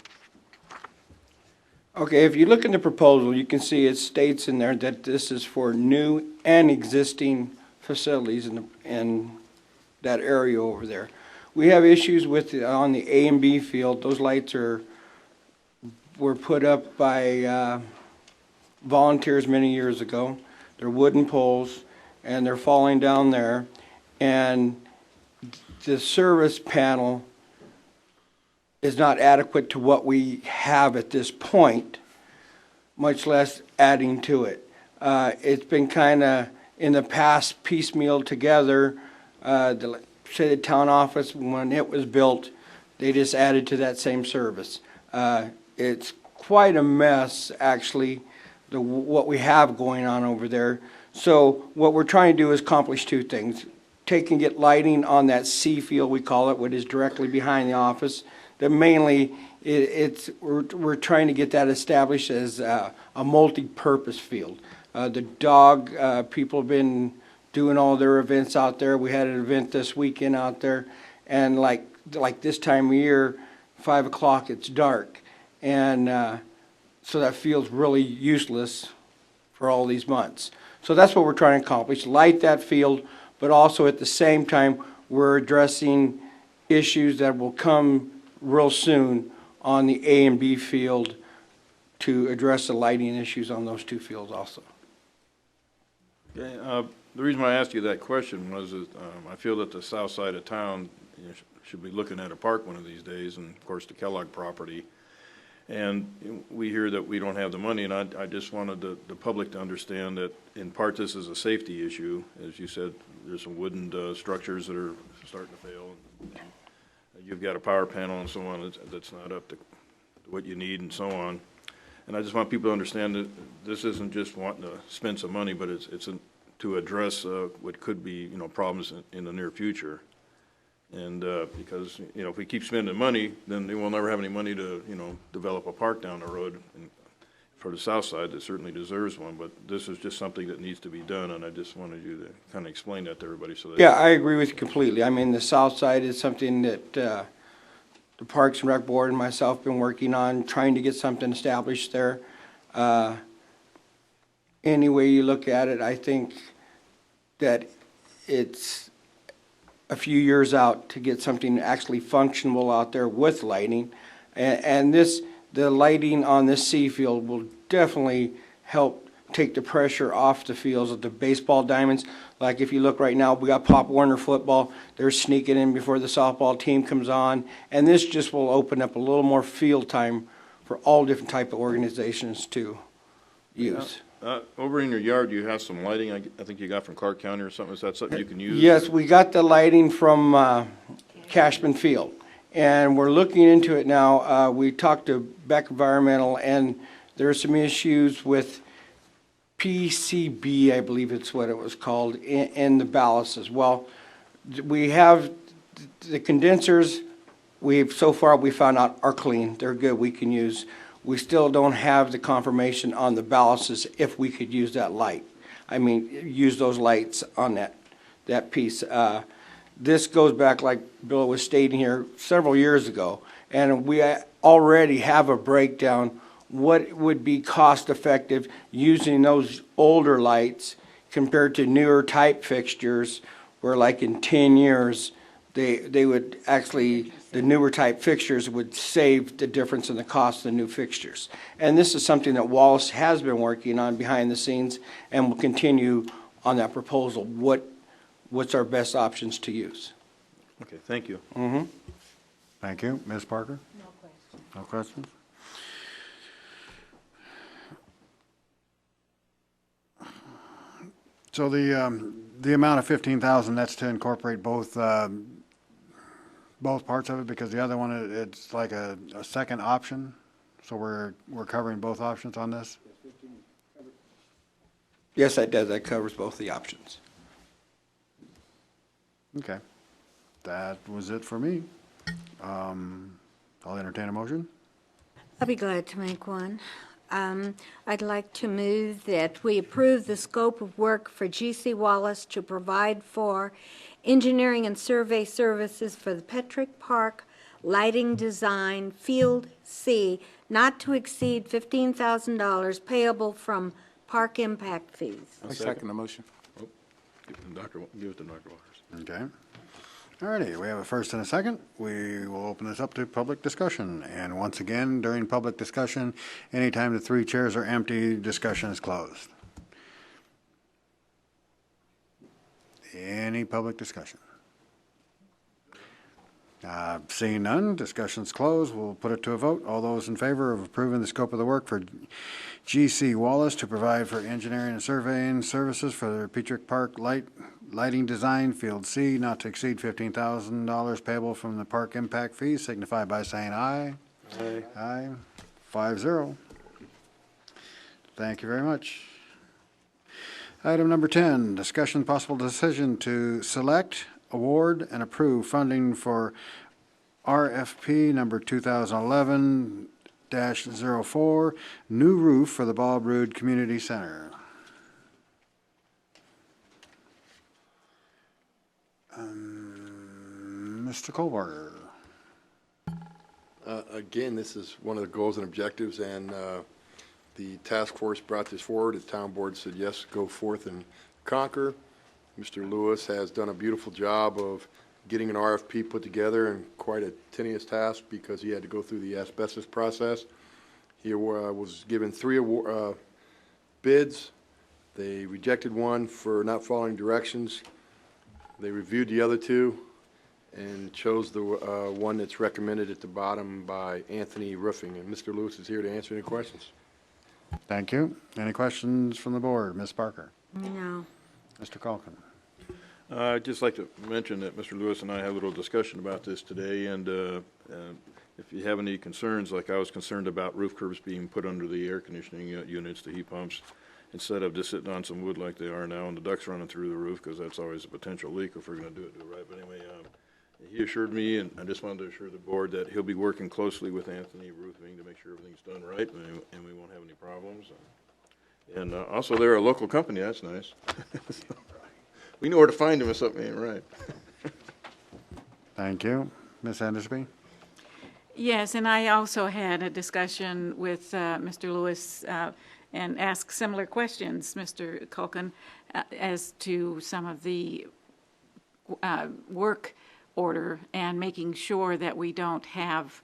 Okay, if you look in the proposal, you can see it states in there that this is for new and existing facilities in that area over there. We have issues with on the A and B field. Those lights were put up by volunteers many years ago. They're wooden poles, and they're falling down there. And the service panel is not adequate to what we have at this point, much less adding to it. It's been kind of, in the past, piecemeal together. Say the town office, when it was built, they just added to that same service. It's quite a mess, actually, what we have going on over there. So what we're trying to do is accomplish two things. Take and get lighting on that C field, we call it, what is directly behind the office. That mainly, we're trying to get that established as a multi-purpose field. The dog people have been doing all their events out there. We had an event this weekend out there, and like this time of year, 5 o'clock, it's dark. And so that field's really useless for all these months. So that's what we're trying to accomplish, light that field, but also at the same time, we're addressing issues that will come real soon on the A and B field to address the lighting issues on those two fields also. Okay, the reason why I asked you that question was that I feel that the south side of town should be looking at a park one of these days, and of course the Kellogg property. And we hear that we don't have the money, and I just wanted the public to understand that in part this is a safety issue. As you said, there's some wooden structures that are starting to fail. You've got a power panel and so on that's not up to what you need and so on. And I just want people to understand that this isn't just wanting to spend some money, but it's to address what could be problems in the near future. And, because, you know, if we keep spending money, then we'll never have any money to, you know, develop a park down the road. And for the south side, that certainly deserves one, but this is just something that needs to be done, and I just wanted you to kind of explain that to everybody so that. Yeah, I agree with you completely. I mean, the south side is something that the Parks and Rec Board and myself been working on, trying to get something established there. Any way you look at it, I think that it's a few years out to get something actually functional out there with lighting. And the lighting on this C field will definitely help take the pressure off the fields of the baseball diamonds. Like if you look right now, we got Pop Warner football. They're sneaking in before the softball team comes on. And this just will open up a little more field time for all different type of organizations to use. Over in your yard, you have some lighting, I think you got from Clark County or something. Is that something you can use? Yes, we got the lighting from Cashman Field, and we're looking into it now. We talked to Beck Environmental, and there are some issues with PCB, I believe it's what it was called, in the ballasts. Well, we have the condensers. So far we found out are clean. They're good. We can use. We still don't have the confirmation on the ballasts if we could use that light. I mean, use those lights on that piece. This goes back, like Bill was stating here, several years ago, and we already have a breakdown what would be cost effective using those older lights compared to newer type fixtures, where like in 10 years they would actually, the newer type fixtures would save the difference in the cost of the new fixtures. And this is something that Wallace has been working on behind the scenes and will continue on that proposal. What's our best options to use? Okay, thank you. Mm-hmm. Thank you. Ms. Parker? No questions. No questions? So the amount of 15,000, that's to incorporate both parts of it, because the other one, it's like a second option. So we're covering both options on this? Yes, that does. That covers both the options. Okay. That was it for me. I'll entertain a motion. I'll be glad to make one. I'd like to move that we approve the scope of work for G.C. Wallace to provide for engineering and survey services for the Petrick Park lighting design, Field C, not to exceed $15,000 payable from park impact fees. I second the motion. Oh, give it to Dr. Waters. Okay. All righty, we have a first and a second. We will open this up to public discussion. And once again, during public discussion, anytime the three chairs are empty, discussion is closed. Any public discussion? Seeing none, discussion's closed. We'll put it to a vote. All those in favor of approving the scope of the work for G.C. Wallace to provide for engineering and surveying services for the Petrick Park lighting design, Field C, not to exceed $15,000 payable from the park impact fees, signify by saying aye. Aye. Aye. 5-0. Thank you very much. Item number 10, discussion possible decision to select, award, and approve funding for RFP number 2011-04, new roof for the Bob Roode Community Center. Mr. Kohlberger. Again, this is one of the goals and objectives, and the task force brought this forward. The town board said, yes, go forth and conquer. Mr. Lewis has done a beautiful job of getting an RFP put together, and quite a tenuous task because he had to go through the asbestos process. He was given 3 bids. They rejected one for not following directions. They reviewed the other 2 and chose the one that's recommended at the bottom by Anthony Roofing. And Mr. Lewis is here to answer any questions. Thank you. Any questions from the board? Ms. Parker? No. Mr. Calkin? I'd just like to mention that Mr. Lewis and I had a little discussion about this today, and if you have any concerns, like I was concerned about roof curbs being put under the air conditioning units, the heat pumps, instead of just sitting on some wood like they are now and the ducts running through the roof, because that's always a potential leak if we're going to do it right. But anyway, he assured me, and I just wanted to assure the board, that he'll be working closely with Anthony Roofing to make sure everything's done right, and we won't have any problems. And also, they're a local company, that's nice. We know where to find them if something ain't right. Thank you. Ms. Andersby? Yes, and I also had a discussion with Mr. Lewis and asked similar questions, Mr. Culkin, as to some of the work order and making sure that we don't have,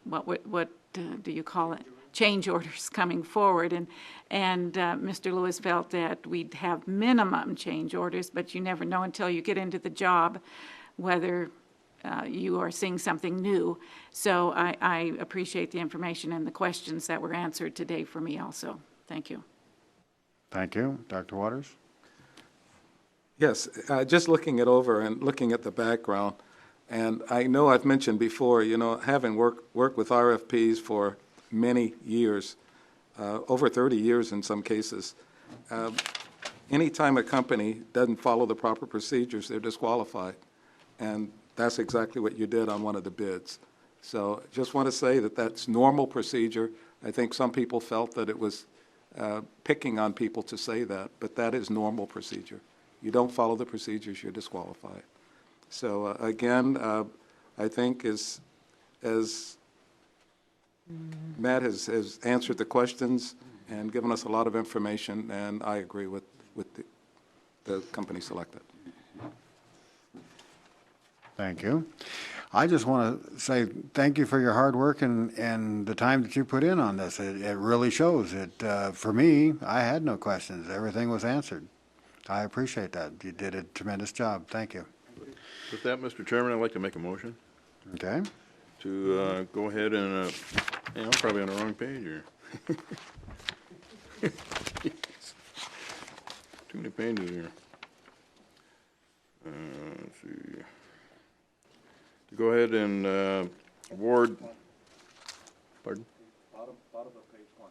what do you call it? Change orders coming forward. And Mr. Lewis felt that we'd have minimum change orders, but you never know until you get into the job whether you are seeing something new. So I appreciate the information and the questions that were answered today for me also. Thank you. Thank you. Dr. Waters? Yes, just looking it over and looking at the background, and I know I've mentioned before, having worked with RFPs for many years, over 30 years in some cases, anytime a company doesn't follow the proper procedures, they're disqualified. And that's exactly what you did on one of the bids. So just want to say that that's normal procedure. I think some people felt that it was picking on people to say that, but that is normal procedure. You don't follow the procedures, you're disqualified. So again, I think as Matt has answered the questions and given us a lot of information, and I agree with the company selected. Thank you. I just want to say thank you for your hard work and the time that you put in on this. It really shows. For me, I had no questions. Everything was answered. I appreciate that. You did a tremendous job. Thank you. With that, Mr. Chairman, I'd like to make a motion. Okay. To go ahead and, I'm probably on the wrong page here. Too many pages here. Let's see. To go ahead and award, pardon? Bottom of page 1.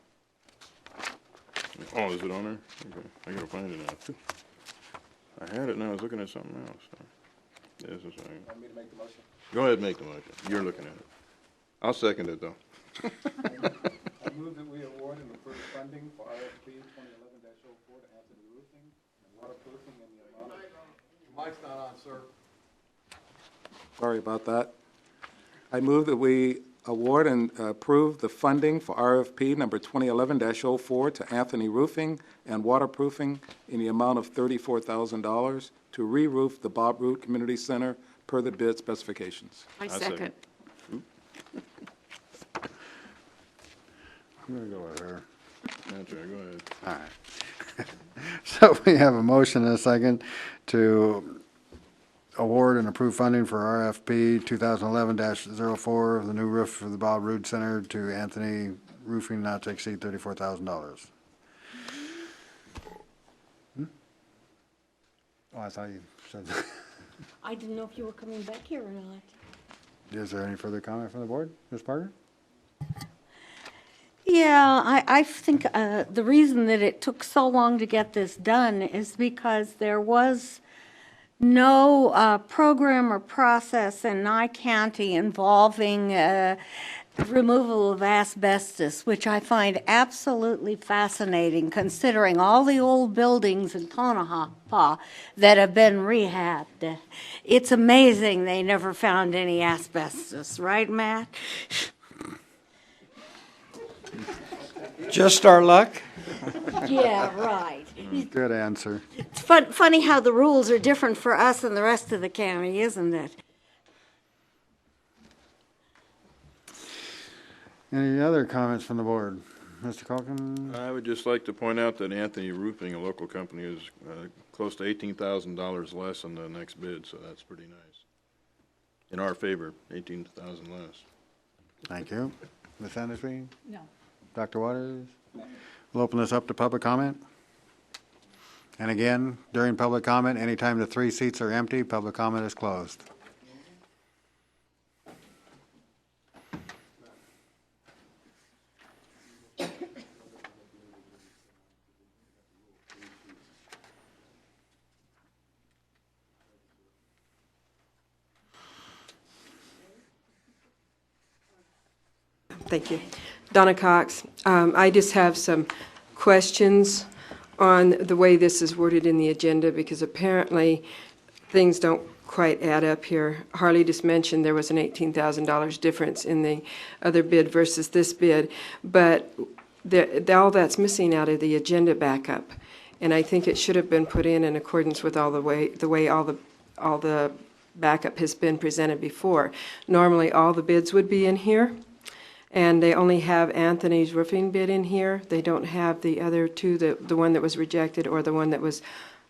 Oh, is it on there? Okay, I gotta find it now. I had it and I was looking at something else. Yes, it's right. Want me to make the motion? Go ahead and make the motion. You're looking at it. I'll second it, though. I move that we award and approve funding for RFP 2011-04 to Anthony Roofing and waterproofing in the amount of... Your mic's not on, sir. Sorry about that. I move that we award and approve the funding for RFP number 2011-04 to Anthony Roofing and waterproofing in the amount of $34,000 to re-roof the Bob Root Community Center per the bid specifications. I second. I'm going to go with her. That's right, go ahead. All right. So we have a motion and a second to award and approve funding for RFP 2011-04 of the new roof for the Bob Root Center to Anthony Roofing not to exceed $34,000. Oh, I thought you said that. I didn't know if you were coming back here or not. Is there any further comment from the board? Ms. Parker? Yeah, I think the reason that it took so long to get this done is because there was no program or process in Nye County involving removal of asbestos, which I find absolutely fascinating considering all the old buildings in Tonopah that have been rehabbed. It's amazing they never found any asbestos, right, Matt? Just our luck. Yeah, right. Good answer. It's funny how the rules are different for us and the rest of the county, isn't it? Any other comments from the board? Mr. Calkin? I would just like to point out that Anthony Roofing, a local company, is close to $18,000 less than the next bid, so that's pretty nice. In our favor, $18,000 less. Thank you. Ms. Andersby? No. Dr. Waters? We'll open this up to public comment. And again, during public comment, anytime the 3 seats are empty, public comment is closed. Thank you. Donna Cox. I just have some questions on the way this is worded in the agenda, because apparently things don't quite add up here. Harley just mentioned there was an $18,000 difference in the other bid versus this bid, but all that's missing out of the agenda backup. And I think it should have been put in accordance with all the way all the backup has been presented before. Normally, all the bids would be in here, and they only have Anthony's roofing bid in here. They don't have the other two, the one that was rejected or the one that was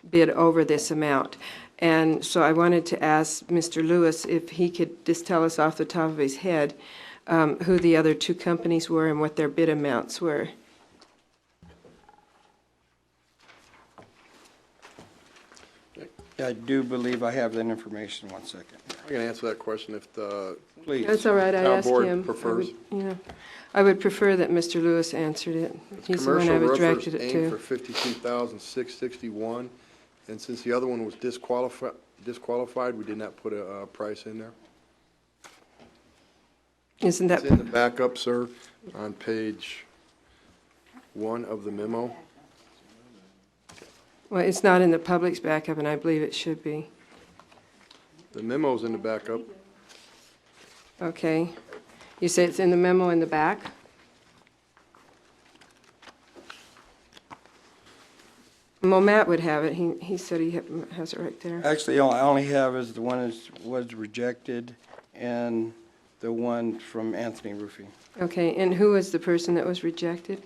bid over this amount. And so I wanted to ask Mr. Lewis if he could just tell us off the top of his head who the other two companies were and what their bid amounts were. I do believe I have that information. One second. I can answer that question if the Please. That's all right, I town asked board him. prefers. I would prefer that Mr. Lewis answered it. He's the one I was directed it Commercial roofers to. aimed for $52,661, and since the other one was disqualified, we did not put a price in there. Isn't that? It's in the backup, sir, on page 1 of the memo. Well, it's not in the public's backup, and I believe it should be. The memo's in the backup. Okay. You say it's in the memo in the back? Well, Matt would have it. He said he has it right there. Actually, all I only have is the one that was rejected and the one from Anthony Roofing. Okay, and who was the person that was rejected?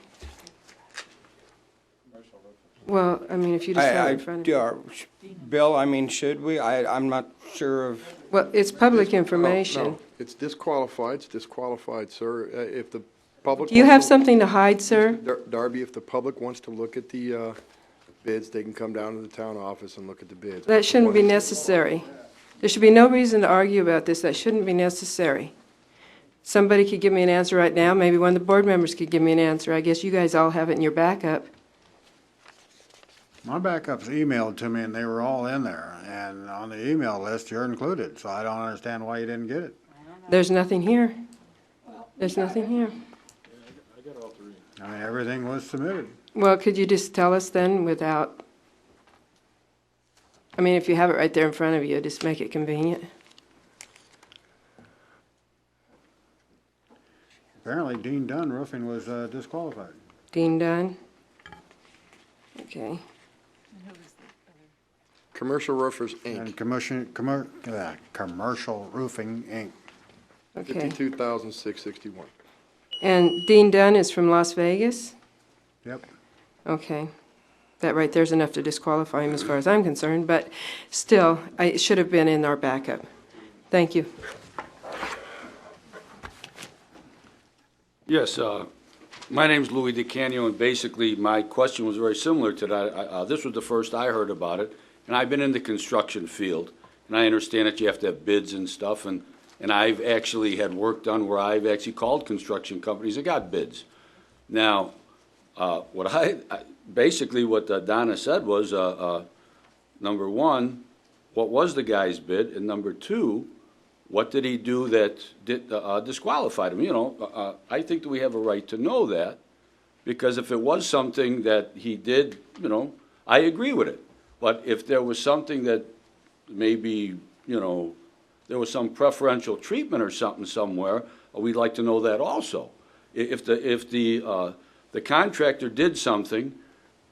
Well, I mean, if you just have it in front of you. Bill, I mean, should we? I'm not sure of. Well, it's public information. No, it's disqualified. It's disqualified, sir. If the public. Do you have something to hide, sir? Darby, if the public wants to look at the bids, they can come down to the town office and look at the bids. That shouldn't be necessary. There should be no reason to argue about this. That shouldn't be necessary. Somebody could give me an answer right now. Maybe one of the board members could give me an answer. I guess you guys all have it in your backup. My backup's emailed to me, and they were all in there. And on the email list, you're included, so I don't understand why you didn't get it. There's nothing here. There's nothing here. I mean, everything was submitted. Well, could you just tell us then without, I mean, if you have it right there in front of you, just make it convenient. Apparently, Dean Dunn Roofing was disqualified. Dean Dunn? Okay. Commercial Roofers, Inc. And Commercial Roofing, Inc. Okay. $52,661. And Dean Dunn is from Las Vegas? Yep. Okay. That right there's enough to disqualify him as far as I'm concerned, but still, it should have been in our backup. Thank you. Yes, my name's Louis DeCanio, and basically my question was very similar to that. This was the first I heard about it, and I've been in the construction field, and I understand that you have to have bids and stuff, and I've actually had work done where I've actually called construction companies and got bids. Now, basically what Donna said was, number one, what was the guy's bid, and number two, what did he do that disqualified him? You know, I think that we have a right to know that, because if it was something that he did, you know, I agree with it. But if there was something that maybe, you know, there was some preferential treatment or something somewhere, we'd like to know that also. If the contractor did something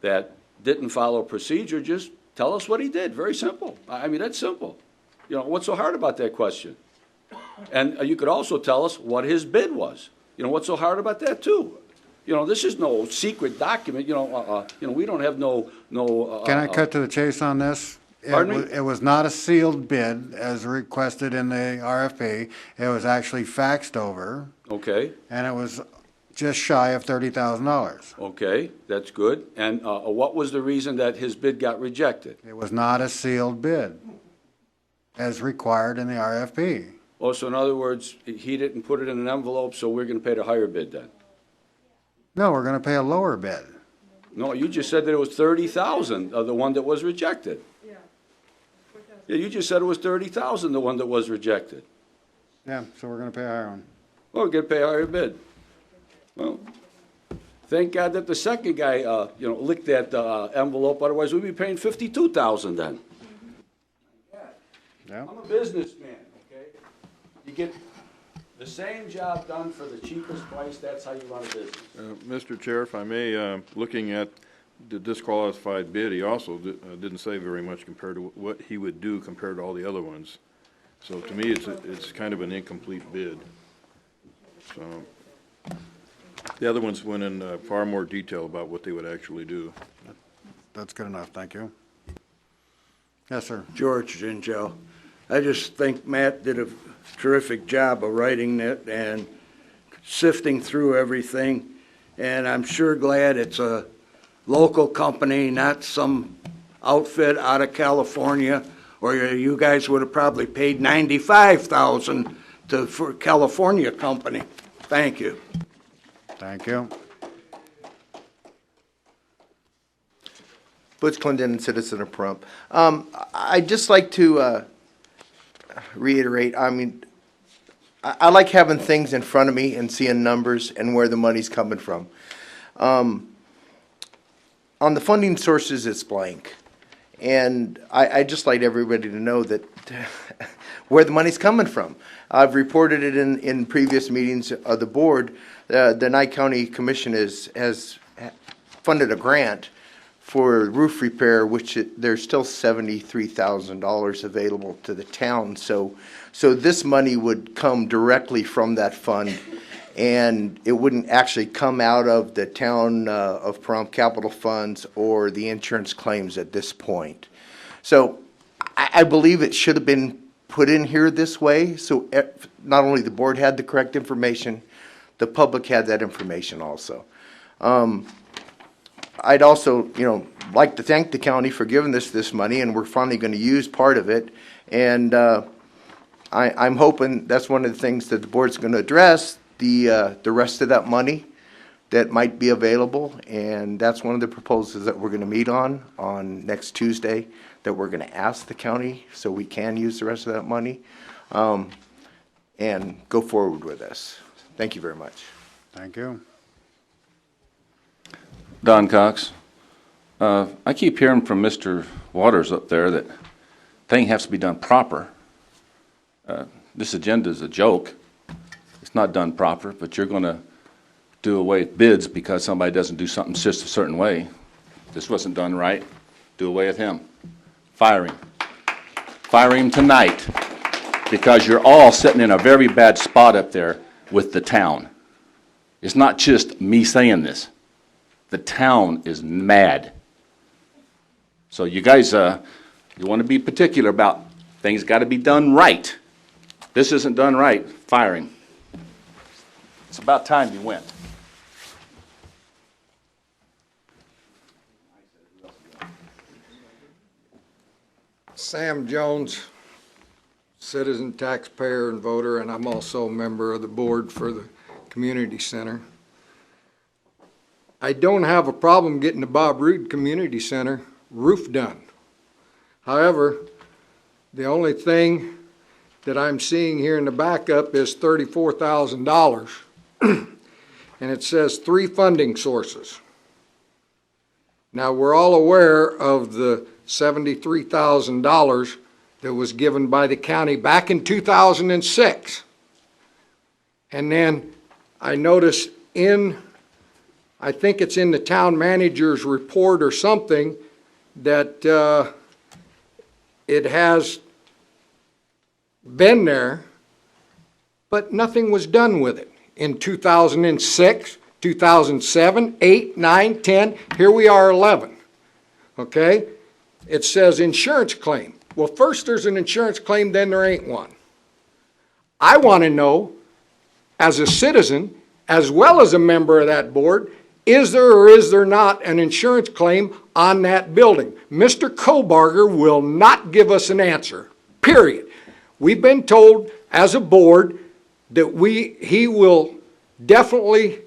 that didn't follow procedure, just tell us what he did. Very simple. I mean, that's simple. You know, what's so hard about that question? And you could also tell us what his bid was. You know, what's so hard about that too? You know, this is no secret document. You know, we don't have no. Can I cut to the chase on this? Pardon me? It was not a sealed bid as requested in the RFP. It was actually faxed over. Okay. And it was just shy of $30,000. Okay, that's good. And what was the reason that his bid got rejected? It was not a sealed bid as required in the RFP. Oh, so in other words, he didn't put it in an envelope, so we're going to pay the higher bid then? No, we're going to pay a lower bid. No, you just said that it was 30,000, the one that was rejected. Yeah, you just said it was 30,000, the one that was rejected. Yeah, so we're going to pay a higher one. Well, we're going to pay a higher bid. Well, thank God that the second guy, licked that envelope, otherwise we'd be paying $52,000 then. Yeah. I'm a businessman, okay? You get the same job done for the cheapest price, that's how you run a business. Mr. Chair, if I may, looking at the disqualified bid, he also didn't say very much compared to what he would do compared to all the other ones. So to me, it's kind of an incomplete bid. So the other ones went in far more detail about what they would actually do. That's good enough, thank you. Yes, sir. George Gingell. I just think Matt did a terrific job of writing it and sifting through everything. And I'm sure glad it's a local company, not some outfit out of California, or you guys would have probably paid $95,000 for a California company. Thank you. Thank you. Butch Clendon, citizen of Pahrump. I'd just like to reiterate, I mean, I like having things in front of me and seeing numbers and where the money's coming from. On the funding sources, it's blank. And I just like everybody to know that where the money's coming from. I've reported it in previous meetings of the board. The Nye County Commission has funded a grant for roof repair, which there's still $73,000 available to the town. So this money would come directly from that fund, and it wouldn't actually come out of the town of Pahrump capital funds or the insurance claims at this point. So I believe it should have been put in here this way, so not only the board had the correct information, the public had that information also. I'd also, like to thank the county for giving us this money, and we're finally going to use part of it. And I'm hoping that's one of the things that the board's going to address, the rest of that money that might be available. And that's one of the proposals that we're going to meet on next Tuesday, that we're going to ask the county so we can use the rest of that money and go forward with this. Thank you very much. Thank you. Don Cox. I keep hearing from Mr. Waters up there that thing has to be done proper. This agenda is a joke. It's not done proper, but you're going to do away with bids because somebody doesn't do something just a certain way. This wasn't done right. Do away with him. Fire him. Fire him tonight, because you're all sitting in a very bad spot up there with the town. It's not just me saying this. The town is mad. So you guys, you want to be particular about things got to be done right. This isn't done right. Fire him. It's about time you went. Sam Jones, citizen, taxpayer, and voter, and I'm also a member of the board for the community center. I don't have a problem getting the Bob Roode Community Center roof done. However, the only thing that I'm seeing here in the backup is $34,000. And it says 3 funding sources. Now, we're all aware of the $73,000 that was given by the county back in 2006. And then I noticed I think it's in the town manager's report or something, that it has been there, but nothing was done with it. In 2006, 2007, 8, 9, 10, here we are 11, okay? It says insurance claim. Well, first there's an insurance claim, then there ain't one. I want to know, as a citizen, as well as a member of that board, is there or is there not an insurance claim on that building? Mr. Kobarger will not give us an answer, period. We've been told as a board that he will definitely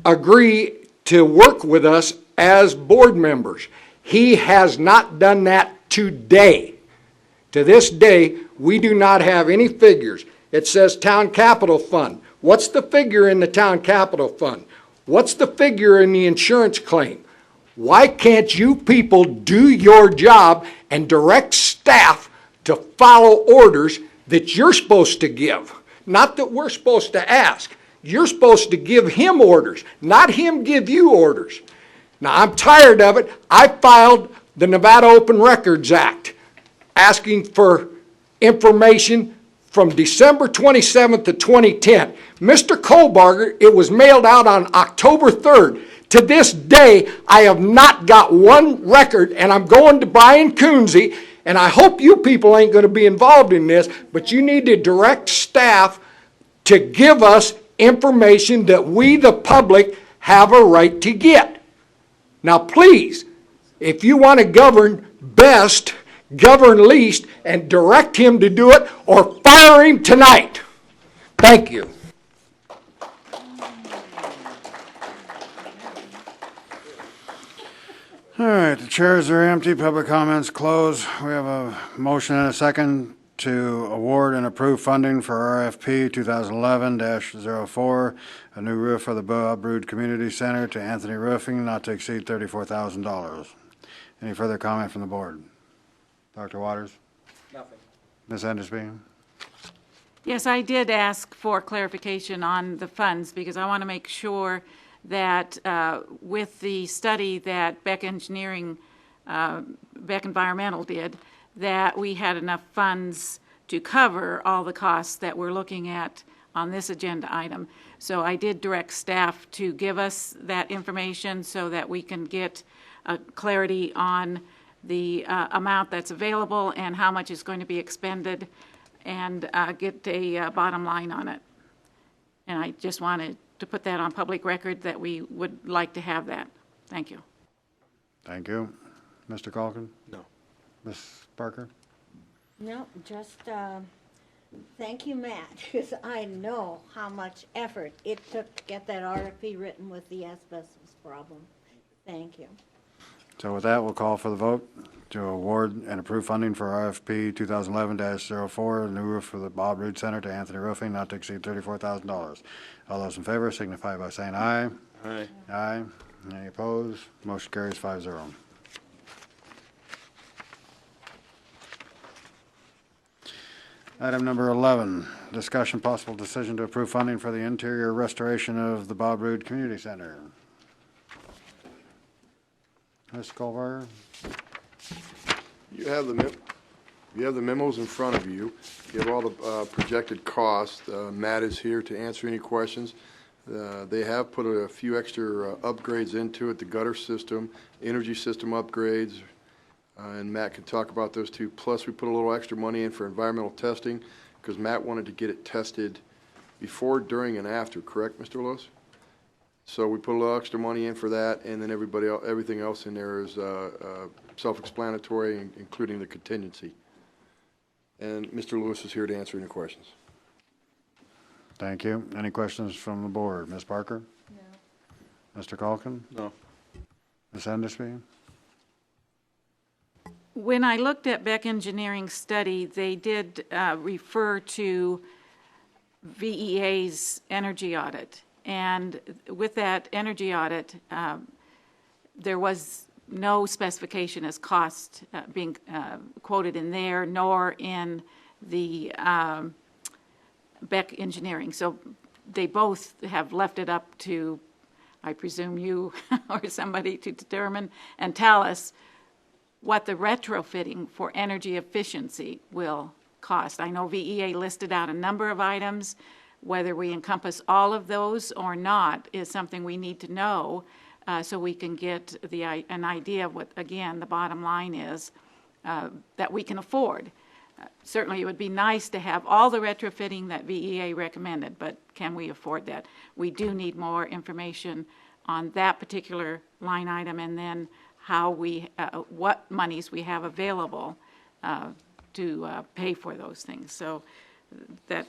agree to work with us as board members. He has not done that today. To this day, we do not have any figures. It says town capital fund, What's the figure in the town capital fund? What's the figure in the insurance claim? Why can't you people do your job and direct staff to follow orders that you're supposed to give? Not that we're supposed to ask. You're supposed to give him orders, not him give you orders. Now, I'm tired of it. I filed the Nevada Open Records Act asking for information from December 27th of 2010. Mr. Kohlbarger, it was mailed out on October 3rd. To this day, I have not got one record, and I'm going to Brian Coonsey, and I hope you people ain't going to be involved in this, but you need to direct staff to give us information that we, the public, have a right to get. Now, please, if you want to govern best, govern least, and direct him to do it, or fire him tonight. Thank you. All right, the chairs are empty, public comments closed. We have a motion and a second to award and approve funding for RFP 2011-04, a new roof for the Bob Rood Community Center to Anthony Roofing, not to exceed $34,000. Any further comment from the board? Dr. Waters? Nothing. Ms. Endersby? Yes, I did ask for clarification on the funds because I want to make sure that with the study that Beck Environmental did, that we had enough funds to cover all the costs that we're looking at on this agenda item. So I did direct staff to give us that information so that we can get clarity on the amount that's available and how much is going to be expended and get a bottom line on it. And I just wanted to put that on public record that we would like to have that. Thank you. Thank you. Mr. Calkin? No. Ms. Parker? No, just thank you, Matt, because I know how much effort it took to get that RFP written with the asbestos problem. Thank you. So with that, we'll call for the vote to award and approve funding for RFP 2011-04, a new roof for the Bob Rood Center to Anthony Roofing, not to exceed $34,000. All those in favor signify by saying aye. Aye. Aye. Any opposed? Motion carries 5-0. Item number 11, discussion possible decision to approve funding for the interior restoration of the Bob Rood Community Center. Mr. Kohlbarger? You have the memos in front of you. You have all the projected costs. Matt is here to answer any questions. They have put a few extra upgrades into it, the gutter system, energy system upgrades, and Matt can talk about those too. Plus, we put a little extra money in for environmental testing because Matt wanted to get it tested before, during, and after, correct, Mr. Lewis? So we put a little extra money in for that, and then everything else in there is self-explanatory, including the contingency. And Mr. Lewis is here to answer any questions. Thank you. Any questions from the board? Ms. Parker? No. Mr. Calkin? No. Ms. Endersby? When I looked at Beck Engineering's study, they did refer to VEA's energy audit. And with that energy audit, there was no specification as cost being quoted in there, nor in the Beck Engineering. So they both have left it up to, I presume, you or somebody to determine and tell us what the retrofitting for energy efficiency will cost. I know VEA listed out a number of items. Whether we encompass all of those or not is something we need to know so we can get an idea of what, again, the bottom line is that we can afford. Certainly it would be nice to have all the retrofitting that VEA recommended, but can we afford that? We do need more information on that particular line item and then how what monies we have available to pay for those things. So that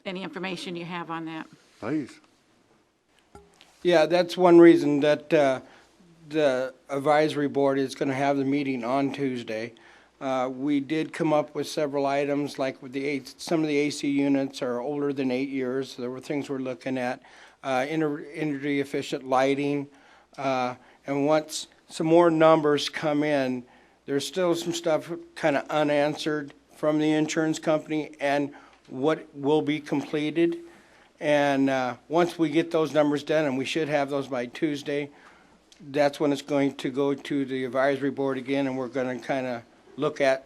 any information you have on that. Please. Yeah, that's one reason that the advisory board is going to have the meeting on Tuesday. We did come up with several items, like with some of the AC units are older than 8 years. There were things we're looking at, energy efficient lighting. And once some more numbers come in, there's still some stuff kind of unanswered from the insurance company and what will be completed. And once we get those numbers done, and we should have those by Tuesday, that's when it's going to go to the advisory board again, and we're going to kind of look at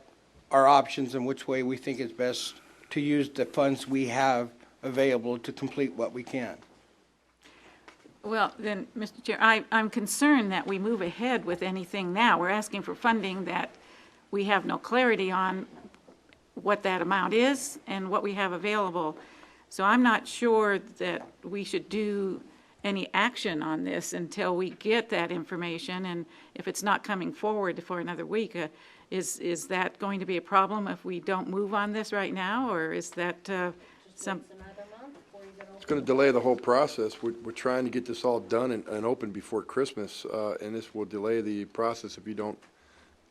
our options and which way we think is best to use the funds we have available to complete what we can. Well, then, Mr. Chair, I'm concerned that we move ahead with anything now. We're asking for funding that we have no clarity on what that amount is and what we have available. So I'm not sure that we should do any action on this until we get that information. And if it's not coming forward for another week, is that going to be a problem if we don't move on this right now, or is that some? It's going to delay the whole process. We're trying to get this all done and open before Christmas, and this will delay the process if you don't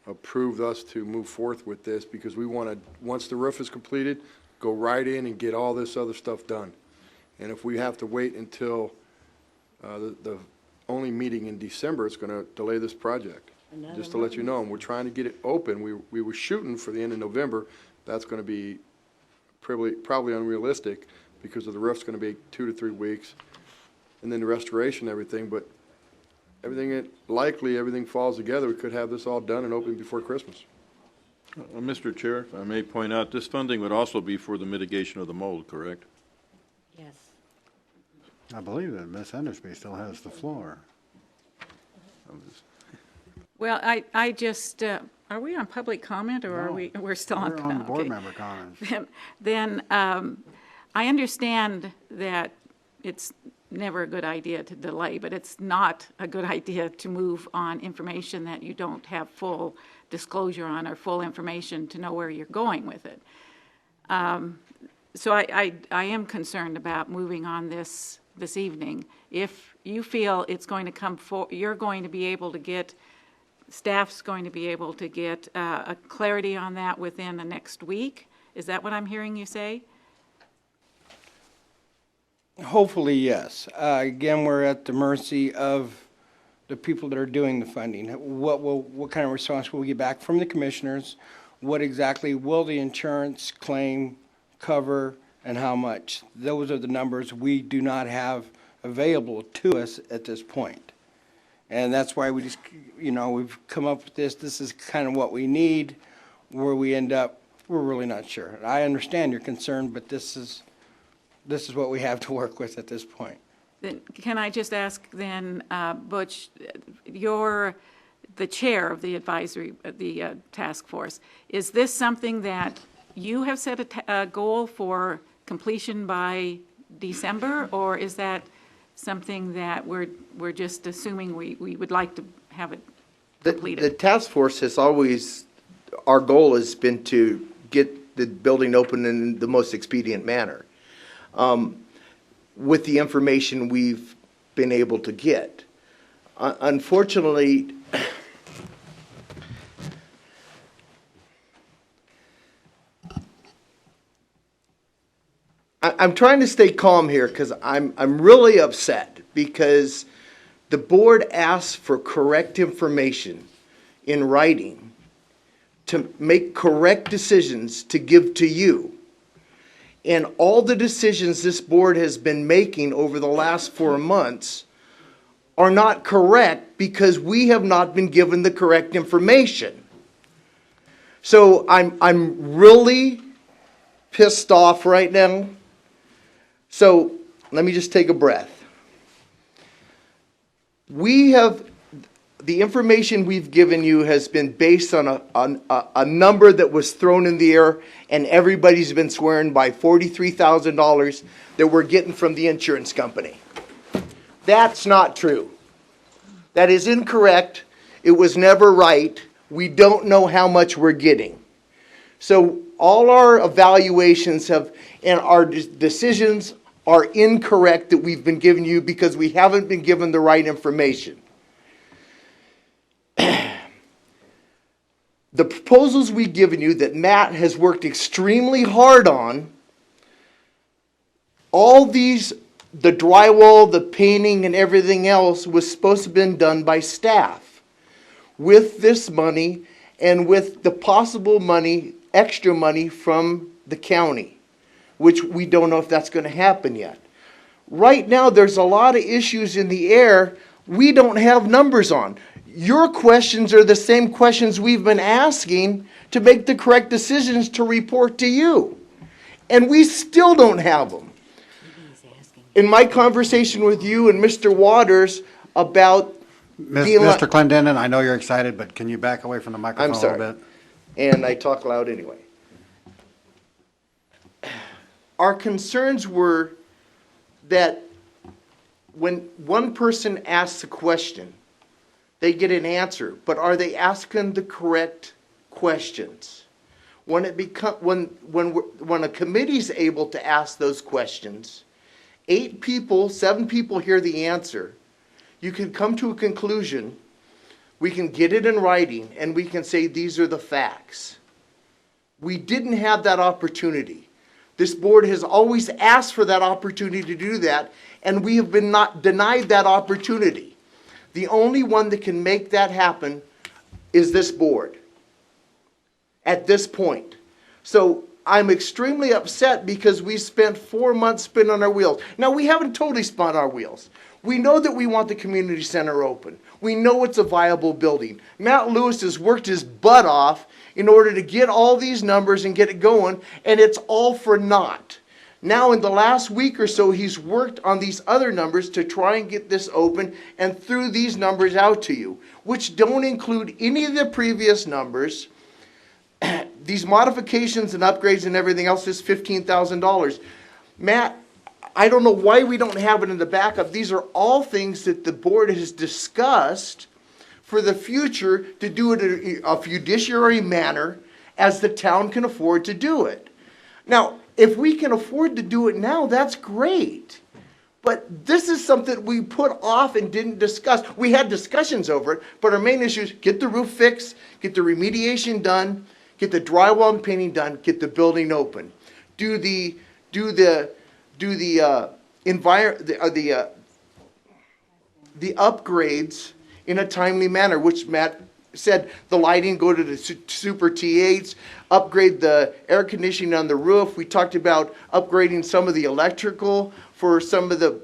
approve us to move forth with this, because we want to, once the roof is completed, go right in and get all this other stuff done. And if we have to wait until the only meeting in December, it's going to delay this project. Just to let you know, and we're trying to get it open. We were shooting for the end of November. That's going to be probably unrealistic because of the roof's going to be 2 to 3 weeks, and then the restoration and everything. But likely everything falls together. We could have this all done and open before Christmas. Mr. Chair, if I may point out, this funding would also be for the mitigation of the mold, correct? Yes. I believe that Ms. Hendersby still has the floor. Well, I just, are we on public comment, or are we're still on? We're on board okay. member comments. Then I understand that it's never a good idea to delay, but it's not a good idea to move on information that you don't have full disclosure on or full information to know where you're going with it. So I am concerned about moving on this evening. If you feel it's going to come you're going to be able to get, staff's going to be able to get a clarity on that within the next week. Is that what I'm hearing you say? Hopefully, yes. Again, we're at the mercy of the people that are doing the funding. What kind of response will we get back from the commissioners? What exactly will the insurance claim cover, and how much? Those are the numbers we do not have available to us at this point. And that's why we just, we've come up with this. This is kind of what we need. Where we end up, we're really not sure. I understand your concern, but this is what we have to work with at this point. Then can I just ask then, Butch, you're the chair of the advisory, the task force. Is this something that you have set a goal for completion by December, or is that something that we're just assuming we would like to have it completed? The task force has always, our goal has been to get the building open in the most expedient manner. With the information we've been able to get. Unfortunately, I'm trying to stay calm here because I'm really upset because the board asked for correct information in writing to make correct decisions to give to you. And all the decisions this board has been making over the last 4 months are not correct because we have not been given the correct information. So I'm really pissed off right now. So let me just take a breath. The information we've given you has been based on a number that was thrown in the air, and everybody's been swearing by $43,000 that we're getting from the insurance company. That's not true. That is incorrect. It was never right. We don't know how much we're getting. So all our evaluations and our decisions are incorrect that we've been giving you because we haven't been given the right information. the proposals we've given you that Matt has worked extremely hard on, all these, the drywall, the painting, and everything else was supposed to have been done by staff. With this money and with the possible money, extra money from the county, which we don't know if that's going to happen yet. Right now, there's a lot of issues in the air we don't have numbers on. Your questions are the same questions we've been asking to make the correct decisions to report to you. And we still don't have them. In my conversation with you and Mr. Waters about Mr. Clendenin, I know you're excited, but can you back away from the microphone I'm a sorry. little bit? And I talk loud anyway. Our concerns were that when one person asks a question, they get an answer, but are they asking the correct questions? When a committee's able to ask those questions, 7 people hear the answer. You can come to a conclusion. We can get it in writing, and we can say these are the facts. We didn't have that opportunity. This board has always asked for that opportunity to do that, and we have been not denied that opportunity. The only one that can make that happen is this board at this point. So I'm extremely upset because we spent 4 months spinning on our wheels. Now, we haven't totally spun our wheels. We know that we want the community center open. We know it's a viable building. Matt Lewis has worked his butt off in order to get all these numbers and get it going, and it's all for naught. Now, in the last week or so, he's worked on these other numbers to try and get this open and threw these numbers out to you, which don't include any of the previous numbers. These modifications and upgrades and everything else is $15,000. Matt, I don't know why we don't have it in the backup. These are all things that the board has discussed for the future to do it in a fiduciary manner as the town can afford to do it. Now, if we can afford to do it now, that's great. But this is something we put off and didn't discuss. We had discussions over it, but our main issue is get the roof fixed, get the remediation done, get the drywall and painting done, get the building open. Do the upgrades in a timely manner, which Matt said, the lighting, go to the Super T8s, upgrade the air conditioning on the roof. We talked about upgrading some of the electrical for some of the,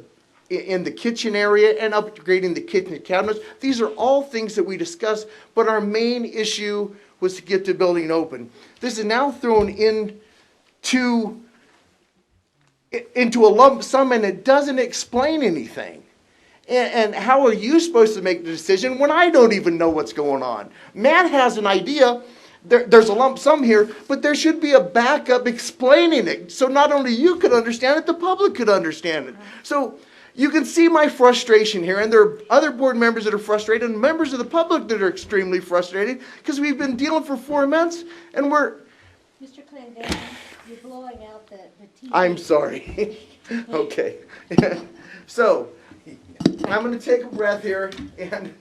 in the kitchen area, and upgrading the kitchen cabinets. These are all things that we discussed, but our main issue was to get the building open. This is now thrown into a lump sum, and it doesn't explain anything. And how are you supposed to make the decision when I don't even know what's going on? Matt has an idea. There's a lump sum here, but there should be a backup explaining it so not only you could understand it, the public could understand it. So you can see my frustration here, and there are other board members that are frustrated and members of the public that are extremely frustrated because we've been dealing for 4 months and we're... Mr. Clendenin, you're blowing out the TV. I'm sorry. Okay. So I'm going to take a breath here, and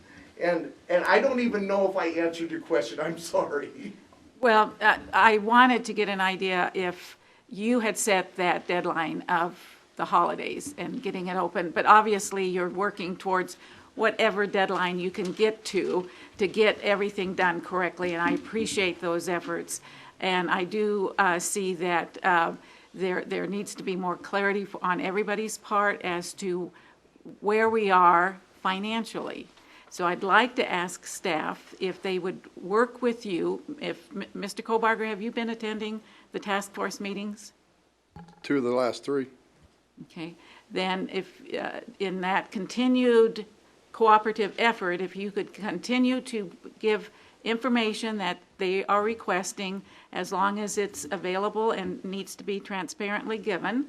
I don't even know if I answered your question. I'm sorry. Well, I wanted to get an idea if you had set that deadline of the holidays and getting it open, but obviously you're working towards whatever deadline you can get to get everything done correctly, and I appreciate those efforts. And I do see that there needs to be more clarity on everybody's part as to where we are financially. So I'd like to ask staff if they would work with you. If Mr. Kobarger, have you been attending the task force meetings? 2 of the last 3. Okay. Then if in that continued cooperative effort, if you could continue to give information that they are requesting, as long as it's available and needs to be transparently given.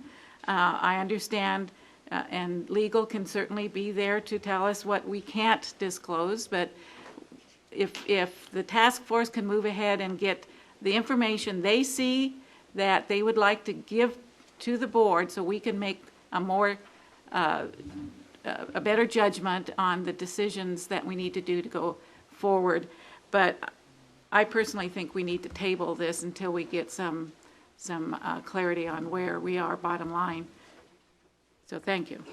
I understand, and legal can certainly be there to tell us what we can't disclose, but if the task force can move ahead and get the information they see that they would like to give to the board so we can make a more a better judgment on the decisions that we need to do to go forward. But I personally think we need to table this until we get some clarity on where we are bottom line. So thank you.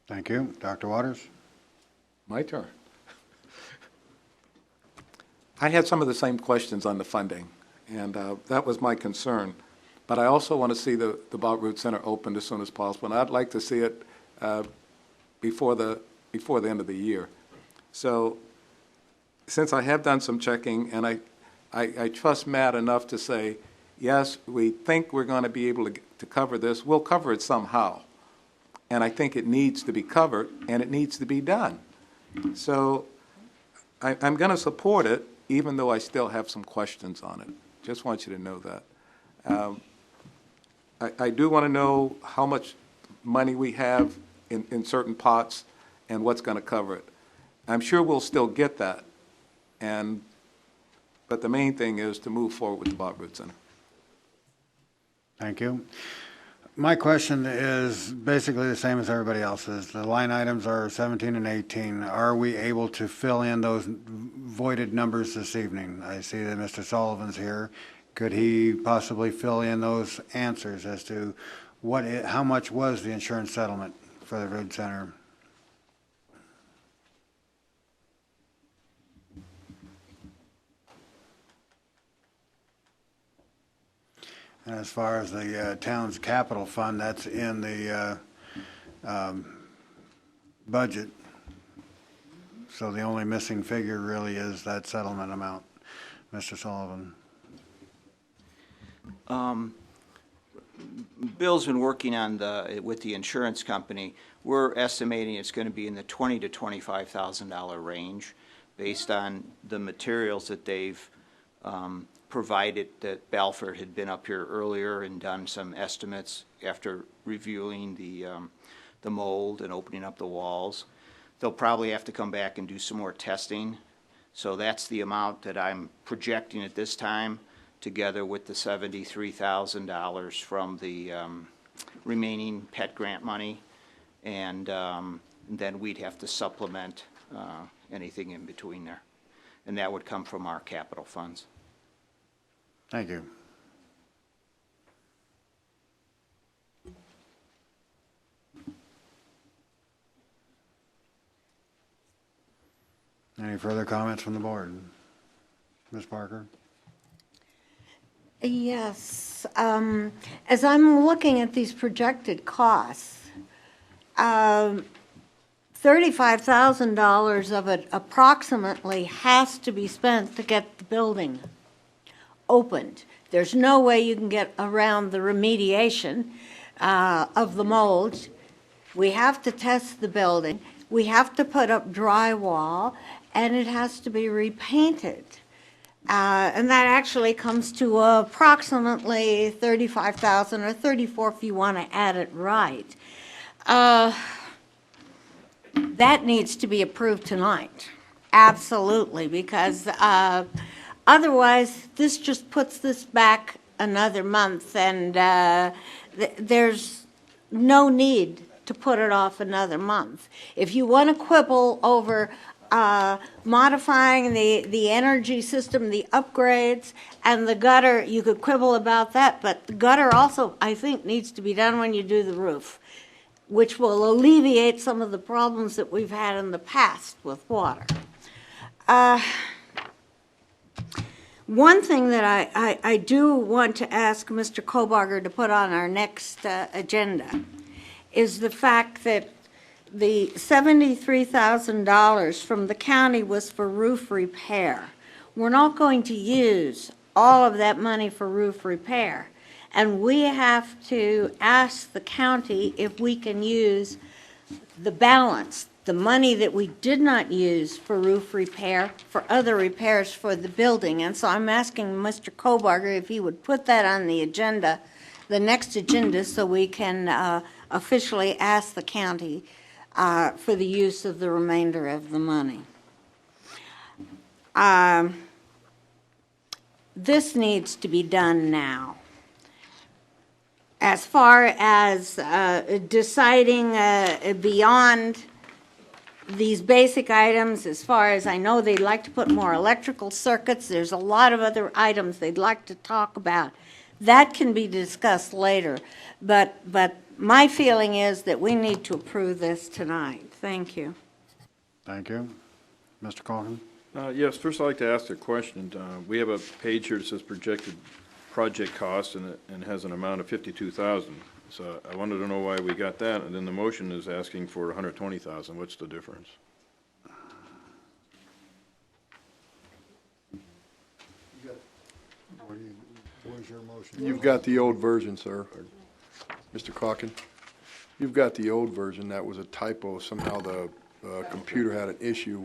Thank you. Dr. Waters? My turn. I had some of the same questions on the funding, and that was my concern. But I also want to see the Bob Root Center opened as soon as possible, and I'd like to see it before the end of the year. So since I have done some checking, and I trust Matt enough to say, yes, we think we're going to be able to cover this, we'll cover it somehow. And I think it needs to be covered, and it needs to be done. So I'm going to support it, even though I still have some questions on it. Just want you to know that. I do want to know how much money we have in certain pots and what's going to cover it. I'm sure we'll still get that, but the main thing is to move forward with the Bob Root Center. Thank you. My question is basically the same as everybody else's. The line items are 17 and 18. Are we able to fill in those voided numbers this evening? I see that Mr. Sullivan's here. Could he possibly fill in those answers as to how much was the insurance settlement for the Root Center? And as far as the town's capital fund, that's in the budget. So the only missing figure really is that settlement amount. Mr. Sullivan. Bill's been working on with the insurance company. We're estimating it's going to be in the $20,000 to $25,000 range based on the materials that they've provided. That Balfour had been up here earlier and done some estimates after reviewing the mold and opening up the walls. They'll probably have to come back and do some more testing. So that's the amount that I'm projecting at this time, together with the $73,000 from the remaining PET grant money. And then we'd have to supplement anything in between there. And that would come from our capital funds. Thank you. Any further comments from the board? Ms. Parker? Yes. As I'm looking at these projected costs, $35,000 of it approximately has to be spent to get the building opened. There's no way you can get around the remediation of the mold. We have to test the building. We have to put up drywall, and it has to be repainted. And that actually comes to approximately $35,000 or $34,000 if you want to add it right. That needs to be approved tonight, absolutely, because otherwise this just puts this back another month, and there's no need to put it off another month. If you want to quibble over modifying the energy system, the upgrades, and the gutter, you could quibble about that, but the gutter also, I think, needs to be done when you do the roof, which will alleviate some of the problems that we've had in the past with water. One thing that I do want to ask Mr. Kobarger to put on our next agenda is the fact that the $73,000 from the county was for roof repair. We're not going to use all of that money for roof repair. And we have to ask the county if we can use the balance, the money that we did not use for roof repair, for other repairs for the building. And so I'm asking Mr. Kobarger if he would put that on the agenda, the next agenda, so we can officially ask the county for the use of the remainder of the money. This needs to be done now. As far as deciding beyond these basic items, as far as I know, they'd like to put more electrical circuits. There's a lot of other items they'd like to talk about. That can be discussed later. But my feeling is that we need to approve this tonight. Thank you. Thank you. Mr. Corcoran? Yes, first I'd like to ask a question. We have a page here that says projected project cost, and it has an amount of $52,000. So I wanted to know why we got that, and then the motion is asking for $120,000. What's the difference? Where's your motion? You've got the old version, sir. Mr. Calkin, you've got the old version. That was a typo. Somehow the computer had an issue.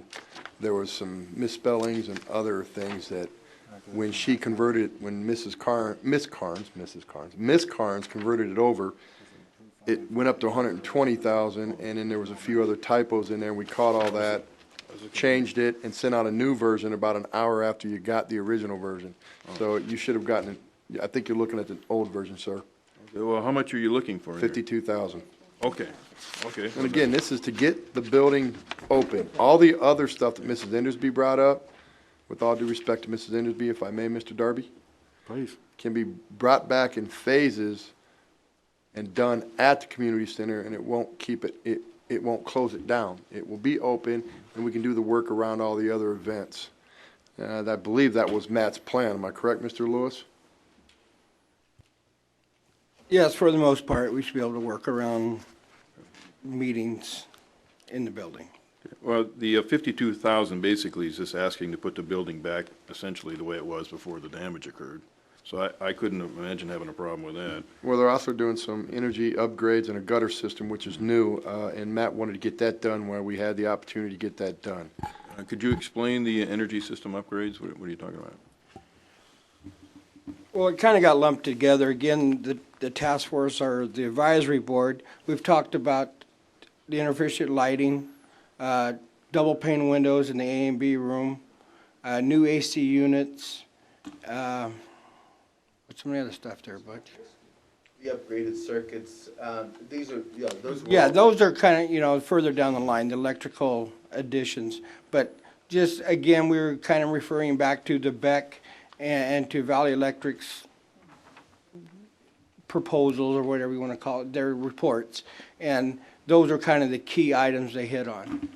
There was some misspellings and other things that when she converted, when Miss Carnes converted it over, it went up to 120,000, and then there was a few other typos in there. We caught all that, changed it, and sent out a new version about an hour after you got the original version. So you should have gotten it. I think you're looking at the old version, sir. Okay, well, how much are you looking for here? 52,000. Okay, okay. And again, this is to get the building open. All the other stuff that Mrs. Endersby brought up, with all due respect to Mrs. Endersby, if I may, Mr. Darby, Please. can be brought back in phases and done at the community center, and it won't keep it, it won't close it down. It will be open, and we can do the work around all the other events. I believe that was Matt's plan. Am I correct, Mr. Lewis? Yes, for the most part, we should be able to work around meetings in the building. Well, the 52,000 basically is just asking to put the building back essentially the way it was before the damage occurred. So I couldn't imagine having a problem with that. Well, they're also doing some energy upgrades and a gutter system, which is new, and Matt wanted to get that done where we had the opportunity to get that done. Could you explain the energy system upgrades? What are you talking about? Well, it kind of got lumped together. Again, the task force or the advisory board, we've talked about the inefficient lighting, double pane windows in the A and B room, new AC units, what's some of the other stuff there, Butch? The upgraded circuits, these are, yeah, those were. Yeah, those are kind of, further down the line, the electrical additions. But just, again, we were kind of referring back to the Beck and to Valley Electric's proposals, or whatever you want to call it, their reports. And those are kind of the key items they hit on.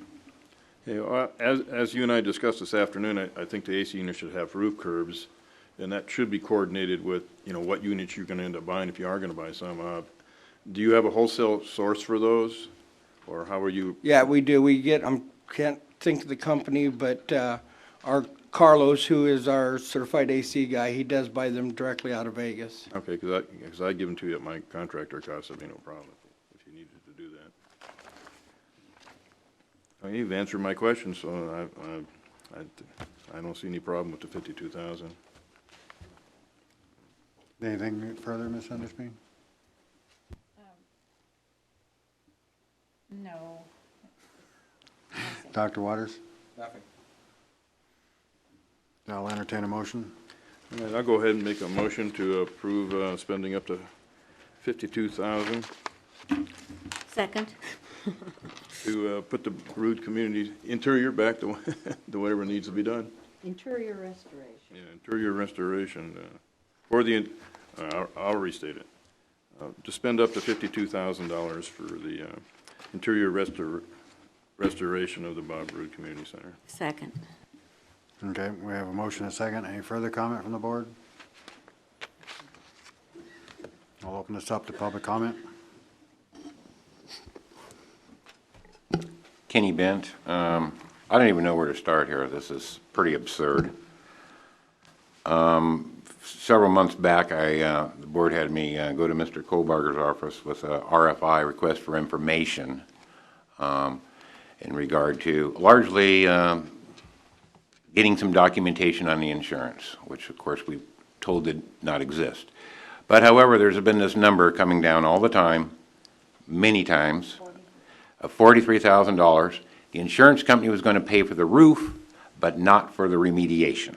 Yeah, well, as you and I discussed this afternoon, I think the AC unit should have roof curbs, and that should be coordinated with, what units you're going to end up buying if you are going to buy some. Do you have a wholesale source for those, or how are you? Yeah, we do. We get, can't think of the company, but our Carlos, who is our certified AC guy, he does buy them directly out of Vegas. Okay, because I give them to you at my contractor cost, that'd be no problem if you needed to do that. Well, you've answered my question, so I don't see any problem with the 52,000. Anything further, Ms. Endersby? No. Dr. Waters? Nothing. I'll entertain a motion. All right, I'll go ahead and make a motion to approve spending up to $52,000 Second. to put the Rood community interior back to whatever needs to be done. Interior restoration. Yeah, interior restoration, for the, I'll restate it. To spend up to $52,000 for the interior restoration of the Bob Rood Community Center. Second. Okay, we have a motion and a second. Any further comment from the board? I'll open this up to public comment. Kenny Bent. I don't even know where to start here. This is pretty absurd. Several months back, the board had me go to Mr. Kohlbarger's office with a RFI, request for information, in regard to largely getting some documentation on the insurance, which of course we told did not exist. But however, there's been this number coming down all the time, many times, of $43,000. The insurance company was going to pay for the roof, but not for the remediation.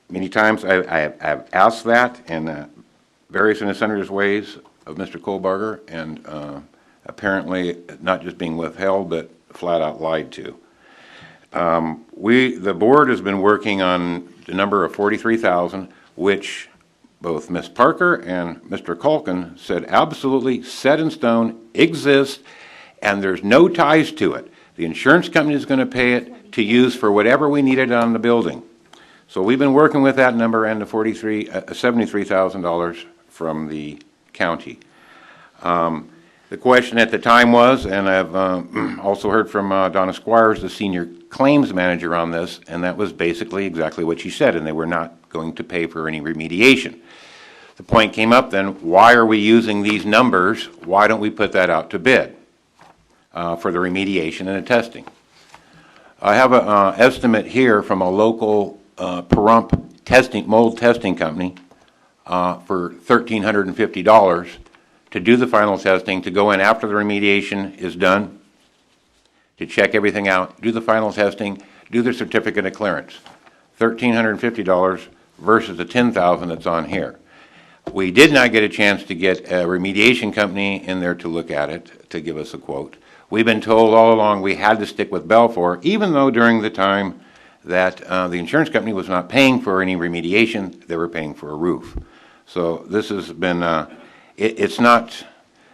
Many times I've asked that in various and sundry ways of Mr. Kohlbarger, and apparently not just being withheld, but flat out lied to. The board has been working on the number of 43,000, which both Ms. Parker and Mr. Culkin said absolutely set in stone, exists, and there's no ties to it. The insurance company is going to pay it to use for whatever we needed on the building. So we've been working with that number and the $73,000 from the county. The question at the time was, and I've also heard from Donna Squires, the senior claims manager on this, and that was basically exactly what she said, and they were not going to pay for any remediation. The point came up then, why are we using these numbers? Why don't we put that out to bid for the remediation and the testing? I have an estimate here from a local Pahrump mold testing company for $1,350 to do the final testing, to go in after the remediation is done, to check everything out, do the final testing, do the certificate of clearance. $1,350 versus the $10,000 that's on here. We did not get a chance to get a remediation company in there to look at it, to give us a quote. We've been told all along we had to stick with Belfour, even though during the time that the insurance company was not paying for any remediation, they were paying for a roof. So this has been, it's not,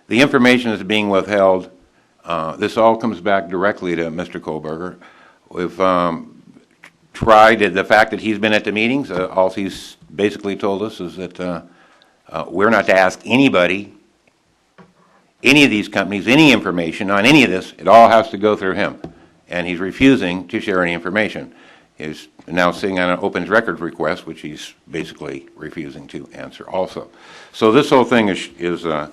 the information is being withheld. This all comes back directly to Mr. Kohlberger. We've tried, the fact that he's been at the meetings, all he's basically told us is that we're not to ask anybody, any of these companies, any information on any of this. It all has to go through him. And he's refusing to share any information. He's now sitting on an opens records request, which he's basically refusing to answer also. So this whole thing is the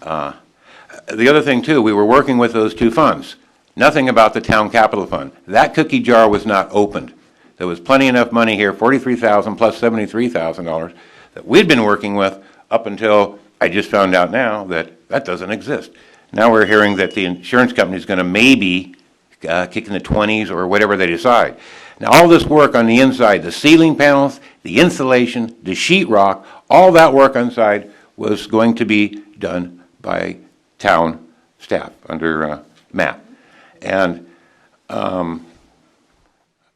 other thing too, we were working with those two funds. Nothing about the town capital fund. That cookie jar was not opened. There was plenty enough money here, $43,000 plus $73,000 that we'd been working with up until I just found out now that that doesn't exist. Now we're hearing that the insurance company is going to maybe kick in the 20s or whatever they decide. Now all this work on the inside, the ceiling panels, the insulation, the sheetrock, all that work inside was going to be done by town staff under Matt. And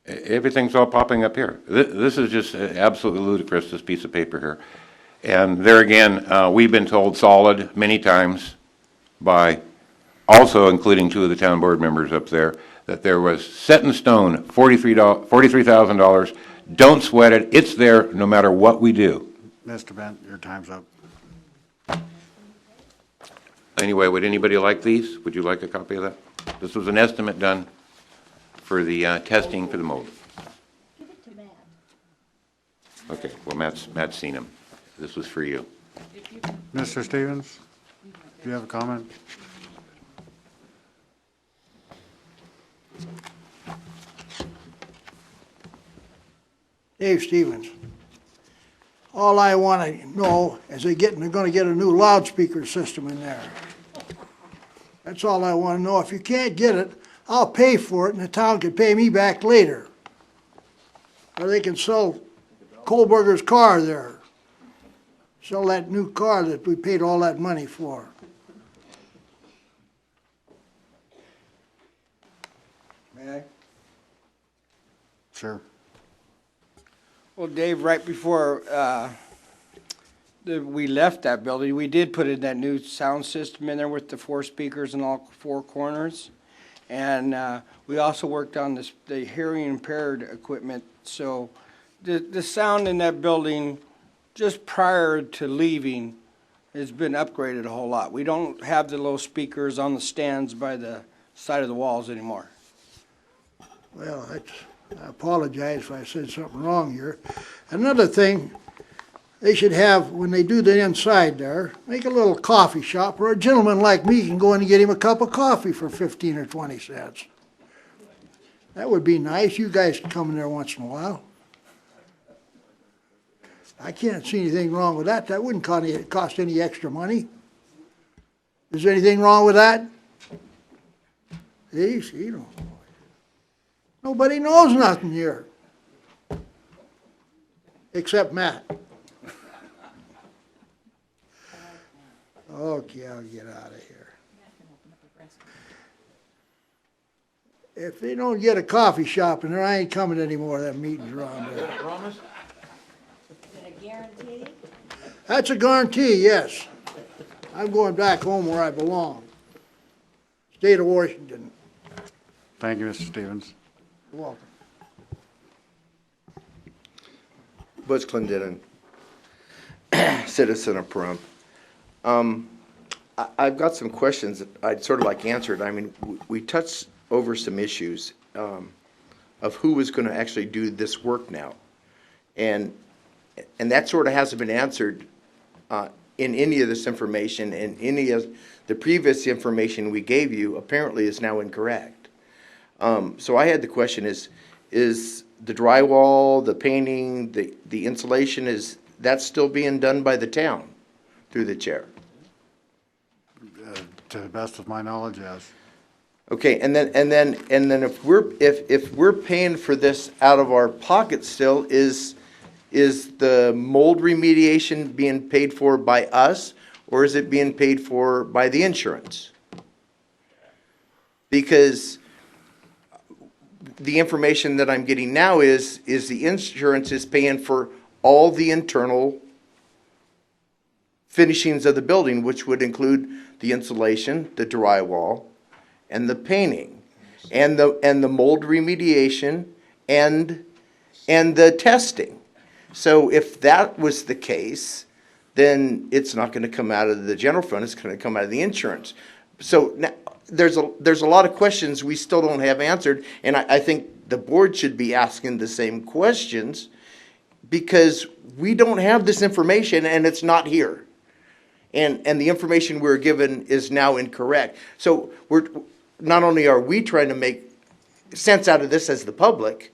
everything's all popping up here. This is just absolutely ludicrous, this piece of paper here. And there again, we've been told solid many times by also including two of the town board members up there that there was set in stone $43,000. Don't sweat it. It's there no matter what we do. Mr. Bent, your time's up. Anyway, would anybody like these? Would you like a copy of that? This was an estimate done for the testing for the mold. Give it to Matt. Okay, well, Matt's seen them. This was for you. Mr. Stevens, do you have a comment? Dave Stevens. All I want to know is they're going to get a new loudspeaker system in there. That's all I want to know. If you can't get it, I'll pay for it and the town can pay me back later. Or they can sell Kohlberger's car there. Sell that new car that we paid all that money for. May I? Sure. Well, Dave, right before we left that building, we did put in that new sound system in there with the 4 speakers in all 4 corners. And we also worked on the hearing impaired equipment. So the sound in that building just prior to leaving has been upgraded a whole lot. We don't have the little speakers on the stands by the side of the walls anymore. Well, I apologize if I said something wrong here. Another thing, they should have, when they do the inside there, make a little coffee shop where a gentleman like me can go in and get him a cup of coffee for 15 or 20 cents. That would be nice. You guys can come in there once in a while. I can't see anything wrong with that. That wouldn't cost any extra money. Is there anything wrong with that? You know. Nobody knows nothing here. Except Matt. Okay, I'll get out of here. If they don't get a coffee shop in there, I ain't coming anymore to them meetings around there. Promise? Is it a guarantee? That's a guarantee, yes. I'm going back home where I belong. State of Washington. Thank you, Mr. Stevens. You're welcome. Butch Clendenin, citizen of Pahrump. I've got some questions that I'd sort of like answered. I mean, we touched over some issues of who is going to actually do this work now. And that sort of hasn't been answered in any of this information, and any of the previous information we gave you apparently is now incorrect. So I had the question is the drywall, the painting, the insulation, is that still being done by the town through the chair? To the best of my knowledge, yes. Okay, and then if we're paying for this out of our pocket still, is the mold remediation being paid for by us, or is it being paid for by the insurance? Because the information that I'm getting now is the insurance is paying for all the internal finishings of the building, which would include the insulation, the drywall, and the painting, and the mold remediation, and the testing. So if that was the case, then it's not going to come out of the general fund, it's going to come out of the insurance. So now, there's a lot of questions we still don't have answered, and I think the board should be asking the same questions, because we don't have this information and it's not here. And the information we're given is now incorrect. So not only are we trying to make sense out of this as the public,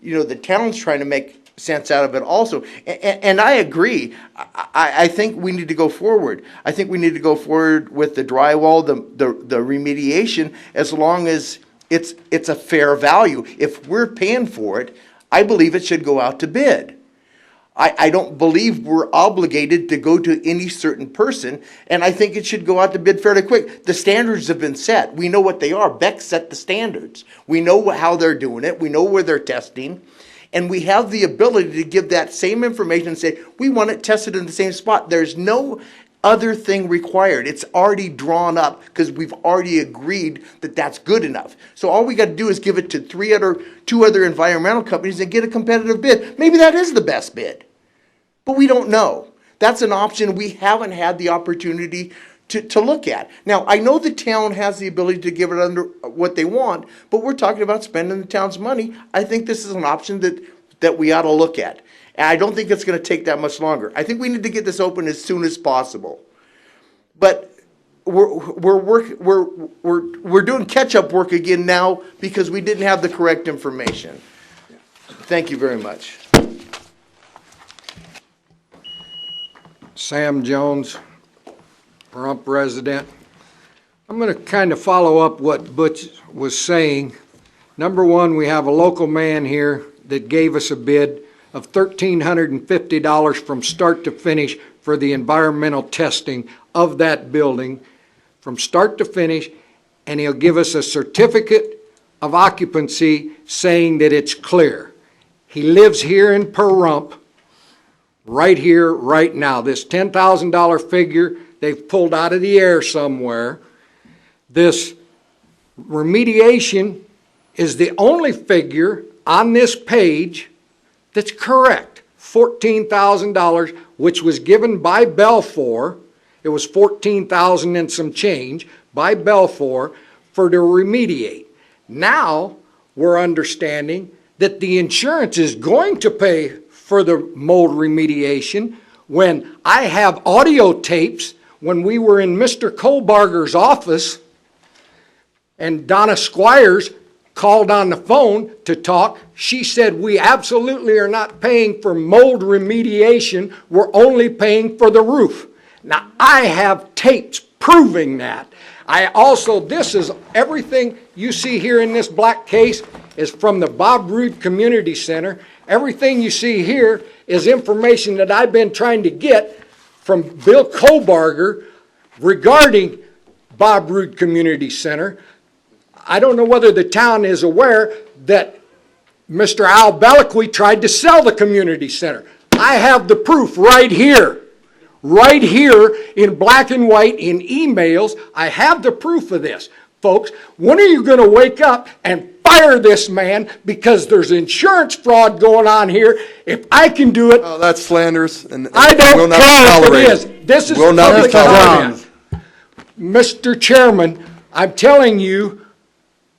the town's trying to make sense out of it also. And I agree. I think we need to go forward. I think we need to go forward with the drywall, the remediation, as long as it's a fair value. If we're paying for it, I believe it should go out to bid. I don't believe we're obligated to go to any certain person, and I think it should go out to bid fairly quick. The standards have been set. We know what they are. Beck set the standards. We know how they're doing it. We know where they're testing. And we have the ability to give that same information and say, we want it tested in the same spot. There's no other thing required. It's already drawn up because we've already agreed that that's good enough. So all we got to do is give it to two other environmental companies and get a competitive bid. Maybe that is the best bid, but we don't know. That's an option we haven't had the opportunity to look at. Now, I know the town has the ability to give it under what they want, but we're talking about spending the town's money. I think this is an option that we ought to look at. And I don't think it's going to take that much longer. I think we need to get this open as soon as possible. But we're doing catch-up work again now because we didn't have the correct information. Thank you very much. Sam Jones, Pahrump resident. I'm going to kind of follow up what Butch was saying. Number one, we have a local man here that gave us a bid of $1,350 from start to finish for the environmental testing of that building from start to finish, and he'll give us a certificate of occupancy saying that it's clear. He lives here in Pahrump, right here, right now. This $10,000 figure they've pulled out of the air somewhere. This remediation is the only figure on this page that's correct. $14,000, which was given by Belfour. It was $14,000 and some change by Belfour to remediate. Now we're understanding that the insurance is going to pay for the mold remediation when I have audio tapes when we were in Mr. Kohlbarger's office and Donna Squires called on the phone to talk. She said, we absolutely are not paying for mold remediation. We're only paying for the roof. Now, I have tapes proving that. This is everything you see here in this black case is from the Bob Roode Community Center. Everything you see here is information that I've been trying to get from Bill Kohlbarger regarding Bob Roode Community Center. I don't know whether the town is aware that Mr. Al Belliqui tried to sell the community center. I have the proof right here in black and white in emails. I have the proof of this. Folks, when are you going to wake up and fire this man because there's insurance fraud going on here? If I can do it. Oh, that's slanderous, and I don't will not care if tolerate it is. This is Will not public be tolerated. comment. Mr. Chairman, I'm telling you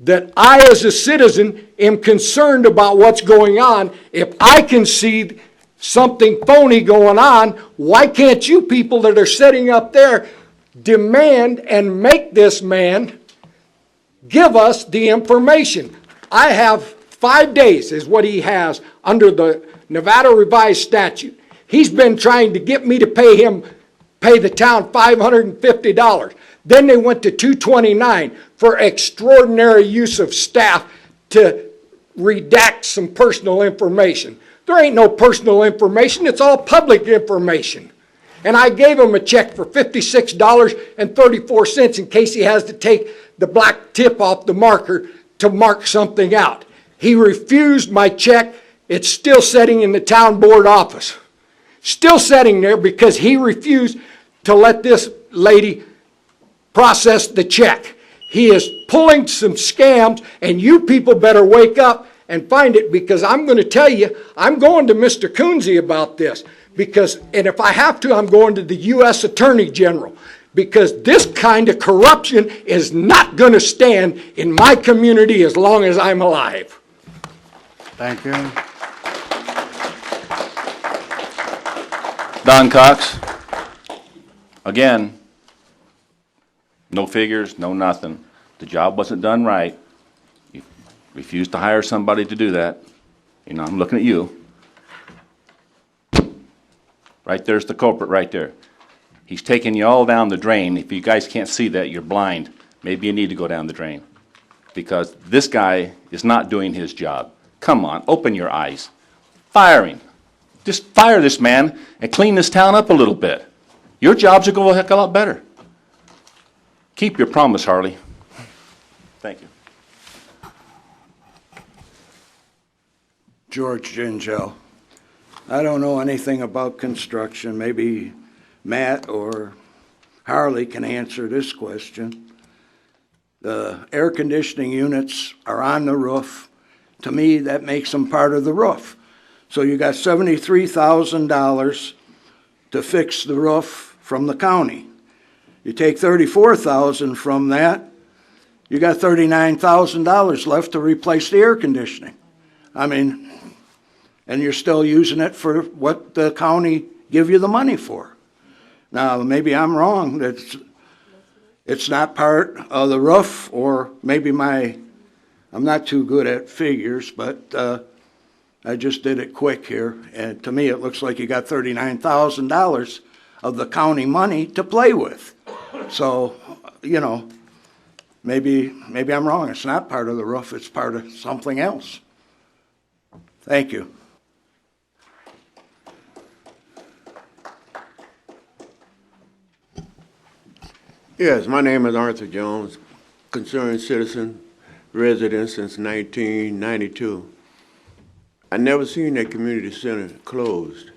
that I, as a citizen, am concerned about what's going on. If I can see something phony going on, why can't you people that are sitting up there demand and make this man give us the information? I have 5 days is what he has under the Nevada revised statute. He's been trying to get me to pay the town $550. Then they went to $229 for extraordinary use of staff to redact some personal information. There ain't no personal information, it's all public information. And I gave him a check for $56.34 in case he has to take the black tip off the marker to mark something out. He refused my check. It's still sitting in the town board office. Still sitting there because he refused to let this lady process the check. He is pulling some scams, and you people better wake up and find it, because I'm going to tell you, I'm going to Mr. Coonsey about this, and if I have to, I'm going to the U.S. Attorney General, because this kind of corruption is not going to stand in my community as long as I'm alive. Thank you. Don Cox, again, no figures, no nothing. The job wasn't done right. You refused to hire somebody to do that. You know, I'm looking at you. Right there's the culprit right there. He's taking you all down the drain. If you guys can't see that, you're blind. Maybe you need to go down the drain, because this guy is not doing his job. Come on, open your eyes. Fire him. Just fire this man and clean this town up a little bit. Your jobs will go a heck of a lot better. Keep your promise, Harley. Thank you. George Gingell. I don't know anything about construction. Maybe Matt or Harley can answer this question. The air conditioning units are on the roof. To me, that makes them part of the roof. So you got $73,000 to fix the roof from the county. You take $34,000 from that, you got $39,000 left to replace the air conditioning. I mean, and you're still using it for what the county give you the money for. Now, maybe I'm wrong, that it's not part of the roof, or maybe I'm not too good at figures, but I just did it quick here, and to me it looks like you got $39,000 of the county money to play with. So, you know, maybe I'm wrong. It's not part of the roof, it's part of something else. Thank you. Yes, my name is Arthur Jones, concerned citizen, resident since 1992. I never seen that community center closed.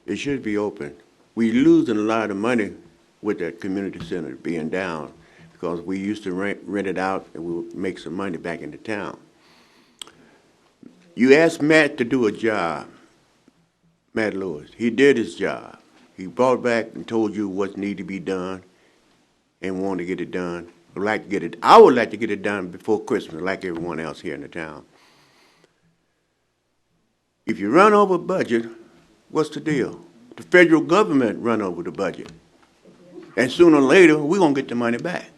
It should be open. We losing a lot of money with that community center being down, because we used to rent it out and we would make some money back into town. You asked Matt to do a job, Matt Lewis. He did his job. He brought back and told you what needed to be done and wanted to get it done. I would like to get it done before Christmas, like everyone else here in the town. If you run over budget, what's the deal? The federal government run over the budget. And sooner or later, we're going to get the money back.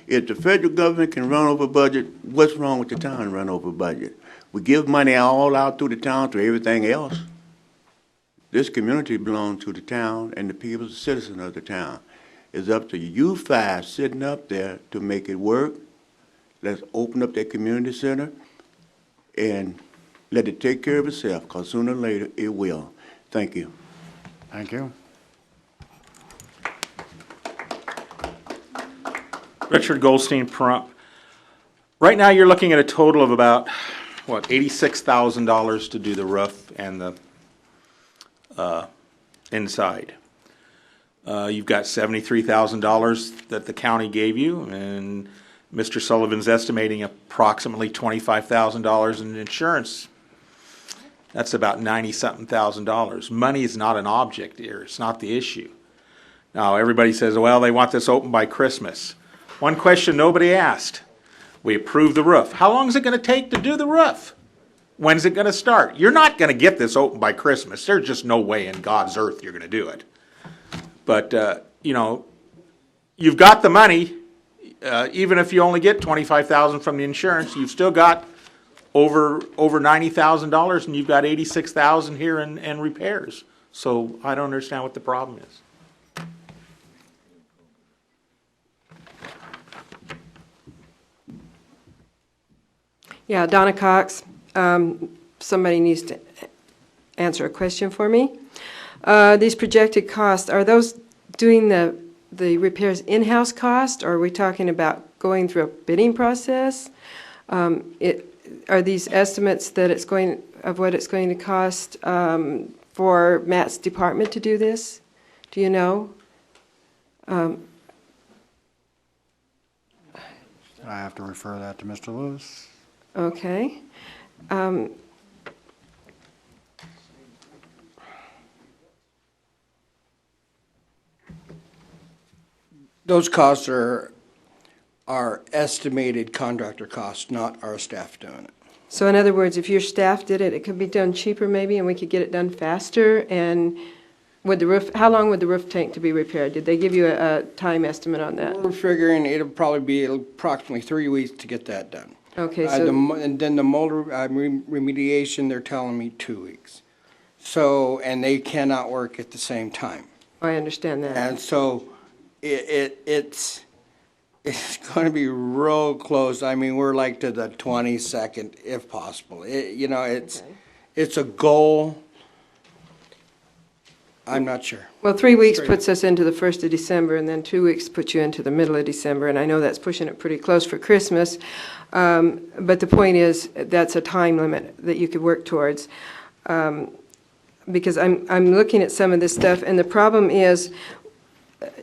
If the federal government can run over budget, what's wrong with the town run over budget? We give money all out through the town to everything else. This community belongs to the town and the people, the citizens of the town. It's up to you five sitting up there to make it work. Let's open up that community center and let it take care of itself, because sooner or later it will. Thank you. Thank you. Richard Goldstein, Pahrump. Right now, you're looking at a total of about, what, $86,000 to do the roof and the inside. You've got $73,000 that the county gave you, and Mr. Sullivan's estimating approximately $25,000 in insurance. That's about 90-something thousand dollars. Money is not an object here. It's not the issue. Now, everybody says, well, they want this open by Christmas. One question nobody asked. We approved the roof. How long is it going to take to do the roof? When's it going to start? You're not going to get this open by Christmas. There's just no way in God's earth you're going to do it. But, you know, you've got the money. Even if you only get $25,000 from the insurance, you've still got over $90,000, and you've got $86,000 here in repairs. So I don't understand what the problem is. Yeah, Donna Cox. Somebody needs to answer a question for me. These projected costs, are those doing the repairs in-house cost, or are we talking about going through a bidding process? Are these estimates that of what it's going to cost for Matt's department to do this? Do you know? I have to refer that to Mr. Lewis. Okay. Those costs are estimated contractor costs, not our staff doing it. So in other words, if your staff did it, it could be done cheaper maybe, and we could get it done faster. And would the roof? How long would the roof take to be repaired? Did they give you a time estimate on that? We're figuring it'll probably be approximately 3 weeks to get that done. Okay, so and then the mold remediation, they're telling me 2 weeks. So, and they cannot work at the same time. I understand that. And so it's going to be real close. I mean, we're like to the 22nd, if possible. It's a goal. I'm not sure. Well, 3 weeks puts us into the 1st of December, and then 2 weeks puts you into the middle of December, and I know that's pushing it pretty close for Christmas. But the point is, that's a time limit that you could work towards. Because I'm looking at some of this stuff, and the problem is,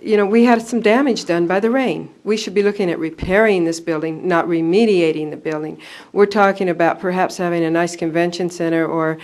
you know, we had some damage done by the rain. We should be looking at repairing this building, not remediating the building. We're talking about perhaps having a nice convention center or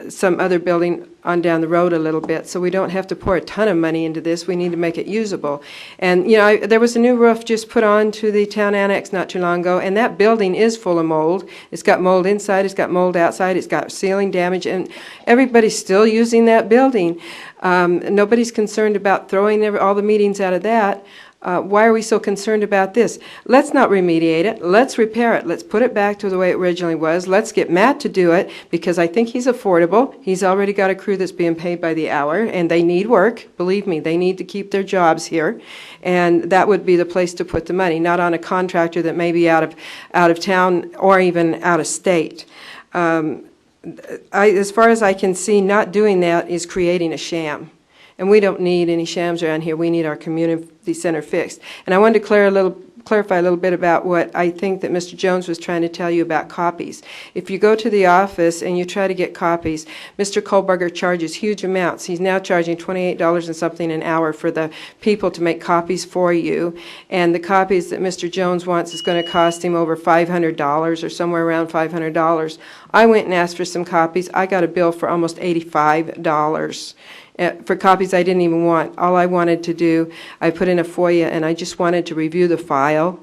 some other building on down the road a little bit, so we don't have to pour a ton of money into this. We need to make it usable. And, you know, there was a new roof just put on to the town annex not too long ago, and that building is full of mold. It's got mold inside, it's got mold outside, it's got ceiling damage, and everybody's still using that building. Nobody's concerned about throwing all the meetings out of that. Why are we so concerned about this? Let's not remediate it. Let's repair it. Let's put it back to the way it originally was. Let's get Matt to do it, because I think he's affordable. He's already got a crew that's being paid by the hour, and they need work. Believe me, they need to keep their jobs here. And that would be the place to put the money, not on a contractor that may be out of town or even out of state. As far as I can see, not doing that is creating a sham. And we don't need any shams around here. We need our community center fixed. And I wanted to clarify a little bit about what I think that Mr. Jones was trying to tell you about copies. If you go to the office and you try to get copies, Mr. Kohlberger charges huge amounts. He's now charging $28 and something an hour for the people to make copies for you. And the copies that Mr. Jones wants is going to cost him over $500 or somewhere around $500. I went and asked for some copies. I got a bill for almost $85. For copies I didn't even want. All I wanted to do, I put in a FOIA, and I just wanted to review the file,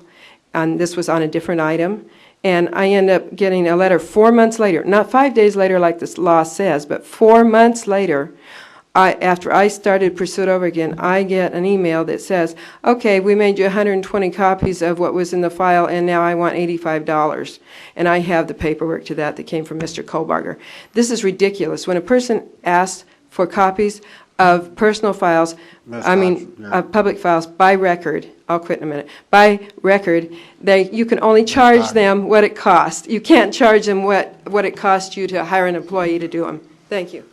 and this was on a different item. And I end up getting a letter 4 months later, not 5 days later like this law says, but 4 months later, after I started to pursue it over again, I get an email that says, okay, we made you 120 copies of what was in the file, and now I want $85. And I have the paperwork to that came from Mr. Kohlberger. This is ridiculous. When a person asks for copies of personal files, public files by record. I'll quit in a minute. By record, you can only charge them what it costs. You can't charge them what it costs you to hire an employee to do them. Thank you.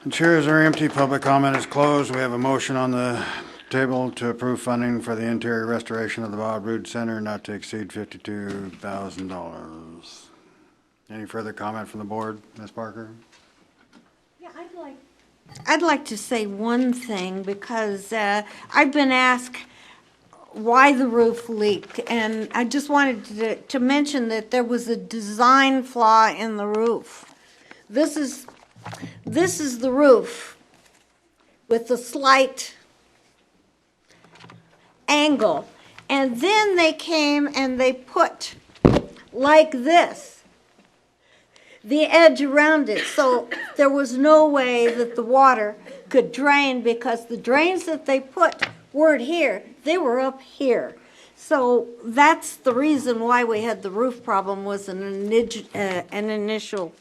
The chairs are empty. Public comment is closed. We have a motion on the Table to approve funding for the interior restoration of the Bob Rood Center not to exceed $52,000. Any further comment from the board, Ms. Parker? Yeah, I'd like to say one thing because I've been asked why the roof leaked, and I just wanted to mention that there was a design flaw in the roof. This is the roof with the slight angle, and then they came and they put like this the edge around it, so there was no way that the water could drain because the drains that they put weren't here, they were up here. So that's the reason why we had the roof problem, was an initial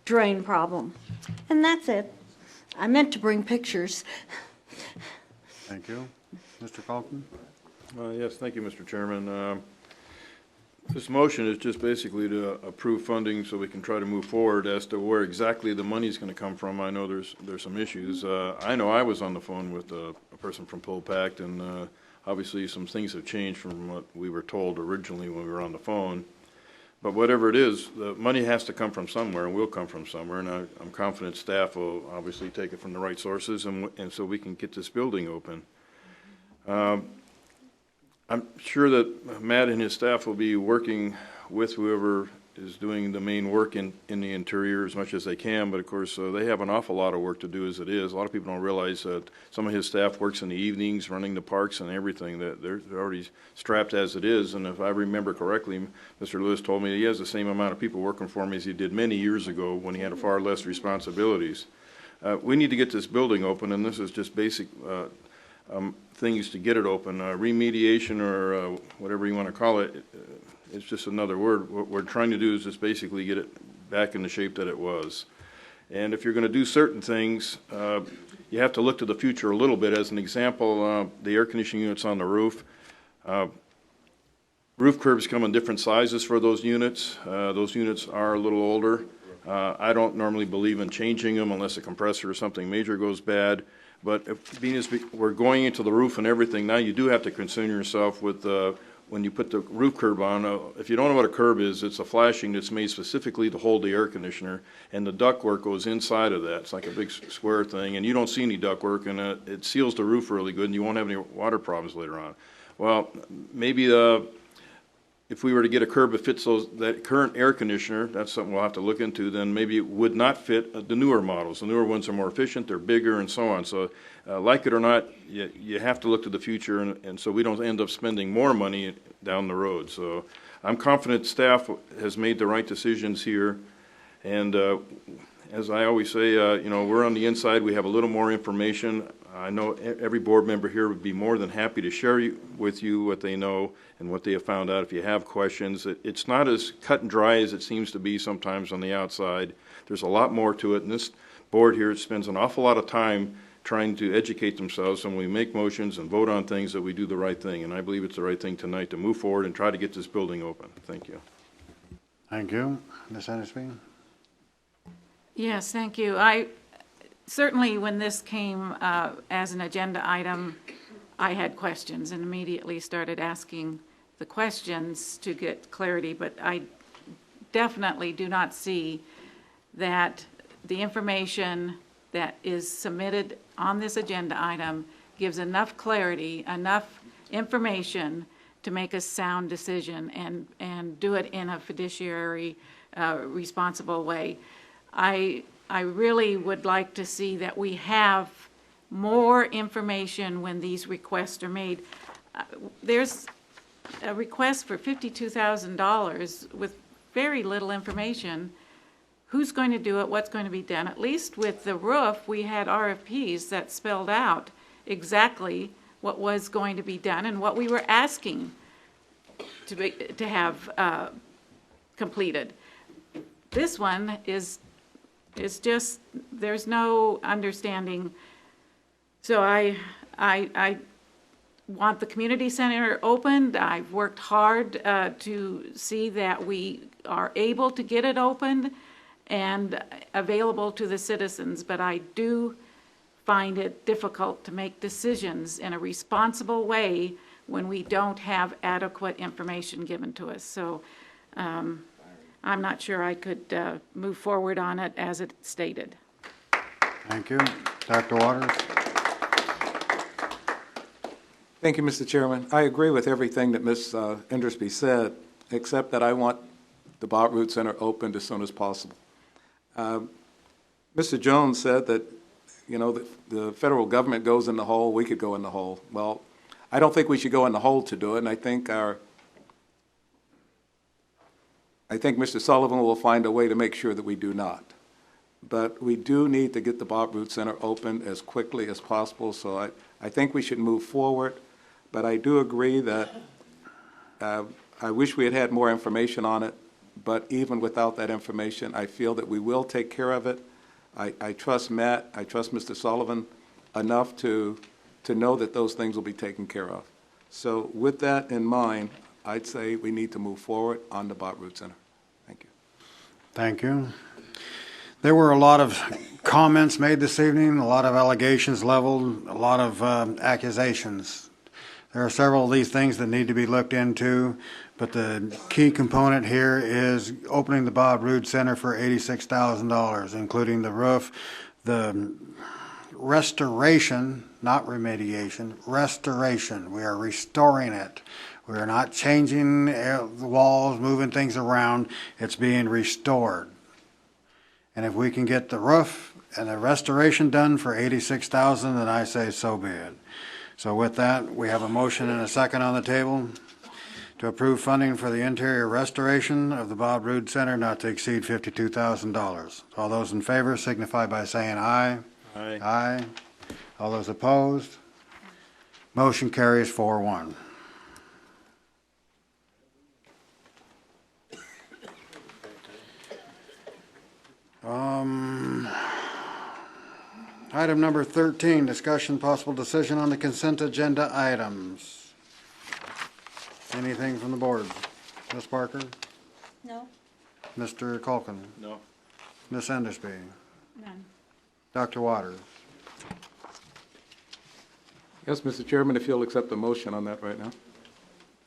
drain problem. And that's it. I meant to bring pictures. Thank you. Mr. Calkin? Yes, thank you, Mr. Chairman. This motion is just basically to approve funding so we can try to move forward. As to where exactly the money's going to come from, I know there's some issues. I know I was on the phone with a person from POPACT, and obviously some things have changed from what we were told originally when we were on the phone. But whatever it is, the money has to come from somewhere, and will come from somewhere, and I'm confident staff will obviously take it from the right sources, and so we can get this building open. I'm sure that Matt and his staff will be working with whoever is doing the main work in the interior as much as they can, but of course they have an awful lot of work to do as it is. A lot of people don't realize that some of his staff works in the evenings running the parks and everything, that they're already strapped as it is. And if I remember correctly, Mr. Lewis told me he has the same amount of people working for him as he did many years ago when he had far less responsibilities. We need to get this building open, and this is just basic things to get it open. Remediation, or whatever you want to call it, it's just another word. What we're trying to do is just basically get it back in the shape that it was. And if you're going to do certain things, you have to look to the future a little bit. As an example, the air conditioning units on the roof. Roof curbs come in different sizes for those units. Those units are a little older. I don't normally believe in changing them unless a compressor or something major goes bad. But being as we're going into the roof and everything, now you do have to concern yourself with when you put the roof curb on. If you don't know what a curb is, it's a flashing that's made specifically to hold the air conditioner, and the ductwork goes inside of that. It's like a big square thing, and you don't see any ductwork, and it seals the roof really good, and you won't have any water problems later on. Well, maybe if we were to get a curb that fits that current air conditioner, that's something we'll have to look into, then maybe it would not fit the newer models. The newer ones are more efficient, they're bigger, and so on. So like it or not, you have to look to the future, and so we don't end up spending more money down the road. So I'm confident staff has made the right decisions here. And as I always say, we're on the inside. We have a little more information. I know every board member here would be more than happy to share with you what they know and what they have found out if you have questions. It's not as cut and dry as it seems to be sometimes on the outside. There's a lot more to it, and this board here spends an awful lot of time trying to educate themselves, and when we make motions and vote on things, that we do the right thing. And I believe it's the right thing tonight to move forward and try to get this building open. Thank you. Thank you. Ms. Henderson? Yes, thank you. Certainly, when this came as an agenda item, I had questions and immediately started asking the questions to get clarity, but I definitely do not see that the information that is submitted on this agenda item gives enough clarity, enough information to make a sound decision and do it in a fiduciary, responsible way. I really would like to see that we have more information when these requests are made. There's a request for $52,000 with very little information. Who's going to do it? What's going to be done? At least with the roof, we had RFPs that spelled out exactly what was going to be done and what we were asking to have completed. This one is just, there's no understanding. So I want the community center opened. I've worked hard to see that we are able to get it opened and available to the citizens, but I do find it difficult to make decisions in a responsible way when we don't have adequate information given to us. So I'm not sure I could move forward on it as it stated. Thank you. Dr. Waters? Thank you, Mr. Chairman. I agree with everything that Ms. Endersby said, except that I want the Bob Root Center opened as soon as possible. Mr. Jones said that, you know, the federal government goes in the hole, we could go in the hole. Well, I don't think we should go in the hole to do it, and I think Mr. Sullivan will find a way to make sure that we do not. But we do need to get the Bob Root Center open as quickly as possible, so I think we should move forward. But I do agree that I wish we had had more information on it, but even without that information, I feel that we will take care of it. I trust Matt, I trust Mr. Sullivan enough to know that those things will be taken care of. So with that in mind, I'd say we need to move forward on the Bob Root Center. Thank you. Thank you. There were a lot of comments made this evening, a lot of allegations leveled, a lot of accusations. There are several of these things that need to be looked into, but the key component here is opening the Bob Root Center for $86,000, including the roof, the restoration, not remediation, restoration. We are restoring it. We are not changing the walls, moving things around. It's being restored. And if we can get the roof and the restoration done for $86,000, then I say so be it. So with that, we have a motion and a second on the table to approve funding for the interior restoration of the Bob Root Center not to exceed $52,000. All those in favor signify by saying aye. Aye. Aye. All those opposed? Motion carries 4-1. Item number 13, discussion possible decision on the consent agenda items. Anything from the board? Ms. Parker? No? Mr. Culkin? No. Ms. Endersby? None. Dr. Waters? Yes, Mr. Chairman, if you'll accept the motion on that right now.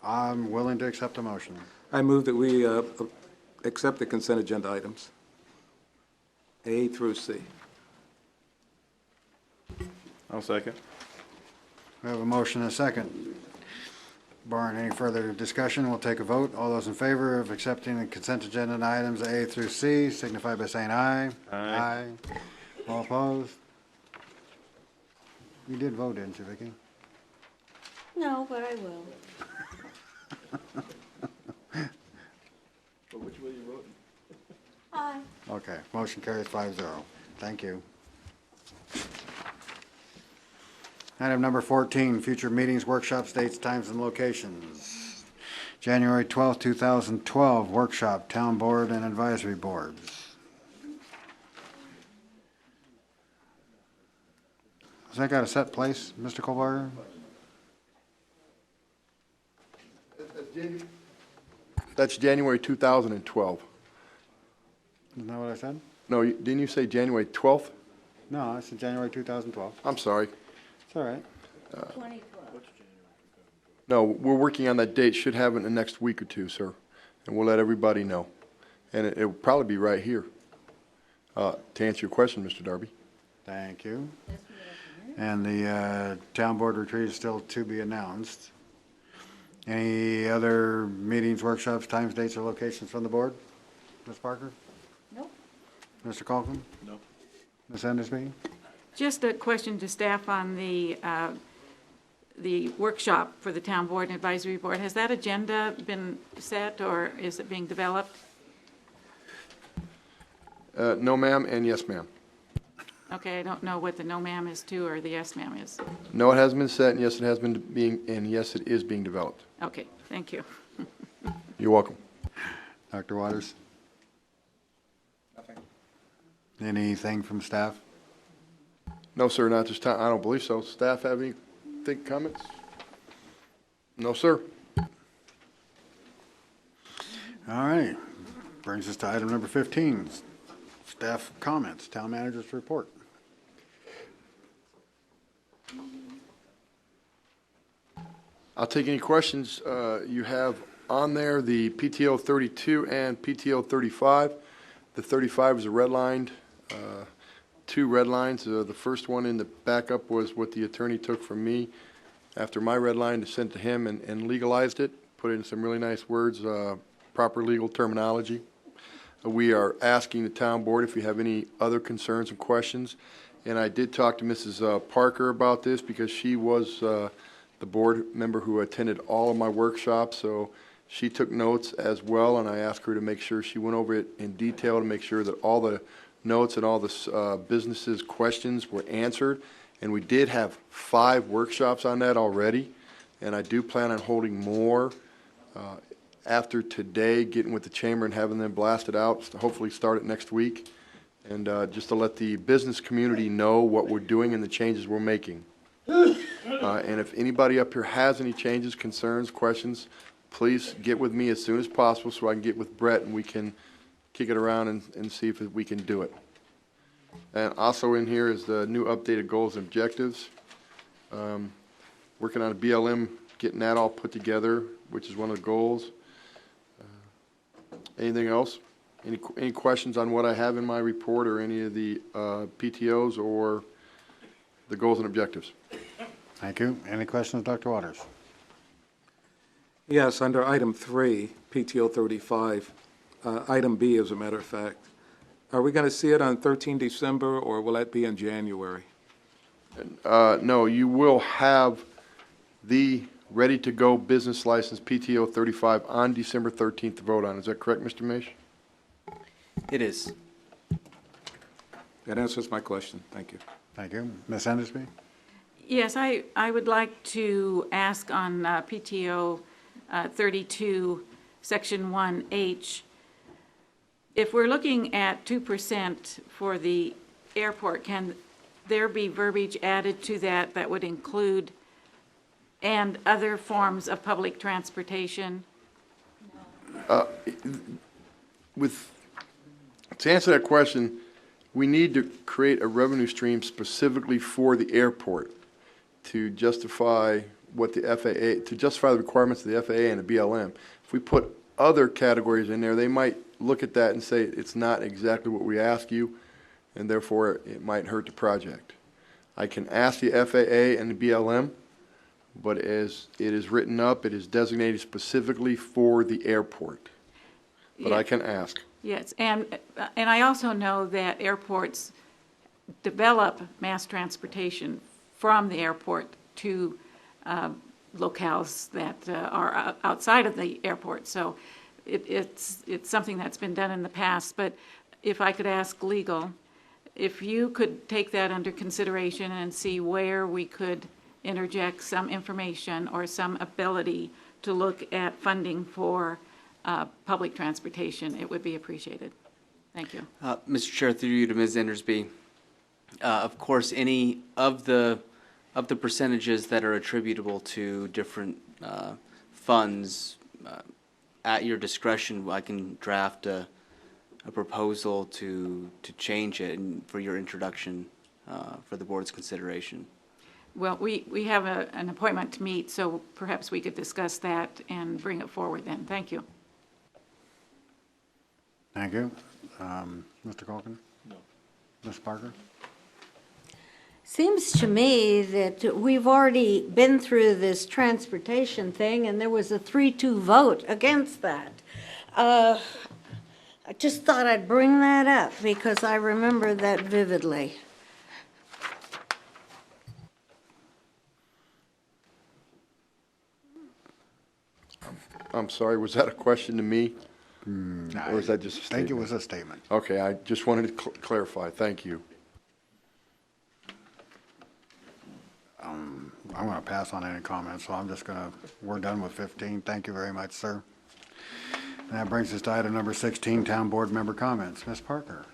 I'm willing to accept a motion. I move that we accept the consent agenda items, A through C. I'll second. We have a motion and a second. Barring any further discussion, we'll take a vote. All those in favor of accepting the consent agenda items A through C signify by saying aye. Aye. All opposed? You did vote, didn't you, Vicki? No, but I will. Which way you voting? Aye. Okay, motion carries 5-0. Thank you. Item number 14, future meetings, workshops, dates, times, and locations. January 12th, 2012, workshop, town board and advisory boards. Has that got a set place, Mr. Kohlberger? That's January 2012. Isn't that what I said? No, didn't you say January 12th? No, I said January 2012. I'm sorry. It's all right. 2012. No, we're working on that date. Should have it in the next week or two, sir. And we'll let everybody know. And it'll probably be right here. To answer your question, Mr. Darby. Thank you. And the town board retreat is still to be announced. Any other meetings, workshops, times, dates, or locations from the board? Ms. Parker? Nope. Mr. Colvin? No. Ms. Endersby? Just a question to staff on the workshop for the town board and advisory board. Has that agenda been set or is it being developed? No, ma'am, and yes, ma'am. Okay, I don't know what the no ma'am is to or the yes ma'am is. No, it hasn't been set, and yes, it has been and yes, it is being developed. Okay, thank you. You're welcome. Dr. Waters? Nothing. Anything from staff? No, sir, not this time. I don't believe so. Staff have any comments? No, sir. All right. Brings us to item number 15, staff comments, town manager's report. I'll take any questions you have on there, the PTO 32 and PTO 35. The 35 is a redlined, two red lines. The first one in the backup was what the attorney took from me after my red line to send to him and legalized it, put in some really nice words, proper legal terminology. We are asking the town board if you have any other concerns and questions. And I did talk to Mrs. Parker about this because she was the board member who attended all of my workshops, so she took notes as well, and I asked her to make sure she went over it in detail to make sure that all the notes and all the businesses' questions were answered. And we did have 5 workshops on that already, and I do plan on holding more after today, getting with the chamber and having them blast it out, to hopefully start it next week, and just to let the business community know what we're doing and the changes we're making. And if anybody up here has any changes, concerns, questions, please get with me as soon as possible so I can get with Brett and we can kick it around and see if we can do it. And also in here is the new updated goals and objectives. Working on a BLM, getting that all put together, which is one of the goals. Anything else? Any questions on what I have in my report or any of the PTOs or the goals and objectives? Thank you. Any questions, Dr. Waters? Yes, under item 3, PTO 35, item B, as a matter of fact, are we going to see it on 13 December, or will that be in January? No, you will have the ready-to-go business license PTO 35 on December 13th to vote on. Is that correct, Mr. Maish? It is. That answers my question. Thank you. Thank you. Ms. Endersby? Yes, I would like to ask on PTO 32, Section 1H, if we're looking at 2% for the airport, can there be verbiage added to that that would include and other forms of public transportation? To answer that question, we need to create a revenue stream specifically for the airport to justify what the FAA, to justify the requirements of the FAA and the BLM. If we put other categories in there, they might look at that and say it's not exactly what we ask you, and therefore it might hurt the project. I can ask the FAA and the BLM, but as it is written up, it is designated specifically for the airport. But I can ask. Yes, and I also know that airports develop mass transportation from the airport to locales that are outside of the airport. So it's something that's been done in the past. But if I could ask legal, if you could take that under consideration and see where we could interject some information or some ability to look at funding for public transportation, it would be appreciated. Thank you. Mr. Chair, through you to Ms. Endersby. Of course, any of the percentages that are attributable to different funds, at your discretion, I can draft a proposal to change it and for your introduction for the board's consideration. Well, we have an appointment to meet, so perhaps we could discuss that and bring it forward then. Thank you. Thank you. Mr. Calkin? No. Ms. Parker? Seems to me that we've already been through this transportation thing, and there was a 3-2 vote against that. I just thought I'd bring that up because I remember that vividly. I'm sorry, was that a question to me? Or was that just a statement? I think it was a statement. Okay, I just wanted to clarify. Thank you. I'm going to pass on any comments, so I'm just going to, we're done with 15. Thank you very much, sir. And that brings us to item number 16, Town Board Member Comments. Ms. Parker?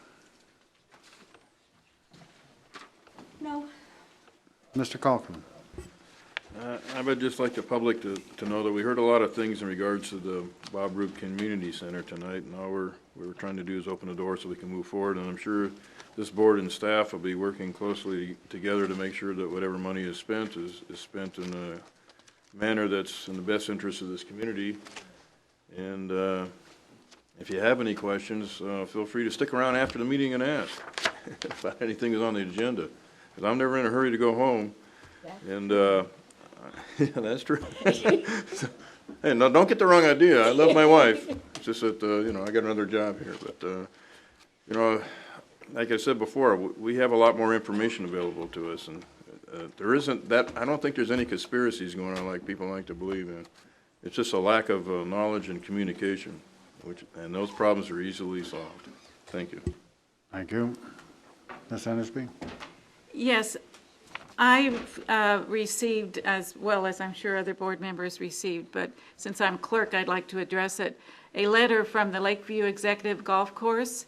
No. Mr. Calkin? I would just like the public to know that we heard a lot of things in regards to the Bob Roop Community Center tonight, and all we're trying to do is open the door so we can move forward, and I'm sure this board and staff will be working closely together to make sure that whatever money is spent is spent in a manner that's in the best interest of this community. And if you have any questions, feel free to stick around after the meeting and ask if anything is on the agenda, because I'm never in a hurry to go home. And yeah, that's true. Hey, no, don't get the wrong idea. I love my wife. It's just that, I got another job here. But, like I said before, we have a lot more information available to us. And there isn't that, I don't think there's any conspiracies going on like people like to believe in. It's just a lack of knowledge and communication, and those problems are easily solved. Thank you. Thank you. Ms. Endersby? Yes, I've received, as well as I'm sure other board members received, but since I'm clerk, I'd like to address it, a letter from the Lakeview Executive Golf Course,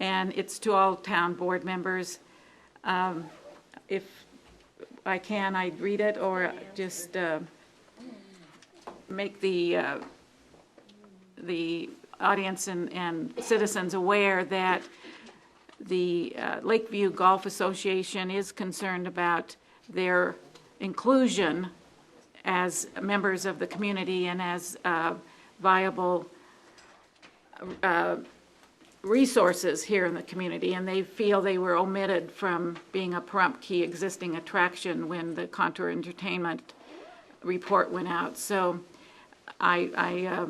and it's to all town board members. If I can, I'd read it, or just make the audience and citizens aware that the Lakeview Golf Association is concerned about their inclusion as members of the community and as viable resources here in the community, and they feel they were omitted from being a Pahrump Key existing attraction when the Contour Entertainment report went out. So I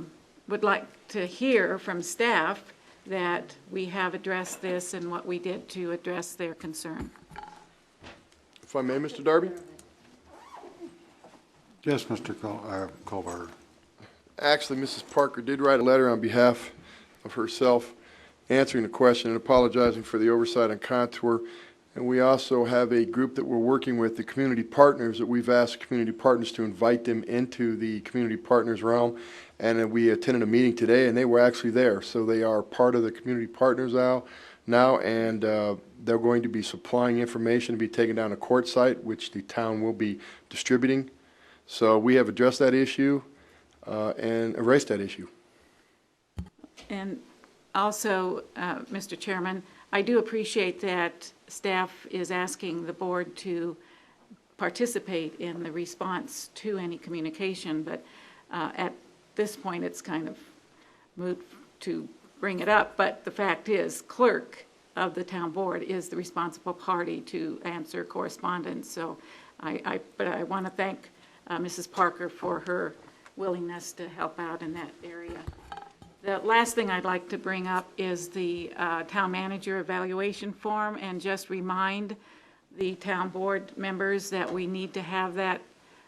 would like to hear from staff that we have addressed this and what we did to address their concern. If I may, Mr. Darby? Yes, Mr. Colbert. Actually, Mrs. Parker did write a letter on behalf of herself answering the question and apologizing for the oversight on Contour. And we also have a group that we're working with, the community partners, that we've asked community partners to invite them into the community partners realm. And we attended a meeting today, and they were actually there. So they are part of the community partners now, and they're going to be supplying information to be taken down to court site, which the town will be distributing. So we have addressed that issue and erased that issue. And also, Mr. Chairman, I do appreciate that staff is asking the board to participate in the response to any communication, but at this point it's kind of moot to bring it up. But the fact is, clerk of the town board is the responsible party to answer correspondence. So but I want to thank Mrs. Parker for her willingness to help out in that area. The last thing I'd like to bring up is the town manager evaluation form, and just remind the town board members that we need to have that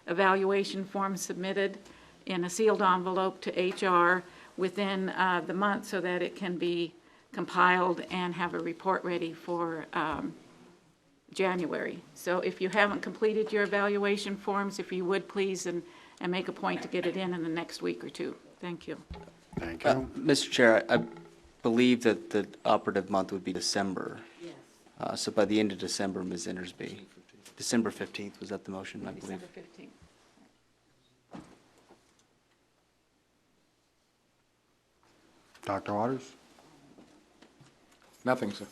evaluation form submitted in a sealed envelope to HR within the month so that it can be compiled and have a report ready for January. So if you haven't completed your evaluation forms, if you would please, and make a point to get it in the next week or two. Thank you. Thank you. Mr. Chair, I believe that the operative month would be December. Yes. So by the end of December, Ms. Endersby. December 15th, was that the motion, I believe? December 15th. Dr. Waters? Nothing, sir.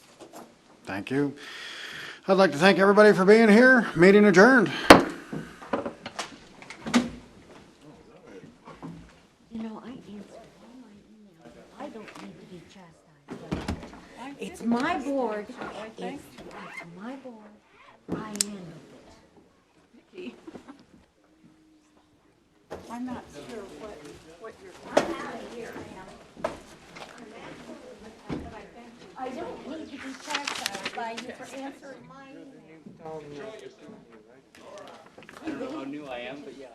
Thank you. I'd like to thank everybody for being here. Meeting adjourned. You know, I answered all my emails. I don't need to be chastised. It's my board. It's my board. I handled it. I'm not sure what you're. I'm out of here. I don't need to be chastised by you for answering my email. I don't know how new I am, but yeah.